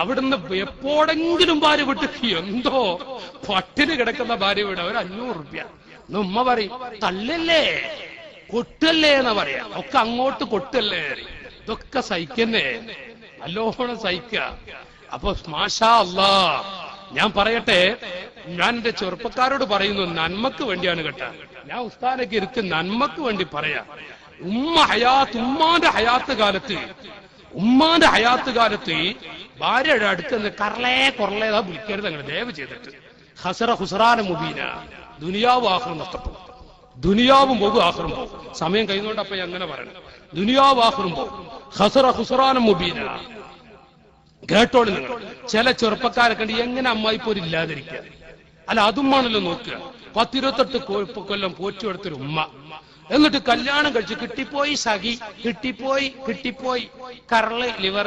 അവിടുന്ന് എപ്പോഴെങ്കിലും ഭാര്യ വീട്ടിക്ക് എന്തോ പട്ടിന് കിടക്കുന്ന ഭാര്യ വീട് ഒരു 500 റുപ്യ. ഉമ്മ പറയും, തള്ളല്ലേ കൊട്ടല്ലേ എന്നാ പറയാ. ഒക്കെ അങ്ങോട്ട് കൊട്ടല്ലേ. ഇതൊക്കെ സഹിക്കുന്നേ, നല്ലോണം സഹിക്ക. അപ്പൊ മാഷാ അല്ലാ, ഞാൻ പറയട്ടെ, ഞാൻ എന്റെ ചെറുപ്പക്കാരോട് പറയുന്നു, നന്മക്ക് വേണ്ടിയാണ് കേട്ടാ. ഞാൻ ഉസ്താദൊക്കെ ഇരിക്കും, നന്മക്ക് വേണ്ടി പറയാ. ഉമ്മാന്റെ ഹയാത്ത് കാലത്ത് ഭാര്യയുടെ അടുത്ത് കറലേ കുറലേതാ വിളിക്കരുത് അങ്ങനെ ദയവ് ചെയ്തിട്ട്. ഹുസറാന മുബീന, ദുനിയാവ് ആഖിറും നഷ്ടപ്പെടും. ദുനിയാവും പോകും ആഖിറും പോകും. സമയം കഴിഞ്ഞുകൊണ്ടപ്പോ അങ്ങനെ പറയണം. ദുനിയാവ് ആഖിറും പോകും. ഹുസറാന മുബീന. കേട്ടോളി നിങ്ങൾ. ചില ചെറുപ്പക്കാരൊക്കെ ഉണ്ട് എങ്ങനെ അമ്മായിപ്പോരില്ലാതിരിക്കുക. അല്ല, അതുമാണല്ലോ നോക്കുക. 10-28 കൊല്ലം പോറ്റിയെടുത്തൊരു ഉമ്മ, എന്നിട്ട് കല്യാണം കഴിച്ച് കിട്ടിപ്പോയി സഖി, കിട്ടിപ്പോയി കരള് ലിവർ.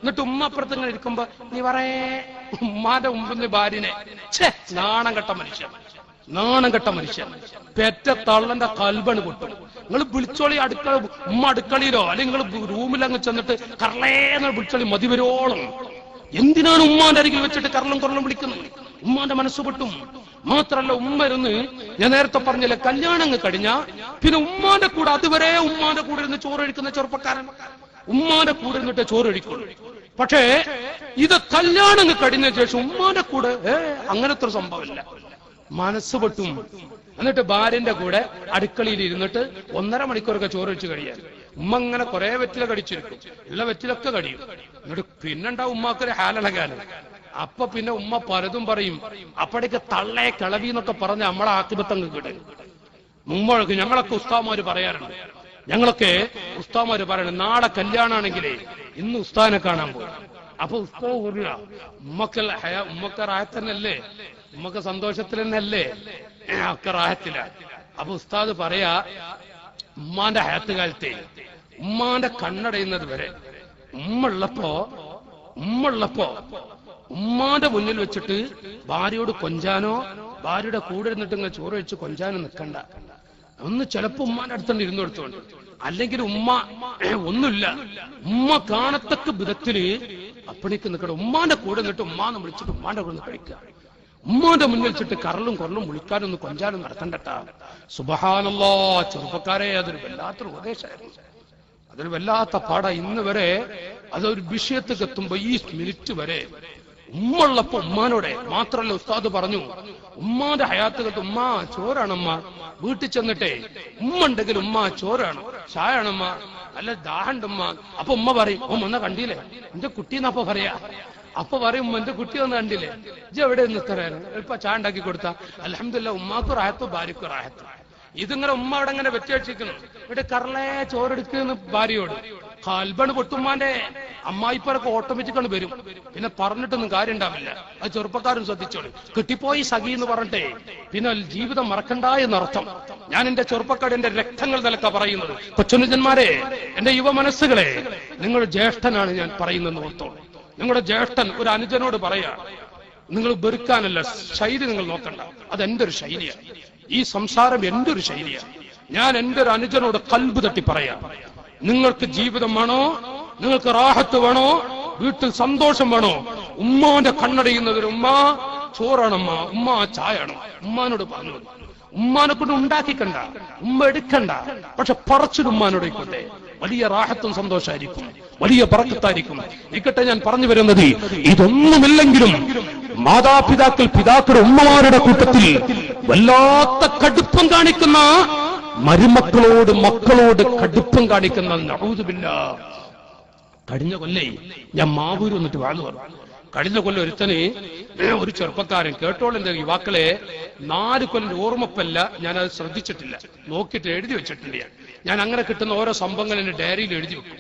എന്നിട്ട് ഉമ്മ അപ്പുറത്ത് ഇങ്ങനെ ഇരിക്കുമ്പോ ലിവറേ ഉമ്മാന്റെ മുമ്പിൽ ഭാര്യനെ നാണം കെട്ട മനുഷ്യൻ പെറ്റ തള്ളന്റെ കൽബണ് പൊട്ടും. നിങ്ങൾ വിളിച്ചോളി ഉമ്മ അടുക്കളയിലോ അല്ലെങ്കിൽ നിങ്ങൾ റൂമിൽ അങ്ങ് ചെന്നിട്ട് കരളേന്ന് വിളിച്ചോളി മതിവരോളം. എന്തിനാണ് ഉമ്മാന്റെ അരികിൽ വെച്ചിട്ട് കരളും വിളിക്കുന്നത്? ഉമ്മാന്റെ മനസ്സ് പൊട്ടും. മാത്രല്ല, ഉമ്മ ഇരുന്ന് ഞാൻ നേരത്തെ പറഞ്ഞില്ലേ, കല്യാണം അങ്ങ് കഴിഞ്ഞാ പിന്നെ ഉമ്മാന്റെ കൂടെ, അതുവരെ ഉമ്മാന്റെ കൂടെ ഇരുന്ന് ചോറൊഴിക്കുന്ന ചെറുപ്പക്കാരൻ ഉമ്മാന്റെ കൂടെ ഇരുന്നിട്ട് ചോറൊഴിക്കുള്ളൂ. പക്ഷേ ഇത് കല്യാണം അങ്ങ് കഴിഞ്ഞ ശേഷം ഉമ്മാന്റെ കൂടെ അങ്ങനത്തെ ഒരു സംഭവമില്ല. മനസ്സ് പൊട്ടും. എന്നിട്ട് ഭാര്യന്റെ കൂടെ അടുക്കളയിൽ ഇരുന്നിട്ട് 1.5 മണിക്കൂറൊക്കെ ചോറൊഴിച്ച് കഴിയാൻ ഉമ്മ ഇങ്ങനെ കുറെ വെറ്റില കടിച്ചിരിക്കും. ഉള്ള വെറ്റിലൊക്കെ കഴിയും. എന്നിട്ട് പിന്നെണ്ടാവും ഉമ്മാക്കൊരു ഹാലളകാലം. അപ്പൊ പിന്നെ ഉമ്മ പലതും പറയും. അപ്പോഴേക്ക് തള്ളേ കിളവി എന്നൊക്കെ പറഞ്ഞ് നമ്മളെ ആക്കിപത്തങ്ങ് കിട്ടും. മുമ്പൊക്കെ ഞങ്ങളൊക്കെ ഉസ്താദ്മാര് പറയാറുണ്ട്. നാളെ കല്യാണാണെങ്കിലേ ഇന്ന് ഉസ്താദിനെ കാണാൻ പോകും. അപ്പൊ ഉസ്താദ് പറയാ, ഉമ്മക്ക് റാഹത്തന്നല്ലേ, ഉമ്മക്ക് സന്തോഷത്തിൽ തന്നെയല്ലേ, ഒക്കെ റാഹത്തില. അപ്പൊ ഉസ്താദ് പറയാ, ഉമ്മാന്റെ ഹയാത്ത് കാലത്തെ ഉമ്മാന്റെ കണ്ണടയുന്നത് വരെ ഉമ്മള്ളപ്പോ ഉമ്മാന്റെ മുന്നിൽ വെച്ചിട്ട് ഭാര്യയോട് കൊഞ്ചാനോ ഭാര്യയുടെ കൂടെ ഇരുന്നിട്ട് ഇങ്ങനെ ചോറ് വെച്ച് കൊഞ്ചാനോ നിൽക്കണ്ട. ഒന്ന് ചിലപ്പോ ഉമ്മാന്റെ അടുത്തുണ്ട് ഇരുന്ന് കൊടുത്തോണ്ട്, അല്ലെങ്കിൽ ഉമ്മ ഒന്നുമില്ല, ഉമ്മ കാണത്തക്ക വിധത്തില് അപ്പണിക്ക് നിൽക്കണം. ഉമ്മാന്റെ കൂടെ നിന്നിട്ട് ഉമ്മാന്ന് വിളിച്ചിട്ട് ഉമ്മാന്റെ കൂടെ കഴിക്കുക. ഉമ്മാന്റെ മുന്നിൽ വെച്ചിട്ട് കറലും വിളിക്കാനൊന്ന് കൊഞ്ചാനും നടത്തണ്ടട്ടാ. സുബ്ഹാനല്ലാഹ്. ചെറുപ്പക്കാരെ, അതൊരു വല്ലാത്തൊരു ഉപദേശമായിരുന്നു. അതൊരു വല്ലാത്ത പാട. ഇന്ന് വരെ അതൊരു വിഷയത്തേക്ക് എത്തുമ്പോ ഈ മിനിറ്റ് വരെ ഉമ്മുള്ളപ്പോ ഉമ്മാനോടെ മാത്രല്ല, ഉസ്താദ് പറഞ്ഞു, ഉമ്മാന്റെ ഹയാത്ത് കേട്ട് ഉമ്മ ചോറാണമ്മ, വീട്ടിൽ ചെന്നിട്ടേ ഉമ്മ ഉണ്ടെങ്കിൽ ഉമ്മ ചോറാണ്, ചായാണമ്മ, അല്ല ദാഹണ്ടുമ്മ. അപ്പൊ ഉമ്മ പറയും, ഓ വന്ന കണ്ടില്ലേ എന്റെ കുട്ടീന്നപ്പോ പറയാ. അപ്പൊ പറയും, എന്റെ കുട്ടി വന്ന് കണ്ടില്ലേ, ഇജ്ജ് എവിടെ നിന്ന് തരാണ്, എളുപ്പ ചായ ഉണ്ടാക്കി കൊടുത്താ അൽഹംദുലില്ലാഹ്, ഉമ്മാക്ക് റാഹത്ത് ഭാര്യക്ക് റാഹത്ത്. ഇതിങ്ങനെ ഉമ്മ അവിടെ ഇങ്ങനെ വെച്ചേക്ഷിക്കണം. ഇവിടെ കറളേ ചോറെടുക്കുന്ന ഭാര്യയോട് കൽബണ് പൊട്ടുമ്മാന്റെ അമ്മായിപ്പരൊക്കെ ഓട്ടോമാറ്റിക്കാണ് വരും. പിന്നെ പറഞ്ഞിട്ടൊന്നും കാര്യം ഉണ്ടാവില്ല. അത് ചെറുപ്പക്കാരും ശ്രദ്ധിച്ചോളൂ. കിട്ടിപ്പോയി സഖി എന്ന് പറഞ്ഞിട്ടേ പിന്നെ ജീവിതം മറക്കണ്ട എന്നർത്ഥം. ഞാൻ എന്റെ ചെറുപ്പക്കാട് എന്റെ രക്തങ്ങൾ നിലക്ക പറയുന്നത്. കൊച്ചുനുജന്മാരെ, എന്റെ യുവ മനസ്സുകളെ, നിങ്ങൾ ജ്യേഷ്ഠനാണ് ഞാൻ പറയുന്നത് ഓർത്തോളൂ. നിങ്ങളുടെ ജ്യേഷ്ഠൻ ഒരു അനുജനോട് പറയാ, നിങ്ങൾ വെറുക്കാനല്ല, ശൈലി നിങ്ങൾ നോക്കണ്ട, അതെന്റെ ഒരു ശൈലിയാണ്. ഈ സംസാരം എന്റെ ഒരു ശൈലിയാണ്. ഞാൻ എന്റെ ഒരു അനുജനോട് കൽബ് തട്ടി പറയാം, നിങ്ങൾക്ക് ജീവിതം വേണോ, നിങ്ങൾക്ക് റാഹത്ത് വേണോ, വീട്ടിൽ സന്തോഷം വേണോ, ഉമ്മാന്റെ കണ്ണടയുന്നതിന് ഉമ്മ ചോറാണമ്മ, ഉമ്മ ചായയാണ്. ഉമ്മാനോട് പറഞ്ഞു, ഉമ്മാനെ കൊണ്ട് ഉണ്ടാക്കിക്കണ്ട, ഉമ്മ എടുക്കണ്ട, പക്ഷെ പറച്ചിട്ട് ഉമ്മാനോട് ആയിക്കോട്ടെ. വലിയ റാഹത്തും സന്തോഷമായിരിക്കും, വലിയ ബറക്കത്തായിരിക്കും. ഇക്കട്ടെ, ഞാൻ പറഞ്ഞു വരുന്നത്, ഇതൊന്നുമില്ലെങ്കിലും മാതാപിതാക്കൾ, പിതാക്കളുടെ ഉമ്മമാരുടെ കൂട്ടത്തിൽ വല്ലാത്ത കടുപ്പം കാണിക്കുന്ന, മരുമക്കളോട് മക്കളോട് കടുപ്പം കാണിക്കുന്ന, നഊദു ബില്ലാഹ്. കഴിഞ്ഞ കൊല്ലേ ഞാൻ മാവൂര് വന്നിട്ട് വാഴ്ന്നു പറഞ്ഞു. കഴിഞ്ഞ കൊല്ലം ഒരു ചെറുപ്പക്കാരൻ, കേട്ടോളെന്റെ യുവാക്കളെ, 4 കൊല്ലം ഓർമ്മപ്പല്ല, ഞാനത് ശ്രദ്ധിച്ചിട്ടില്ല, നോക്കിയിട്ട് എഴുതി വെച്ചിട്ടില്ല. ഞാൻ അങ്ങനെ കിട്ടുന്ന ഓരോ സംഭവങ്ങൾ എന്റെ ഡയറിയിൽ എഴുതി വെക്കും.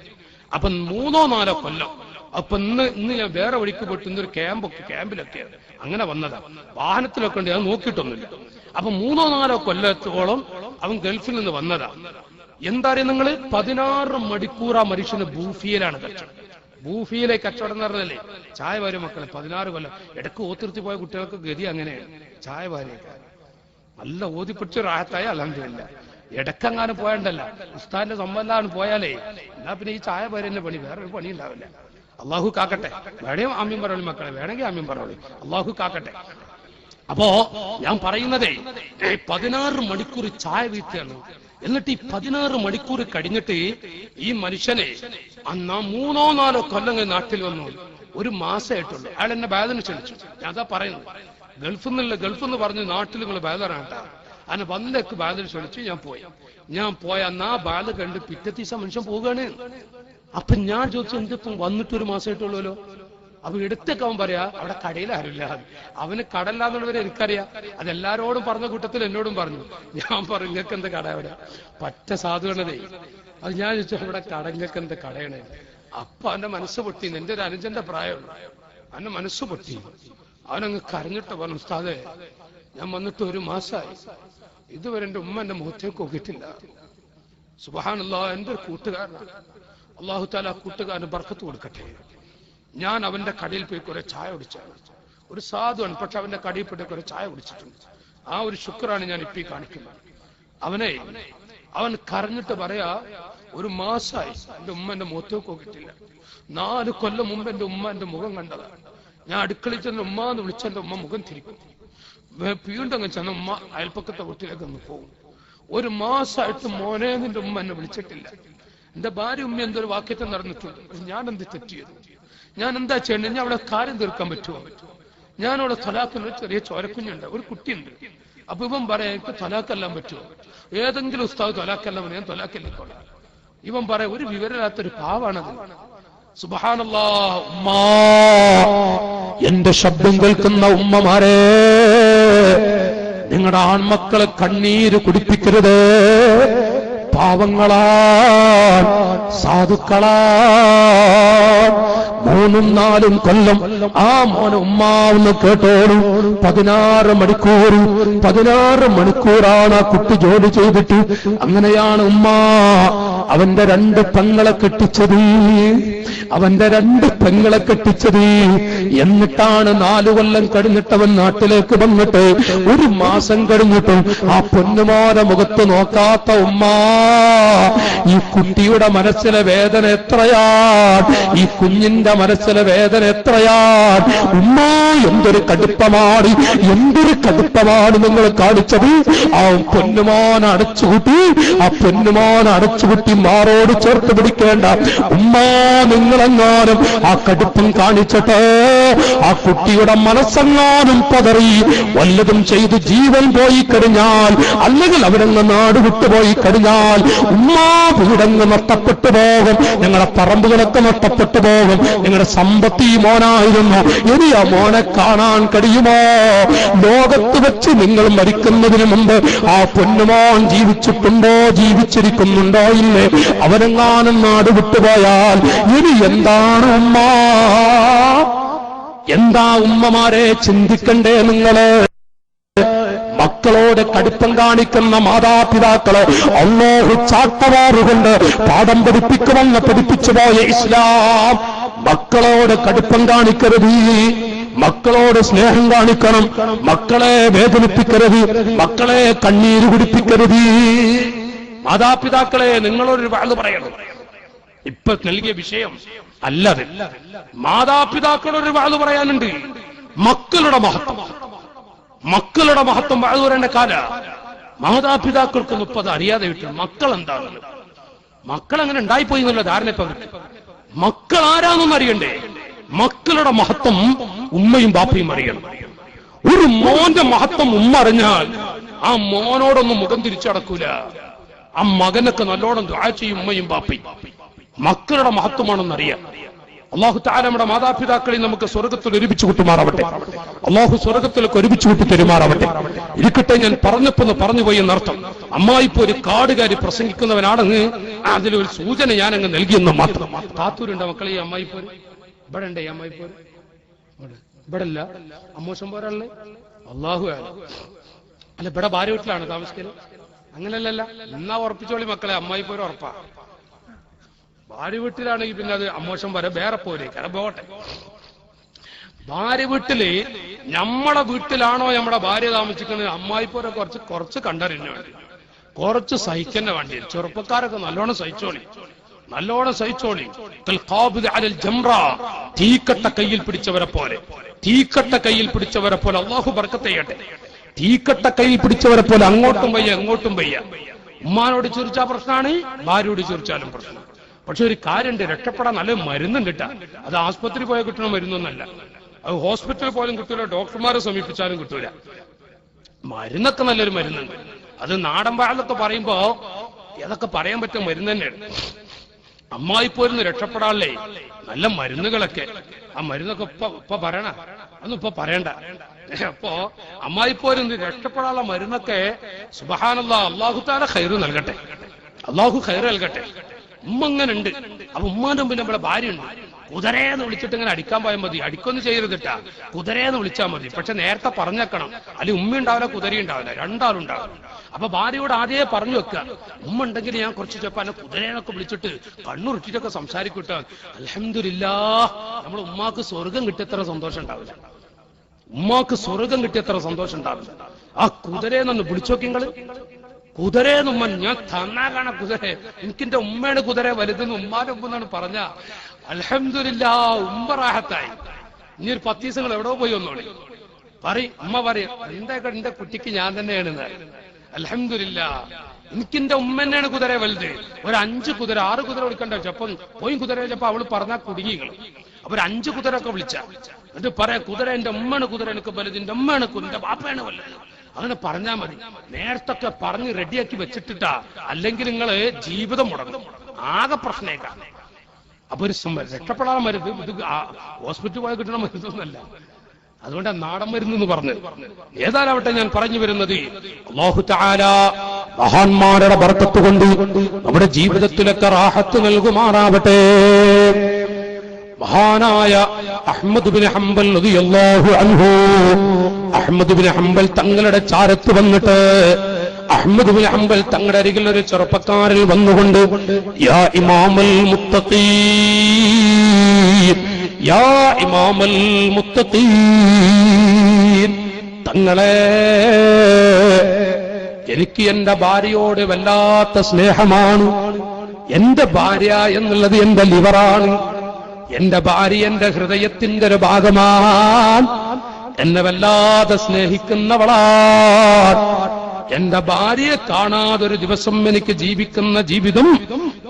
അപ്പൊ 3-4 കൊല്ലം. അപ്പൊ ഇന്ന് ഞാൻ വേറെ വഴിക്ക് പോയിട്ട് ഇന്നൊരു ക്യാമ്പിലൊക്കെ അങ്ങനെ വന്നതാ. വാഹനത്തിലൊക്കെ ഉണ്ട്, ഞാൻ നോക്കിയിട്ടൊന്നുമില്ല. അപ്പൊ 3-4 കൊല്ലത്തോളം അവൻ ഗൾഫിൽ നിന്ന് വന്നതാ. എന്താ അറിയാം നിങ്ങള്, 16 മണിക്കൂർ ആ മനുഷ്യന് ബൂഫിയിലാണ് കച്ചവടം. ബൂഫിയിലെ കച്ചവടം എന്ന് പറഞ്ഞല്ലേ, ചായ വാരി മക്കളെ 16 കൊല്ലം. ഇടക്ക് ഓത്തിർത്തി പോയ കുട്ടികൾക്ക് ഗതി അങ്ങനെയാണ്. ചായ വാരിയൊക്കെ നല്ല ഓതിപ്പിടിച്ച് റാഹത്തായ അൽഹംദുലില്ലാഹ്. ഇടക്കെങ്ങാനും പോയണ്ടല്ല, ഉസ്താദിന്റെ സമ്മല്ലാന്ന് പോയാലേ എന്നാ പിന്നെ ഈ ചായ വാരി തന്നെ പണി, വേറെ ഒരു പണി ഉണ്ടാവില്ല. അള്ളാഹു കാക്കട്ടെ. വേണേ ആമീൻ പറയോളി മക്കളെ, വേണമെങ്കിൽ ആമീൻ പറയോളി. അള്ളാഹു കാക്കട്ടെ. അപ്പോ ഞാൻ പറയുന്നതേ, 16 മണിക്കൂർ ചായ വീഴ്ചയാണ്. എന്നിട്ട് ഈ 16 മണിക്കൂർ കഴിഞ്ഞിട്ട് ഈ മനുഷ്യനെ 3-4 കൊല്ലങ്ങൾ നാട്ടിൽ വന്നു. 1 മാസമായിട്ടുള്ളൂ. അയാൾ എന്നെ ബാധന ക്ഷണിച്ചു. ഞാൻ അതാ പറയുന്നത്, ഗൾഫെന്ന് പറഞ്ഞു നാട്ടിൽ നിങ്ങൾ ബാധനാട്ടാ. അങ്ങനെ വന്നേക്ക് ബാധ ക്ഷണിച്ചു. ഞാൻ പോയ അന്ന് ആ ബാധ കണ്ട് പിറ്റേ ദിവസം മനുഷ്യൻ പോവുകയാണ്. അപ്പൊ ഞാൻ ചോദിച്ചു, എന്തിപ്പം വന്നിട്ട് ഒരു മാസമായിട്ടുള്ളൂല്ലോ. അപ്പൊ എടുത്തേക്ക് അവൻ പറയാ, അവിടെ കടയിൽ ആരുമില്ല. അവന് കടല്ലാന്നുള്ളവരെ എനിക്കറിയാം. അതെല്ലാരോടും പറഞ്ഞ കൂട്ടത്തിൽ എന്നോടും പറഞ്ഞു. ഞാൻ പറഞ്ഞു, നിങ്ങൾക്ക് എന്താ കട അവിടെ? പറ്റ സാധുവാണതേ. അത് ഞാൻ ചോദിച്ചു, അവിടെ കട, നിങ്ങൾക്ക് എന്താ കടയാണ്? അപ്പൊ അവന്റെ മനസ്സ് പൊട്ടി. എന്റെ ഒരു അനുജന്റെ പ്രായമുള്ളൂ. അവന്റെ മനസ്സ് പൊട്ടി. അവനങ്ങ് കരഞ്ഞിട്ട് പറഞ്ഞു, ഉസ്താദേ, ഞാൻ വന്നിട്ട് ഒരു മാസമായി, ഇതുവരെ എന്റെ ഉമ്മ എന്റെ മുഖത്തേക്ക് നോക്കിയിട്ടില്ല. സുബ്ഹാനല്ലാഹ്, എന്റെ ഒരു കൂട്ടുകാരനാണ്. അല്ലാഹു തആല ആ കൂട്ടുകാരന് ബർക്കത്ത് കൊടുക്കട്ടെ. ഞാൻ അവന്റെ കടയിൽ പോയി കുറെ ചായ കുടിച്ചാണ്. ഒരു സാധുവാണ്, പക്ഷെ അവന്റെ കടയിൽ പോയിട്ട് കുറെ ചായ കുടിച്ചിട്ടുണ്ട്. ആ ഒരു ശുക്രാണ് ഞാൻ ഇപ്പീ കാണിക്കുന്നത്. അവൻ കരഞ്ഞിട്ട് പറയാ, ഒരു മാസമായി എന്റെ ഉമ്മ എന്റെ മുഖത്തേക്ക് നോക്കിയിട്ടില്ല. 4 കൊല്ലം മുമ്പ് എന്റെ ഉമ്മ എന്റെ മുഖം കണ്ടതാണ്. ഞാൻ അടുക്കളയിൽ ചെന്ന് ഉമ്മ എന്ന് വിളിച്ച എന്റെ ഉമ്മ മുഖം തിരിക്കും. വീണ്ടും അങ്ങ് ചെന്ന ഉമ്മ അയൽപ്പക്കത്തെ വീട്ടിലേക്ക് ഒന്ന് പോകും. ഒരു മാസമായിട്ട് മോനെ നിന്റെ ഉമ്മ എന്നെ വിളിച്ചിട്ടില്ല. എന്റെ ഭാര്യ ഉമ്മ എന്തൊരു വാക്യത്തെ നടന്നിട്ടുണ്ട്. ഞാൻ എന്ത് തെറ്റിയത്? ഞാൻ എന്താ ചെയ്യേണ്ടത്? ഞാൻ അവളെ കാര്യം തീർക്കാൻ പറ്റുമോ? ഞാൻ അവളെ തലാക്കുന്ന ചെറിയ ചോരക്കുഞ്ഞുണ്ട്, ഒരു കുട്ടിയുണ്ട്. അപ്പൊ ഇവൻ പറയാം, എനിക്ക് തലാക്കെല്ലാം പറ്റുമോ? ഏതെങ്കിലും ഉസ്താദ് തലാക്കെല്ലാം ഞാൻ തലാക്കെല്ലിക്കോളാം. ഇവൻ പറയാം, ഒരു വിവരമില്ലാത്തൊരു പാവാണത്. സുബ്ഹാനല്ലാഹ്.
ഉമ്മാ, എന്റെ ശബ്ദം കേൾക്കുന്ന ഉമ്മമാരെ, നിങ്ങളുടെ ആൺമക്കളെ കണ്ണീര് കുടിപ്പിക്കരുത്. പാവങ്ങളാൻ, സാധുക്കളാൻ. 3-4 കൊല്ലം ആ മോനെ ഉമ്മാവെന്ന് കേട്ടോളൂ. 16 മണിക്കൂറാണ് ആ കുട്ടി ജോലി ചെയ്തിട്ട്. അങ്ങനെയാണ് ഉമ്മ അവന്റെ 2 പെങ്ങളെ കെട്ടിച്ചത്. എന്നിട്ടാണ് 4 കൊല്ലം കഴിഞ്ഞിട്ടവൻ നാട്ടിലേക്ക് വന്നിട്ട് 1 മാസം കഴിഞ്ഞിട്ടും ആ പൊന്നുമോനെ മുഖത്ത് നോക്കാത്ത ഉമ്മ. ഈ കുട്ടിയുടെ മനസ്സിലെ വേദന എത്രയാണ്, ഈ കുഞ്ഞിന്റെ മനസ്സിലെ വേദന എത്രയാണ്. ഉമ്മ, എന്തൊരു കടുപ്പമാണ് നിങ്ങൾ കാണിച്ചത്. ആ പൊന്നുമോനെ അടച്ചുകൂട്ടി മാറോട് ചേർത്ത് പിടിക്കേണ്ട ഉമ്മ, നിങ്ങളെങ്ങാനും ആ കടുപ്പം കാണിച്ചിട്ട് ആ കുട്ടിയുടെ മനസ്സെങ്ങാനും പതറി വല്ലതും ചെയ്ത് ജീവൻ പോയി കഴിഞ്ഞാൽ, അല്ലെങ്കിൽ അവരങ്ങ് നാട് വിട്ടുപോയി കഴിഞ്ഞാൽ ഉമ്മ വീടങ്ങ് നഷ്ടപ്പെട്ടു പോകും. ഞങ്ങളുടെ പറമ്പുകളൊക്കെ നഷ്ടപ്പെട്ടു പോകും. നിങ്ങളുടെ സമ്പത്തി മോനായിരുന്നു. ഇനി ആ മോനെ കാണാൻ കഴിയുമോ? ലോകത്ത് വെച്ച് നിങ്ങൾ മരിക്കുന്നതിന് മുമ്പ് ആ പൊന്നുമോൻ ജീവിച്ചിട്ടുണ്ടോ, ജീവിച്ചിരിക്കുന്നുണ്ടോ ഇല്ലേ? അവനെങ്ങാനും നാട് വിട്ടുപോയാൽ ഇനി എന്താണ് ഉമ്മ? എന്താ ഉമ്മമാരെ ചിന്തിക്കണ്ടേ നിങ്ങള്? മക്കളോട് കടുപ്പം കാണിക്കുന്ന മാതാപിതാക്കളെ അല്ലാഹു ചാട്ടവാറുകൊണ്ട് പാഠം പഠിപ്പിക്കുമെന്ന് പഠിപ്പിച്ചു പോയ ഇസ്ലാം. മക്കളോട് കടുപ്പം കാണിക്കരുത്, മക്കളോട് സ്നേഹം കാണിക്കണം. മക്കളെ വേദനിപ്പിക്കരുത്, മക്കളെ കണ്ണീര് കുടിപ്പിക്കരുത്. മാതാപിതാക്കളെ, നിങ്ങളൊരു വാഴ പറയണം. ഇപ്പൊ നൽകിയ വിഷയം അല്ലത്. മാതാപിതാക്കളൊരു വാഴ പറയാനുണ്ട്. മക്കളുടെ മഹത്വം വാഴ പറയേണ്ട കാല. മാതാപിതാക്കൾക്കൊന്നും ഇപ്പൊ അത് അറിയാതെ വിട്ടു. മക്കൾ എന്താണ്, മക്കൾ അങ്ങനെ ഉണ്ടായിപ്പോയി എന്നുള്ള ധാരണ ഇപ്പൊ. മക്കൾ ആരാന്നൊന്നും അറിയണ്ടേ? മക്കളുടെ മഹത്വം ഉമ്മയും ബാപ്പയും അറിയണം. ഒരു മോന്റെ മഹത്വം ഉമ്മ അറിഞ്ഞാൽ ആ മോനോടൊന്നും മുഖം തിരിച്ചടക്കൂല. ആ മകനൊക്കെ നല്ലോണം ദുആ ചെയ്യും ഉമ്മയും ബാപ്പയും. മക്കളുടെ മഹത്വമാണെന്നറിയാം. അല്ലാഹു തആല നമ്മുടെ മാതാപിതാക്കളെ നമുക്ക് സ്വർഗത്തിൽ ഒരുമിച്ച് കൂട്ടുമാറാവട്ടെ. അല്ലാഹു സ്വർഗത്തിലേക്ക് ഒരുമിച്ച് കൂട്ടി പെരുമാറാവട്ടെ. ഇരിക്കട്ടെ, ഞാൻ പറഞ്ഞു പോയി എന്നർത്ഥം. അമ്മായിപ്പോ ഒരു കാടുകാരി പ്രസംഗിക്കുന്നവനാണെന്ന് അതിലൊരു സൂചന ഞാൻ അങ്ങ് നൽകിയെന്ന് മാത്രം. താത്തൂരുണ്ടോ മക്കളെ? ഈ അമ്മായിപ്പോ ഇവിടെ ഉണ്ട്. ഈ അമ്മായിപ്പോ ഇവിടെ അല്ല, അമ്മോശം പോരല്ലേ? അല്ലാഹു അല്ല, ഇവിടെ ഭാര്യ വീട്ടിലാണ് താമസിക്കല്. അങ്ങനെയല്ലല്ല. എന്നാ ഉറപ്പിച്ചോളി മക്കളെ, അമ്മായിപ്പോര് ഉറപ്പാ. ഭാര്യ വീട്ടിലാണെങ്കിൽ പിന്നെ അത് അമ്മോശം വരെ വേറെ പോലെ പോട്ടെ. ഭാര്യ വീട്ടില് നമ്മളെ വീട്ടിലാണോ നമ്മുടെ ഭാര്യ താമസിക്കുന്നത്? അമ്മായിപ്പോരെ കുറച്ച് കണ്ടറിഞ്ഞ വേണ്ടി, കുറച്ച് സഹിക്കുന്ന വേണ്ടി. ചെറുപ്പക്കാരൊക്കെ നല്ലോണം സഹിച്ചോളി. തീക്കട്ട കയ്യിൽ പിടിച്ചവരെ പോലെ അല്ലാഹു ബർക്കത്ത് ചെയ്യട്ടെ. തീക്കട്ട കയ്യിൽ പിടിച്ചവരെ പോലെ അങ്ങോട്ടും വയ്യ ഇങ്ങോട്ടും വയ്യ. ഉമ്മാനോട് ചിരിച്ചാൽ പ്രശ്നമാണ്, ഭാര്യയോട് ചിരിച്ചാലും പ്രശ്നം. പക്ഷെ ഒരു കാര്യമുണ്ട്, രക്ഷപ്പെടാൻ നല്ല മരുന്നുണ്ട് കേട്ടാ. അത് ആസ്പത്രി പോയാൽ കിട്ടുന്ന മരുന്നൊന്നല്ല. അത് ഹോസ്പിറ്റലിൽ പോലും കിട്ടൂല, ഡോക്ടർമാരെ സമീപിച്ചാലും കിട്ടൂല. മരുന്നൊക്കെ നല്ലൊരു മരുന്നുണ്ട്.
അത് നാടൻ വാഴൊക്കെ പറയുമ്പോ ഏതൊക്കെ പറയാൻ പറ്റും മരുന്ന് തന്നെയാണ്. അമ്മായിപ്പോരുന്ന് രക്ഷപ്പെടാനല്ലേ നല്ല മരുന്നുകളൊക്കെ, ആ മരുന്നൊക്കെ ഇപ്പൊ പറയണ അതൊന്നും ഇപ്പൊ പറയണ്ട. അപ്പോ അമ്മായിപ്പോരുന്ന് രക്ഷപ്പെടാനുള്ള മരുന്നൊക്കെ സുബ്ഹാനല്ലാഹ് അല്ലാഹു തആല ഖൈറ് നൽകട്ടെ, അല്ലാഹു ഖൈറ് നൽകട്ടെ. ഉമ്മ ഇങ്ങനെ ഉണ്ട്. അപ്പൊ ഉമ്മാന്റെ മുമ്പിൽ നമ്മളെ ഭാര്യ ഉണ്ട്. കുതിരേന്ന് വിളിച്ചിട്ട് ഇങ്ങനെ അടിക്കാൻ പോയാൽ മതി, അടിക്കൊന്നും ചെയ്യരുതിട്ടാ, കുതിരേന്ന് വിളിച്ചാൽ മതി. പക്ഷെ നേരത്തെ പറഞ്ഞേക്കണം, അല്ലെങ്കിൽ ഉമ്മ ഉണ്ടാവില്ല കുതിര ഉണ്ടാവില്ല, രണ്ടാളുണ്ടാവും. അപ്പൊ ഭാര്യയോട് ആദ്യമേ പറഞ്ഞു വെക്കുക, ഉമ്മ ഉണ്ടെങ്കിൽ ഞാൻ കുറച്ച് ചെപ്പം എന്നെ കുതിരേനൊക്കെ വിളിച്ചിട്ട് കണ്ണുറിച്ചിട്ടൊക്കെ സംസാരിക്കട്ടെ. അൽഹംദുലില്ലാഹ് നമ്മൾ ഉമ്മാക്ക് സ്വർഗം കിട്ടിയത്ര സന്തോഷം ഉണ്ടാവില്ല, ഉമ്മാക്ക് സ്വർഗം കിട്ടിയത്ര സന്തോഷം ഉണ്ടാവില്ല. ആ കുതിരേന്നൊന്ന് വിളിച്ചോക്കി നിങ്ങള്, കുതിരേന്നുമ്മ ഞാൻ തന്നാലാണ് കുതിര, എനിക്കെന്റെ ഉമ്മയാണ് കുതിര വലുതെന്ന് ഉമ്മാന്റെ ഉമ്മ എന്നാണ് പറഞ്ഞ. അൽഹംദുലില്ലാഹ് ഉമ്മ റാഹത്തായി. ഇനി ഒരു 10 ദിവസങ്ങൾ എവിടെ പോയി ഒന്നോളി പറയും, ഉമ്മ പറയും എന്തായിക്കോട്ടെ എന്റെ കുട്ടിക്ക് ഞാൻ തന്നെയാണ്. അൽഹംദുലില്ലാഹ് എനിക്കെന്റെ ഉമ്മ തന്നെയാണ് കുതിര വലുത്. ഒരു 5 കുതിര 6 കുതിര വിളിക്കണ്ട ചെപ്പം പോയി കുതിര വെച്ചപ്പോ അവള് പറഞ്ഞാൽ കുടുങ്ങികള്. അപ്പൊ ഒരു 5 കുതിര ഒക്കെ വിളിച്ച എന്നിട്ട് പറയാ കുതിര എന്റെ ഉമ്മയാണ് കുതിര എനിക്ക് വലുത്, എന്റെ ഉമ്മയാണ് എന്റെ ബാപ്പയാണ് വലുത്. അങ്ങനെ പറഞ്ഞാൽ മതി. നേരത്തൊക്കെ പറഞ്ഞ് റെഡിയാക്കി വെച്ചിട്ടിട്ടാ, അല്ലെങ്കിൽ നിങ്ങള് ജീവിതം മുടങ്ങും, ആകെ പ്രശ്നേക്കാം. അപ്പൊ ഒരു രക്ഷപ്പെടാൻ മരുന്ന് ഇത് ഹോസ്പിറ്റലിൽ പോയി കിട്ടണ മരുന്നൊന്നല്ല. അതുകൊണ്ട് നാടൻ മരുന്ന് എന്ന് പറഞ്ഞു. ഏതായാലാവട്ടെ ഞാൻ പറഞ്ഞു വരുന്നത്, അല്ലാഹു തആല മഹാന്മാരുടെ ബർക്കത്ത് കൊണ്ട് നമ്മുടെ ജീവിതത്തിലൊക്കെ റാഹത്ത് നൽകുമാറാവട്ടെ. മഹാനായ അഹ്മദ് ബിൻ ഹംബൽ റളിയല്ലാഹു അൻഹു, അഹ്മദ് ബിൻ ഹംബൽ തങ്ങളുടെ ചാരത്ത് വന്നിട്ട് അഹ്മദ് ബിൻ ഹംബൽ തങ്ങളുടെ അരികിൽ ഒരു ചെറുപ്പക്കാരിൽ വന്നുകൊണ്ട് യാ ഇമാമൽ മുത്തഖീൻ, യാ ഇമാമൽ മുത്തഖീൻ, തങ്ങളെ എനിക്ക് എന്റെ ഭാര്യയോട് വല്ലാത്ത സ്നേഹമാണ്. എന്റെ ഭാര്യ എന്നുള്ളത് എന്റെ ലിവറാണ്, എന്റെ ഭാര്യ എന്റെ ഹൃദയത്തിന്റെ ഒരു ഭാഗമാണ്, എന്നെ വല്ലാതെ സ്നേഹിക്കുന്നവളാണ്. എന്റെ ഭാര്യയെ കാണാതൊരു ദിവസം എനിക്ക് ജീവിക്കുന്ന ജീവിതം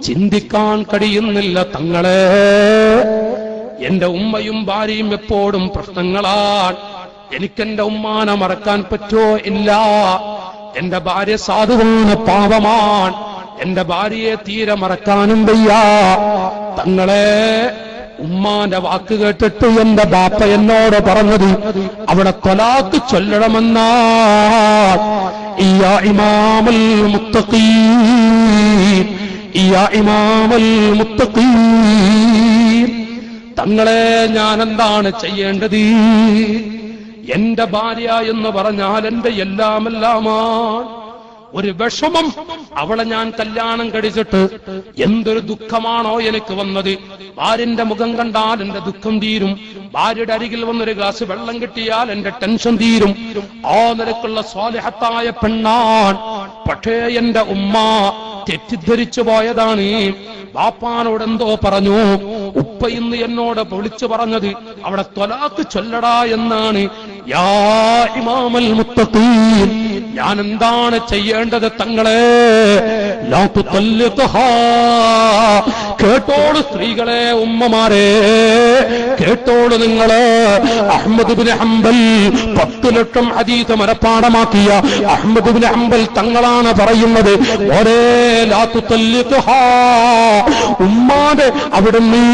ചിന്തിക്കാൻ കഴിയുന്നില്ല തങ്ങളെ. എന്റെ ഉമ്മയും ഭാര്യയും എപ്പോഴും പ്രശ്നങ്ങളാണ്. എനിക്കെന്റെ ഉമ്മാനെ മറക്കാൻ പറ്റോ ഇല്ല. എന്റെ ഭാര്യ സാധുവാണ്, പാപമാണ്. എന്റെ ഭാര്യയെ തീരെ മറക്കാനും വയ്യ തങ്ങളെ. ഉമ്മാന്റെ വാക്ക് കേട്ടിട്ട് എന്റെ ബാപ്പ എന്നോട് പറഞ്ഞത് അവിടെ ത്വലാഖ് ചൊല്ലണമെന്നാ. യാ ഇമാമൽ മുത്തഖീൻ, യാ ഇമാമൽ മുത്തഖീൻ, തങ്ങളെ ഞാൻ എന്താണ് ചെയ്യേണ്ടത്? എന്റെ ഭാര്യ എന്ന് പറഞ്ഞാൽ എന്റെ എല്ലാമെല്ലാമാണ്. ഒരു വിഷമം, അവളെ ഞാൻ കല്യാണം കഴിച്ചിട്ട് എന്തൊരു ദുഃഖമാണോ എനിക്ക് വന്നത്. ഭാര്യന്റെ മുഖം കണ്ടാൽ എന്റെ ദുഃഖം തീരും. ഭാര്യയുടെ അരികിൽ വന്നൊരു ഗ്ലാസ് വെള്ളം കിട്ടിയാൽ എന്റെ ടെൻഷൻ തീരും. ആ നിലക്കുള്ള സ്വാലിഹത്തായ പെണ്ണാൻ. പക്ഷേ എന്റെ ഉമ്മ തെറ്റിദ്ധരിച്ചു പോയതാണ്. ബാപ്പാനോട് എന്തോ പറഞ്ഞു. ഉപ്പ ഇന്ന് എന്നോട് വിളിച്ചു പറഞ്ഞത് അവിടെ ത്വലാഖ് ചൊല്ലടാ എന്നാണ്. യാ ഇമാമൽ മുത്തഖീൻ, ഞാൻ എന്താണ് ചെയ്യേണ്ടത് തങ്ങളെ? ലാ തുതല്ലിഖഹാ, കേട്ടോളൂ സ്ത്രീകളെ, ഉമ്മമാരെ കേട്ടോളൂ നിങ്ങള്. അഹ്മദ് ബിൻ ഹംബൽ 10 ലക്ഷം ഹദീസ് മനഃപ്പാഠമാക്കിയ അഹ്മദ് ബിൻ ഹംബൽ തങ്ങളാണ് പറയുന്നത്, ഒരേ ലാ തുതല്ലിഖഹാ, ഉമ്മാന്റെ അവിടുന്ന്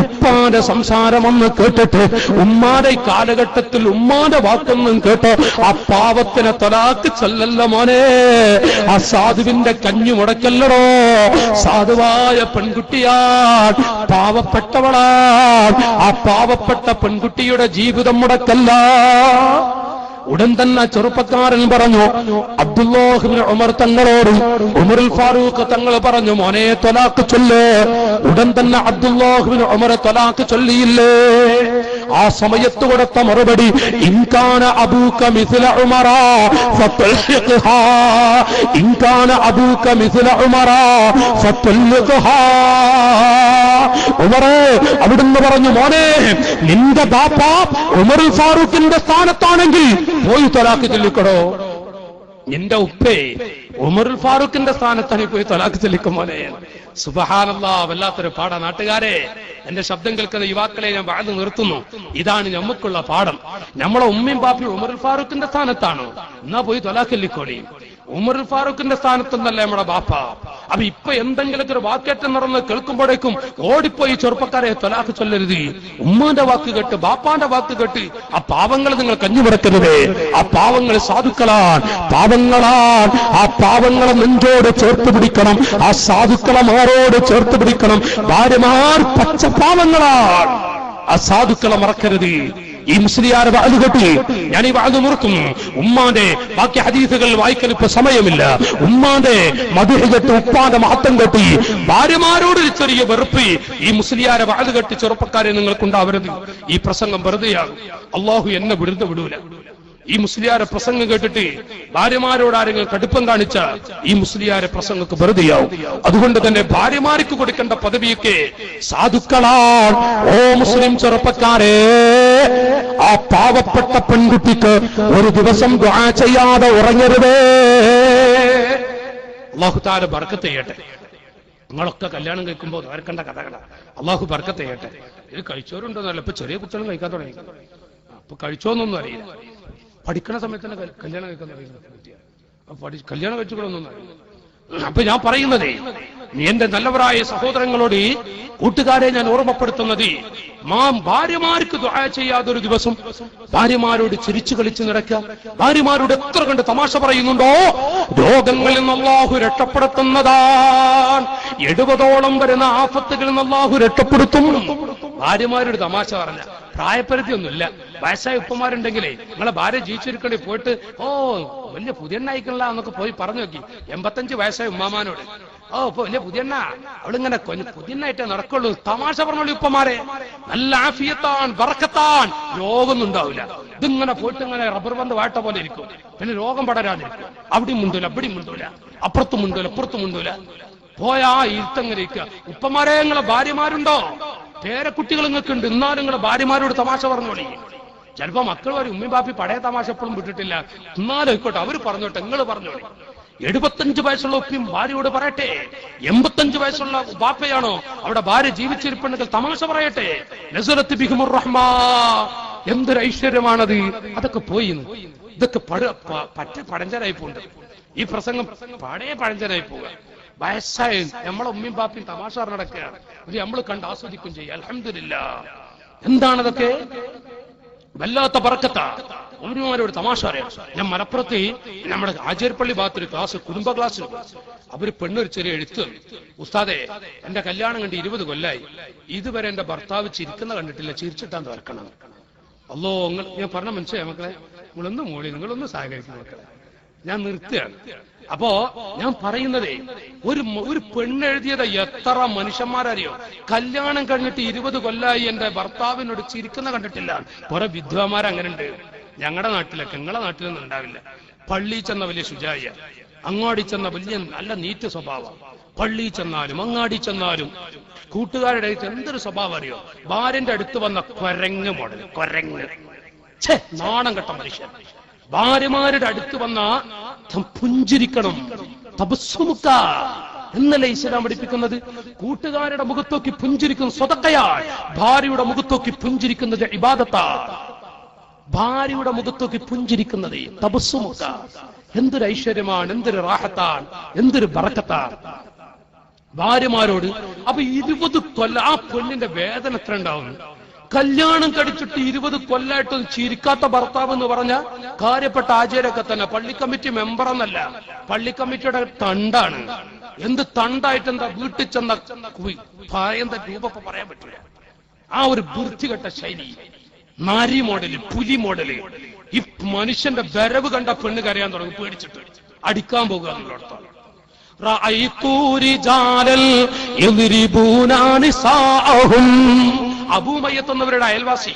ഉപ്പാന്റെ സംസാരമൊന്ന് കേട്ടിട്ട്, ഉമ്മാന്റെ കാലഘട്ടത്തിൽ ഉമ്മാന്റെ വാക്കൊന്നും കേട്ടോ ആ പാവത്തിനെ ത്വലാഖ് ചൊല്ലല്ല മോനെ. ആ സാധുവിന്റെ കഞ്ഞു മുടക്കല്ലടോ. സാധുവായ പെൺകുട്ടിയാൽ, പാവപ്പെട്ടവളാൽ. ആ പാവപ്പെട്ട പെൺകുട്ടിയുടെ ജീവിതം മുടക്കല്ല. ഉടൻ തന്നെ ചെറുപ്പക്കാരൻ പറഞ്ഞു, അബ്ദുല്ലാഹ് ഇബ്നു ഉമർ തങ്ങളോട് ഉമറുൽ ഫാറൂഖ് തങ്ങൾ പറഞ്ഞു, മോനെ ത്വലാഖ് ചൊല്ല്. ഉടൻ തന്നെ അബ്ദുല്ലാഹ് ഇബ്നു ഉമർ ത്വലാഖ് ചൊല്ലിയില്ലേ? ആ സമയത്ത് കൊടുത്ത മറുപടി, ഇൻകാന അബൂക മിസ്ല ഉമറ ഫതൽഹിഖഹാ, ഇൻകാന അബൂക മിസ്ല ഉമറ ഫതൽഹിഖഹാ. ഉമറേ, അവിടുന്ന് പറഞ്ഞു, മോനെ നിന്റെ ബാപ്പ ഉമറുൽ ഫാറൂഖിന്റെ സ്ഥാനത്താണെങ്കിൽ പോയി ത്വലാഖ് ചൊല്ലിക്കടോ. നിന്റെ ഉപ്പേ ഉമറുൽ ഫാറൂഖിന്റെ സ്ഥാനത്താണ് പോയി ത്വലാഖ് ചൊല്ലിക്കും മോനെ. സുബ്ഹാനല്ലാഹ്, വല്ലാത്തൊരു പാഠ. നാട്ടുകാരെ, എന്റെ ശബ്ദം കേൾക്കുന്ന യുവാക്കളെ ഞാൻ വാഴ്ന്നു നിർത്തുന്നു. ഇതാണ് നമുക്കുള്ള പാഠം. നമ്മളെ ഉമ്മയും ബാപ്പയും ഉമറുൽ ഫാറൂഖിന്റെ സ്ഥാനത്താണോ? എന്നാ പോയി ത്വലാഖ് ചൊല്ലിക്കോളി. ഉമർ ഫാറൂഖിന്റെ സ്ഥാനത്തൊന്നല്ലേ നമ്മുടെ ബാപ്പ. അപ്പൊ ഇപ്പൊ എന്തെങ്കിലൊക്കെ ഒരു വാക്കേറ്റം നടന്ന് കേൾക്കുമ്പോഴേക്കും ഓടിപ്പോയി ചെറുപ്പക്കാരെ തൊലാഖ് ചൊല്ലരുത്. ഉമ്മാന്റെ വാക്ക് കേട്ട് ബാപ്പാന്റെ വാക്ക് കേട്ട് ആ പാവങ്ങൾ നിങ്ങൾ കഞ്ഞുമുടക്കരുത്. ആ പാവങ്ങൾ സാധുക്കളാണ്, പാവങ്ങളാണ്. ആ പാവങ്ങളെ നെഞ്ചോട് ചേർത്ത് പിടിക്കണം. ആ സാധുക്കളെ മാറോട് ചേർത്ത് പിടിക്കണം. ഭാര്യമാർ പച്ച പാവങ്ങളാണ്. ആ സാധുക്കളെ മറക്കരുത്. ഈ മുസ്ലിയാരെ വാത് കേട്ടി ഞാൻ ഈ വാത് മുറുക്കുന്നു. ഉമ്മാന്റെ ബാക്കി ഹദീസുകൾ വായിക്കാൻ ഇപ്പൊ സമയമില്ല. ഉമ്മാന്റെ മധുഹ കേട്ട് ഉപ്പാന്റെ മഹത്വം കേട്ടി ഭാര്യമാരോട് ഒരു ചെറിയ വെറുപ്പ് ഈ മുസ്ലിയാരെ വാത് കേട്ടി ചെറുപ്പക്കാരെ നിങ്ങൾക്കുണ്ടാവരുത്. ഈ പ്രസംഗം വെറുതെയാകും. അള്ളാഹു എന്നെ വിടൂല. ഈ മുസ്ലിയാരെ പ്രസംഗം കേട്ടിട്ട് ഭാര്യമാരോട് ആരെങ്കിലും കടുപ്പം കാണിച്ച ഈ മുസ്ലിയാരെ പ്രസംഗക്ക് വെറുതെയാവും. അതുകൊണ്ട് തന്നെ ഭാര്യമാർക്ക് കൊടുക്കേണ്ട പദവിയൊക്കെ സാധുക്കളാണ്. ഓ മുസ്ലിം ചെറുപ്പക്കാരെ, ആ പാവപ്പെട്ട പെൺകുട്ടിക്ക് ഒരു ദിവസം ദുആ ചെയ്യാതെ ഉറങ്ങരുതേ. അല്ലാഹു തആല ബർക്കത്ത് ചെയ്യട്ടെ. നിങ്ങളൊക്കെ കല്യാണം കഴിക്കുമ്പോൾ ഓർക്കേണ്ട കഥകളാ. അള്ളാഹു ബർക്കത്ത് ചെയ്യട്ടെ. ഇത് കഴിച്ചവരുണ്ടോന്നല്ല, ഇപ്പൊ ചെറിയ കുട്ടികളും കഴിക്കാൻ തുടങ്ങി. അപ്പൊ കഴിച്ചോന്നൊന്നും അറിയില്ല. പഠിക്കണ സമയത്ത് തന്നെ കല്യാണം കഴിക്കാൻ അറിയുന്നത് കല്യാണം കഴിച്ചുകൊള്ളൊന്നും അറിയില്ല. അപ്പൊ ഞാൻ പറയുന്നത്, എന്റെ നല്ലവരായ സഹോദരങ്ങളോട് കൂട്ടുകാരെ ഞാൻ ഓർമ്മപ്പെടുത്തുന്നത്, ഭാര്യമാർക്ക് ദുആ ചെയ്യാതൊരു ദിവസം ഭാര്യമാരോട് ചിരിച്ചു കളിച്ച് നടക്കുക, ഭാര്യമാരോട് എത്ര കണ്ട് തമാശ പറയുന്നുണ്ടോ രോഗങ്ങളിൽ നിന്ന് അല്ലാഹു രക്ഷപ്പെടുത്തുന്നതാണ്. 70ഓളം വരുന്ന ആഫത്തുകളിൽ നിന്ന് അല്ലാഹു രക്ഷപ്പെടുത്തും. ഭാര്യമാരോട് തമാശ പറഞ്ഞ പ്രായപരിധി ഒന്നുമില്ല. വയസ്സായ ഉപ്പമാരുണ്ടെങ്കിലേ നിങ്ങളെ ഭാര്യ ജീവിച്ചിരിക്കണ്ടേ പോയിട്ട് വലിയ പുതിയണ്ണായിക്കണില്ല എന്നൊക്കെ പോയി പറഞ്ഞു നോക്കി. 85 വയസ്സായ ഉമ്മാമാനോട് ഇപ്പൊ വലിയ പുതിയണ്ണ, അവളിങ്ങനെ പുതിയണ്ണായിട്ടേ നടക്കുള്ളൂ. തമാശ പറഞ്ഞോളൂ ഉപ്പമാരെ. നല്ല ആഫിയത്താൻ ബറക്കത്താൻ, രോഗമൊന്നും ഉണ്ടാവില്ല. ഇതിങ്ങനെ പോയിട്ട് ഇങ്ങനെ റബ്ബർ ബന്ധ വാട്ട പോലെ ഇരിക്കും. പിന്നെ രോഗം പടരാതിരിക്കും. അവിടെയും മുണ്ടൂല, അവിടെയും മുണ്ടൂല, അപ്പുറത്തും മുണ്ടൂല, ഇപ്പുറത്തും മുണ്ടൂല. പോയാ ഇരുത്തങ്ങനെ ഇരിക്കുക. ഉപ്പമാരെ നിങ്ങളെ ഭാര്യമാരുണ്ടോ? പേരക്കുട്ടികൾ നിങ്ങൾക്ക് ഉണ്ട്, എന്നാലും നിങ്ങളെ ഭാര്യമാരോട് തമാശ പറഞ്ഞോളി. ചിലപ്പോ മക്കൾ വരും, ഉമ്മി ബാപ്പി പഴയ തമാശ എപ്പോഴും വിട്ടിട്ടില്ല, എന്നാലും ആയിക്കോട്ടെ അവര് പറഞ്ഞോട്ടെ, നിങ്ങൾ പറഞ്ഞോളി. 75 വയസ്സുള്ള ഉപ്പിയും ഭാര്യയോട് പറയട്ടെ. 85 വയസ്സുള്ള ബാപ്പയാണോ അവിടെ ഭാര്യ ജീവിച്ചിരിപ്പുണ്ടെങ്കിൽ തമാശ പറയട്ടെ. നസറത്ത് ബിഹിമുർ റഹ്മാ, എന്തൊരു ഐശ്വര്യമാണത്. അതൊക്കെ പോയി. ഇതൊക്കെ പറ്റ പഴഞ്ചനായി പോണ്ട്. ഈ പ്രസംഗം പഴയ പഴഞ്ചനായി പോവുക. വയസ്സായ നമ്മളെ ഉമ്മയും ബാപ്പയും തമാശ നടക്കുകയാണ്. ഇത് നമ്മൾ കണ്ട് ആസ്വദിക്കും ചെയ്യുക. അൽഹംദുലില്ലാഹ്. എന്താണതൊക്കെ? വല്ലാത്ത ബർക്കത്താ. ഉമ്മമാരോട് തമാശ അറിയാം. ഞാൻ മലപ്പുറത്ത് നമ്മുടെ ആചാര്യപ്പള്ളി ഭാഗത്തൊരു ക്ലാസ്, കുടുംബ ക്ലാസ്. അവര് പെണ്ണൊരു ചെറിയ എഴുത്ത്, ഉസ്താദെ എന്റെ കല്യാണം കണ്ട് 20 കൊല്ലായി, ഇതുവരെ എന്റെ ഭർത്താവ് ചിരിക്കുന്ന കണ്ടിട്ടില്ല, ചിരിച്ചിട്ടാന്ന് വരക്കണം. അല്ലോ ഞാൻ പറഞ്ഞ മനസ്സിലായി മക്കളെ, നിങ്ങളൊന്ന് മോളി, നിങ്ങളൊന്ന് സഹകരിക്കുന്ന മക്കളെ, ഞാൻ നിർത്തുകയാണ്. അപ്പോ ഞാൻ പറയുന്നത്, ഒരു പെണ്ണെഴുതിയത് എത്ര മനുഷ്യന്മാരറിയോ? കല്യാണം കഴിഞ്ഞിട്ട് 20 കൊല്ലായി എന്റെ ഭർത്താവിനോട് ചിരിക്കുന്ന കണ്ടിട്ടില്ല. കുറെ വിദ്വാന്മാരങ്ങനെ ഉണ്ട് ഞങ്ങളുടെ നാട്ടിലൊക്കെ. നിങ്ങളെ നാട്ടിലൊന്നും ഉണ്ടാവില്ല. പള്ളി ചെന്ന വലിയ ശുചായ, അങ്ങാടി ചെന്ന വലിയ നല്ല നീറ്റ് സ്വഭാവം. പള്ളി ചെന്നാലും അങ്ങാടി ചെന്നാലും കൂട്ടുകാരുടെ അടുത്ത് എന്തൊരു സ്വഭാവം അറിയോ? ഭാര്യന്റെ അടുത്ത് വന്ന കൊരങ്ങ് മോഡൽ, കൊരങ്ങ്, നാണം കെട്ട മനുഷ്യൻ. ഭാര്യമാരുടെ അടുത്ത് വന്ന പുഞ്ചിരിക്കണം, തബസ്സുമുക്ക എന്നല്ലേ ഇസ്ലാം പഠിപ്പിക്കുന്നത്. കൂട്ടുകാരുടെ മുഖത്തോക്കി പുഞ്ചിരിക്കുന്നത് സ്വതക്കയാണ്. ഭാര്യയുടെ മുഖത്തോക്കി പുഞ്ചിരിക്കുന്നത് ഇബാദത്താണ്. ഭാര്യയുടെ മുഖത്തോക്കി പുഞ്ചിരിക്കുന്നത് തബസ്സുമുക്ക. എന്തൊരു ഐശ്വര്യമാണ്, എന്തൊരു റാഹത്താണ്, എന്തൊരു ബറക്കത്താണ് ഭാര്യമാരോട്. അപ്പൊ 20 കൊല്ലം ആ പെണ്ണിന്റെ വേദന എത്ര ഉണ്ടാവുന്നു? കല്യാണം കഴിച്ചിട്ട് 20 കൊല്ലായിട്ടും ചിരിക്കാത്ത ഭർത്താവ് എന്ന് പറഞ്ഞ കാര്യപ്പെട്ട ആചാര്യൊക്കെ തന്നെ പള്ളി കമ്മിറ്റി മെമ്പർ എന്നല്ല, പള്ളി കമ്മിറ്റിയുടെ തണ്ടാണ്. എന്ത് തണ്ടായിട്ട് എന്താ വീട്ടിൽ ചെന്ന എന്താ രൂപ പറയാൻ പറ്റില്ല. ആ ഒരു വൃത്തികെട്ട ശൈലി, നാരി മോഡല്, പുലി മോഡല്. ഈ മനുഷ്യന്റെ വരവ് കണ്ട പെണ്ണ് കരയാൻ തുടങ്ങി, പേടിച്ചിട്ട് അടിക്കാൻ പോകുക എന്നുള്ളടത്താണ്. അബൂമയ്യത്ത് എന്നവരുടെ അയൽവാസി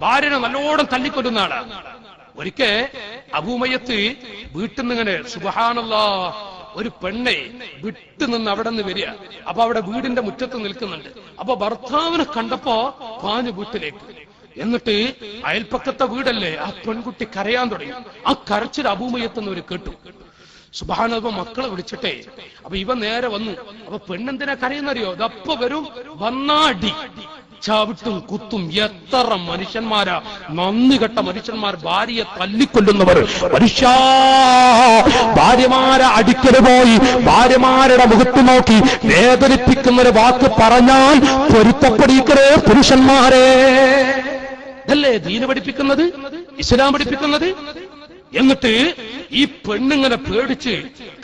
ഭാര്യനെ നല്ലോണം തല്ലിക്കൊല്ലുന്ന ആളാണ്. ഒരിക്കൽ അബൂമയ്യത്ത് വീട്ടിൽ നിന്ന് ഇങ്ങനെ സുബ്ഹാനല്ലാഹ് ഒരു പെണ്ണെ വിട്ടുനിന്ന് അവിടെ നിന്ന് വരിക. അപ്പൊ അവിടെ വീടിന്റെ മുറ്റത്ത് നിൽക്കുന്നുണ്ട്. അപ്പൊ ഭർത്താവിനെ കണ്ടപ്പോ പാഞ്ഞു വീട്ടിലേക്ക്. എന്നിട്ട് അയൽപ്പക്കത്തെ വീടല്ലേ, ആ പെൺകുട്ടി കരയാൻ തുടങ്ങി. ആ കരച്ചിൽ അബൂമയ്യത്ത് എന്നവര് കേട്ടു. സുബ്ഹാനല്ലാഹ് മക്കളെ വിളിച്ചിട്ടേ. അപ്പൊ ഇവ നേരെ വന്നു. അപ്പൊ പെണ്ണെന്തിനാ കരയുന്നറിയോ? അതപ്പൊ വരും, വന്നാടി ചവിട്ടും കുത്തും എത്ര മനുഷ്യന്മാരാ, നന്ദി കെട്ട മനുഷ്യന്മാർ ഭാര്യയെ തല്ലിക്കൊല്ലുന്നവർ. മനുഷ്യ, ഭാര്യമാരെ അടിക്കല് പോയി ഭാര്യമാരുടെ മുഖത്ത് നോക്കി വേദനിപ്പിക്കുന്ന ഒരു വാക്ക് പറഞ്ഞാൽ പൊരുത്തപ്പെടിക്കലേ പുരുഷന്മാരെ. അല്ലേ ദീന് പഠിപ്പിക്കുന്നത്, ഇസ്ലാം പഠിപ്പിക്കുന്നത്? എന്നിട്ട് ഈ പെണ്ണിങ്ങനെ പേടിച്ച്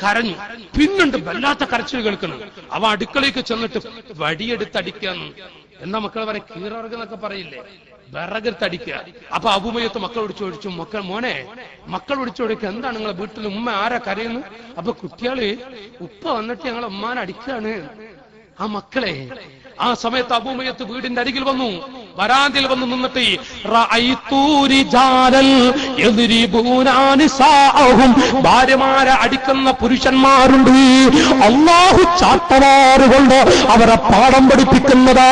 കരഞ്ഞു. പിന്നുണ്ട് വല്ലാത്ത കരച്ചിൽ കേൾക്കണം. അവ അടുക്കളയ്ക്ക് ചെന്നിട്ട് വടിയെടുത്തടിക്കാന്ന്. എന്നാ മക്കൾ പറയും കീറവർഗ് എന്നൊക്കെ പറയില്ലേ, വിറകെടുത്തടിക്കുക. അപ്പൊ അബൂമയ്യത്ത് മക്കളോട് ചോദിച്ചു, മോനെ മക്കളോട് ചോദിക്കുക, എന്താണ് നിങ്ങളെ വീട്ടിൽ ഉമ്മ ആരാ കരയുന്നു? അപ്പൊ കുട്ടികള് ഉപ്പ വന്നിട്ട് ഞങ്ങളെ ഉമ്മാനെ അടിക്കാണ്. ആ മക്കളെ ആ സമയത്ത് അബൂമയ്യത്ത് വീടിന്റെ അരികിൽ വന്നു, വരാന്തിൽ വന്ന് നിന്നിട്ട് ഭാര്യമാരെ അടിക്കുന്ന പുരുഷന്മാരുണ്ട്. അല്ലാഹു ചാട്ടവാറുകൊണ്ട് അവരെ പാഠം പഠിപ്പിക്കുന്നതാ.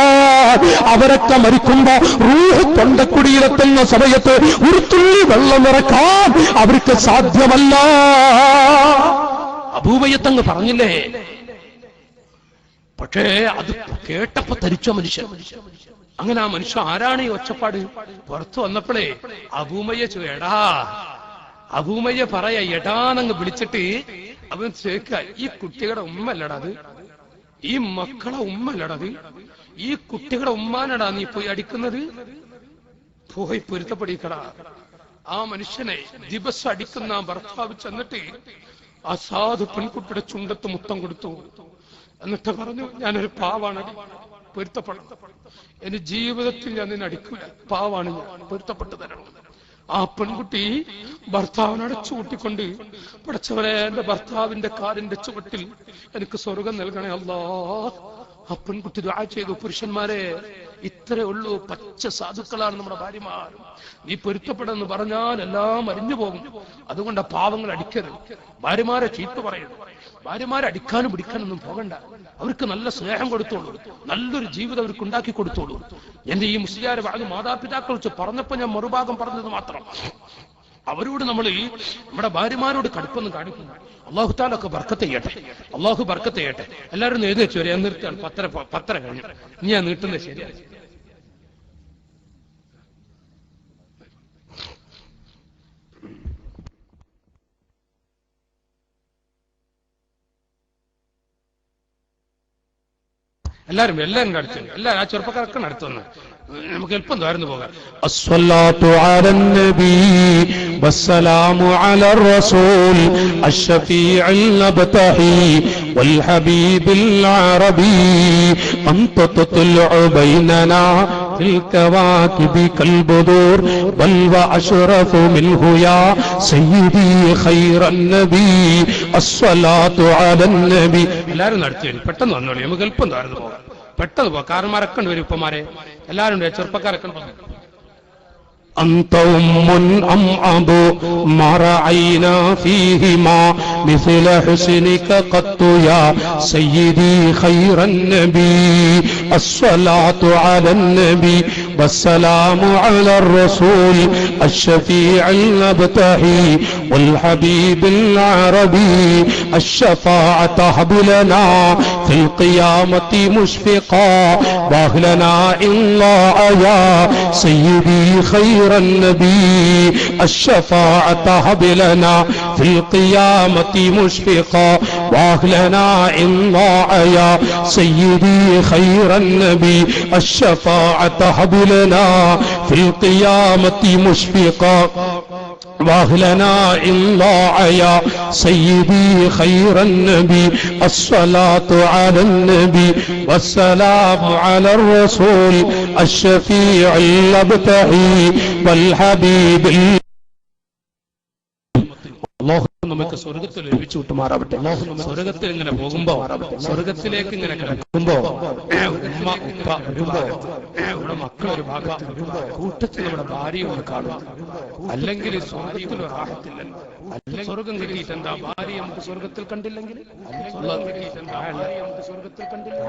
അവരൊക്കെ മരിക്കുമ്പോ റൂഹ് തൊണ്ടക്കുടിയിലെത്തുന്ന സമയത്ത് ഒരു തുള്ളി വെള്ളം ഇറക്കാൻ അവർക്ക് സാധ്യമല്ല. അബൂമയ്യത്തങ്ങ് പറഞ്ഞില്ലേ. പക്ഷേ അത് കേട്ടപ്പോ തരിച്ച മനുഷ്യൻ. അങ്ങനെ ആ മനുഷ്യൻ ആരാണ് ഈ ഒച്ചപ്പാട്? പുറത്തു വന്നപ്പോഴേ അബൂമയ്യ എടാ, അബൂമയ്യ പറയാ എടാന്നങ്ങ് വിളിച്ചിട്ട് അവൻ ചോദിക്ക, ഈ കുട്ടികളുടെ ഉമ്മല്ലടാ അത്, ഈ മക്കളെ ഉമ്മല്ലടത്, ഈ കുട്ടികളുടെ ഉമ്മാനടാ നീ പോയി അടിക്കുന്നത്? പോയി പൊരുത്തപ്പെടിക്കടാ. ആ മനുഷ്യനെ ദിവസം അടിക്കുന്ന ഭർത്താവ് ചെന്നിട്ട് ആ സാധു പെൺകുട്ടിയുടെ ചുണ്ടത്ത് മുത്തം കൊടുത്തു. എന്നിട്ട് പറഞ്ഞു, ഞാനൊരു പാവാണ്, പൊരുത്തപ്പെടണം, എന്റെ ജീവിതത്തിൽ ഞാൻ നിന്നെ അടിക്കൂല, പാവാണ് ഞാൻ, പൊരുത്തപ്പെട്ടു തരണം. ആ പെൺകുട്ടി ഭർത്താവിനോട് ചൂട്ടിക്കൊണ്ട്, പടച്ചവനെ എന്റെ ഭർത്താവിന്റെ കാലിന്റെ ചുവട്ടിൽ എനിക്ക് സ്വർഗം നൽകണേ അല്ലാ. ആ പെൺകുട്ടി ദുആ ചെയ്തു. പുരുഷന്മാരെ ഇത്രേ ഉള്ളൂ, പച്ച സാധുക്കളാണ് നമ്മുടെ ഭാര്യമാർ. നീ പൊരുത്തപ്പെടുന്നു പറഞ്ഞാൽ എല്ലാം അരിഞ്ഞു പോകും. അതുകൊണ്ട് പാവങ്ങൾ അടിക്കരുത്, ഭാര്യമാരെ ചീത്ത പറയരുത്, ഭാര്യമാരെ അടിക്കാനും പിടിക്കാനൊന്നും പോകണ്ട. അവർക്ക് നല്ല സ്നേഹം കൊടുത്തോളൂ, നല്ലൊരു ജീവിതം അവർക്ക് ഉണ്ടാക്കി കൊടുത്തോളൂ. എന്റെ ഈ മുസ്ലിയാരെ ഭാഗം മാതാപിതാക്കൾ വെച്ച് പറഞ്ഞപ്പോ ഞാൻ മറുഭാഗം പറഞ്ഞത് മാത്രം. അവരോട് നമ്മൾ നമ്മുടെ ഭാര്യമാരോട് കടുപ്പൊന്നും കാണിക്കുന്നു. അള്ളാഹു താലൊക്കെ ബർക്കത്ത് ചെയ്യട്ടെ, അള്ളാഹു ബർക്കത്ത് ചെയ്യട്ടെ. എല്ലാവരും എഴുതി വെച്ചു വരെ നിർത്തുകയാണ്. 10:30 കഴിഞ്ഞു. ഇനി ഞാൻ നീട്ടുന്നത് ശരിയാണ്. എല്ലാരും അടുത്ത്, എല്ലാരും ആ ചെറുപ്പക്കാരൊക്കെ അടുത്തുവന്ന് നമുക്ക് എളുപ്പം താഴ്ന്നു പോകാം.
അസ്സലാത്തു അലൻ നബി വസ്സലാമു അലർ റസൂൽ അഷ്ഫീഉൽ നബ്തഹി വൽ ഹബീബിൽ അറബി അൻത തത്ലഉ ബൈനനാ ഫിൽ കവാകിബി കൽ ബുദൂർ ബൽ വഅശ്റഫു മിൻഹു യാ സയ്യിദി ഖൈറൻ നബി അസ്സലാത്തു അലൻ നബി.
എല്ലാരും നടത്തി പെട്ടെന്ന് വന്നോളി, നമുക്ക് എളുപ്പം താഴ്ന്നു പോകാം. പെട്ടെന്ന് പോകാം. കാരന്മാരൊക്കെ ഉണ്ട്, വരും ഉപ്പമാരെ എല്ലാവരും ഉണ്ട്, ചെറുപ്പക്കാരൊക്കെ ഉണ്ട്.
أنت أم أم أبو ما رأينا فيهما مثل حسنك قط يا سيدي خير النبي الصلاة على النبي والسلام على الرسول الشفيع المبتهي والحبيب العربي الشفاعة هب لنا في القيامة مشفقا واهلنا الله يا سيدي خير النبي الشفاعة هب لنا في القيامة مشفقا واهلنا الله يا سيدي خير النبي الشفاعة هب لنا في القيامة مشفقا واهلنا الله يا سيدي خير النبي الصلاة على النبي والسلام على الرسول الشفيع المبتهي والحبيب.
നമുക്ക് സ്വർഗത്തിൽ ലഭിച്ചു വിട്ടുമാറാവട്ടെ. സ്വർഗത്തിൽ ഇങ്ങനെ പോകുമ്പോ, സ്വർഗത്തിലേക്ക് ഇങ്ങനെ കിടക്കുമ്പോ ഉമ്മ ഉപ്പ വരുമ്പോ, ഇവിടെ മക്കളൊരു ഭാഗം കൂട്ടത്തിൽ നമ്മുടെ ഭാര്യയും കാണും. അല്ലെങ്കിൽ സ്വർഗത്തിൽ റാഹത്തില്ലല്ലോ. സ്വർഗം കിട്ടിയിട്ട് എന്താ, ഭാര്യ നമുക്ക് സ്വർഗത്തിൽ കണ്ടില്ലെങ്കിൽ, സ്വർഗത്തിൽ കണ്ടില്ല.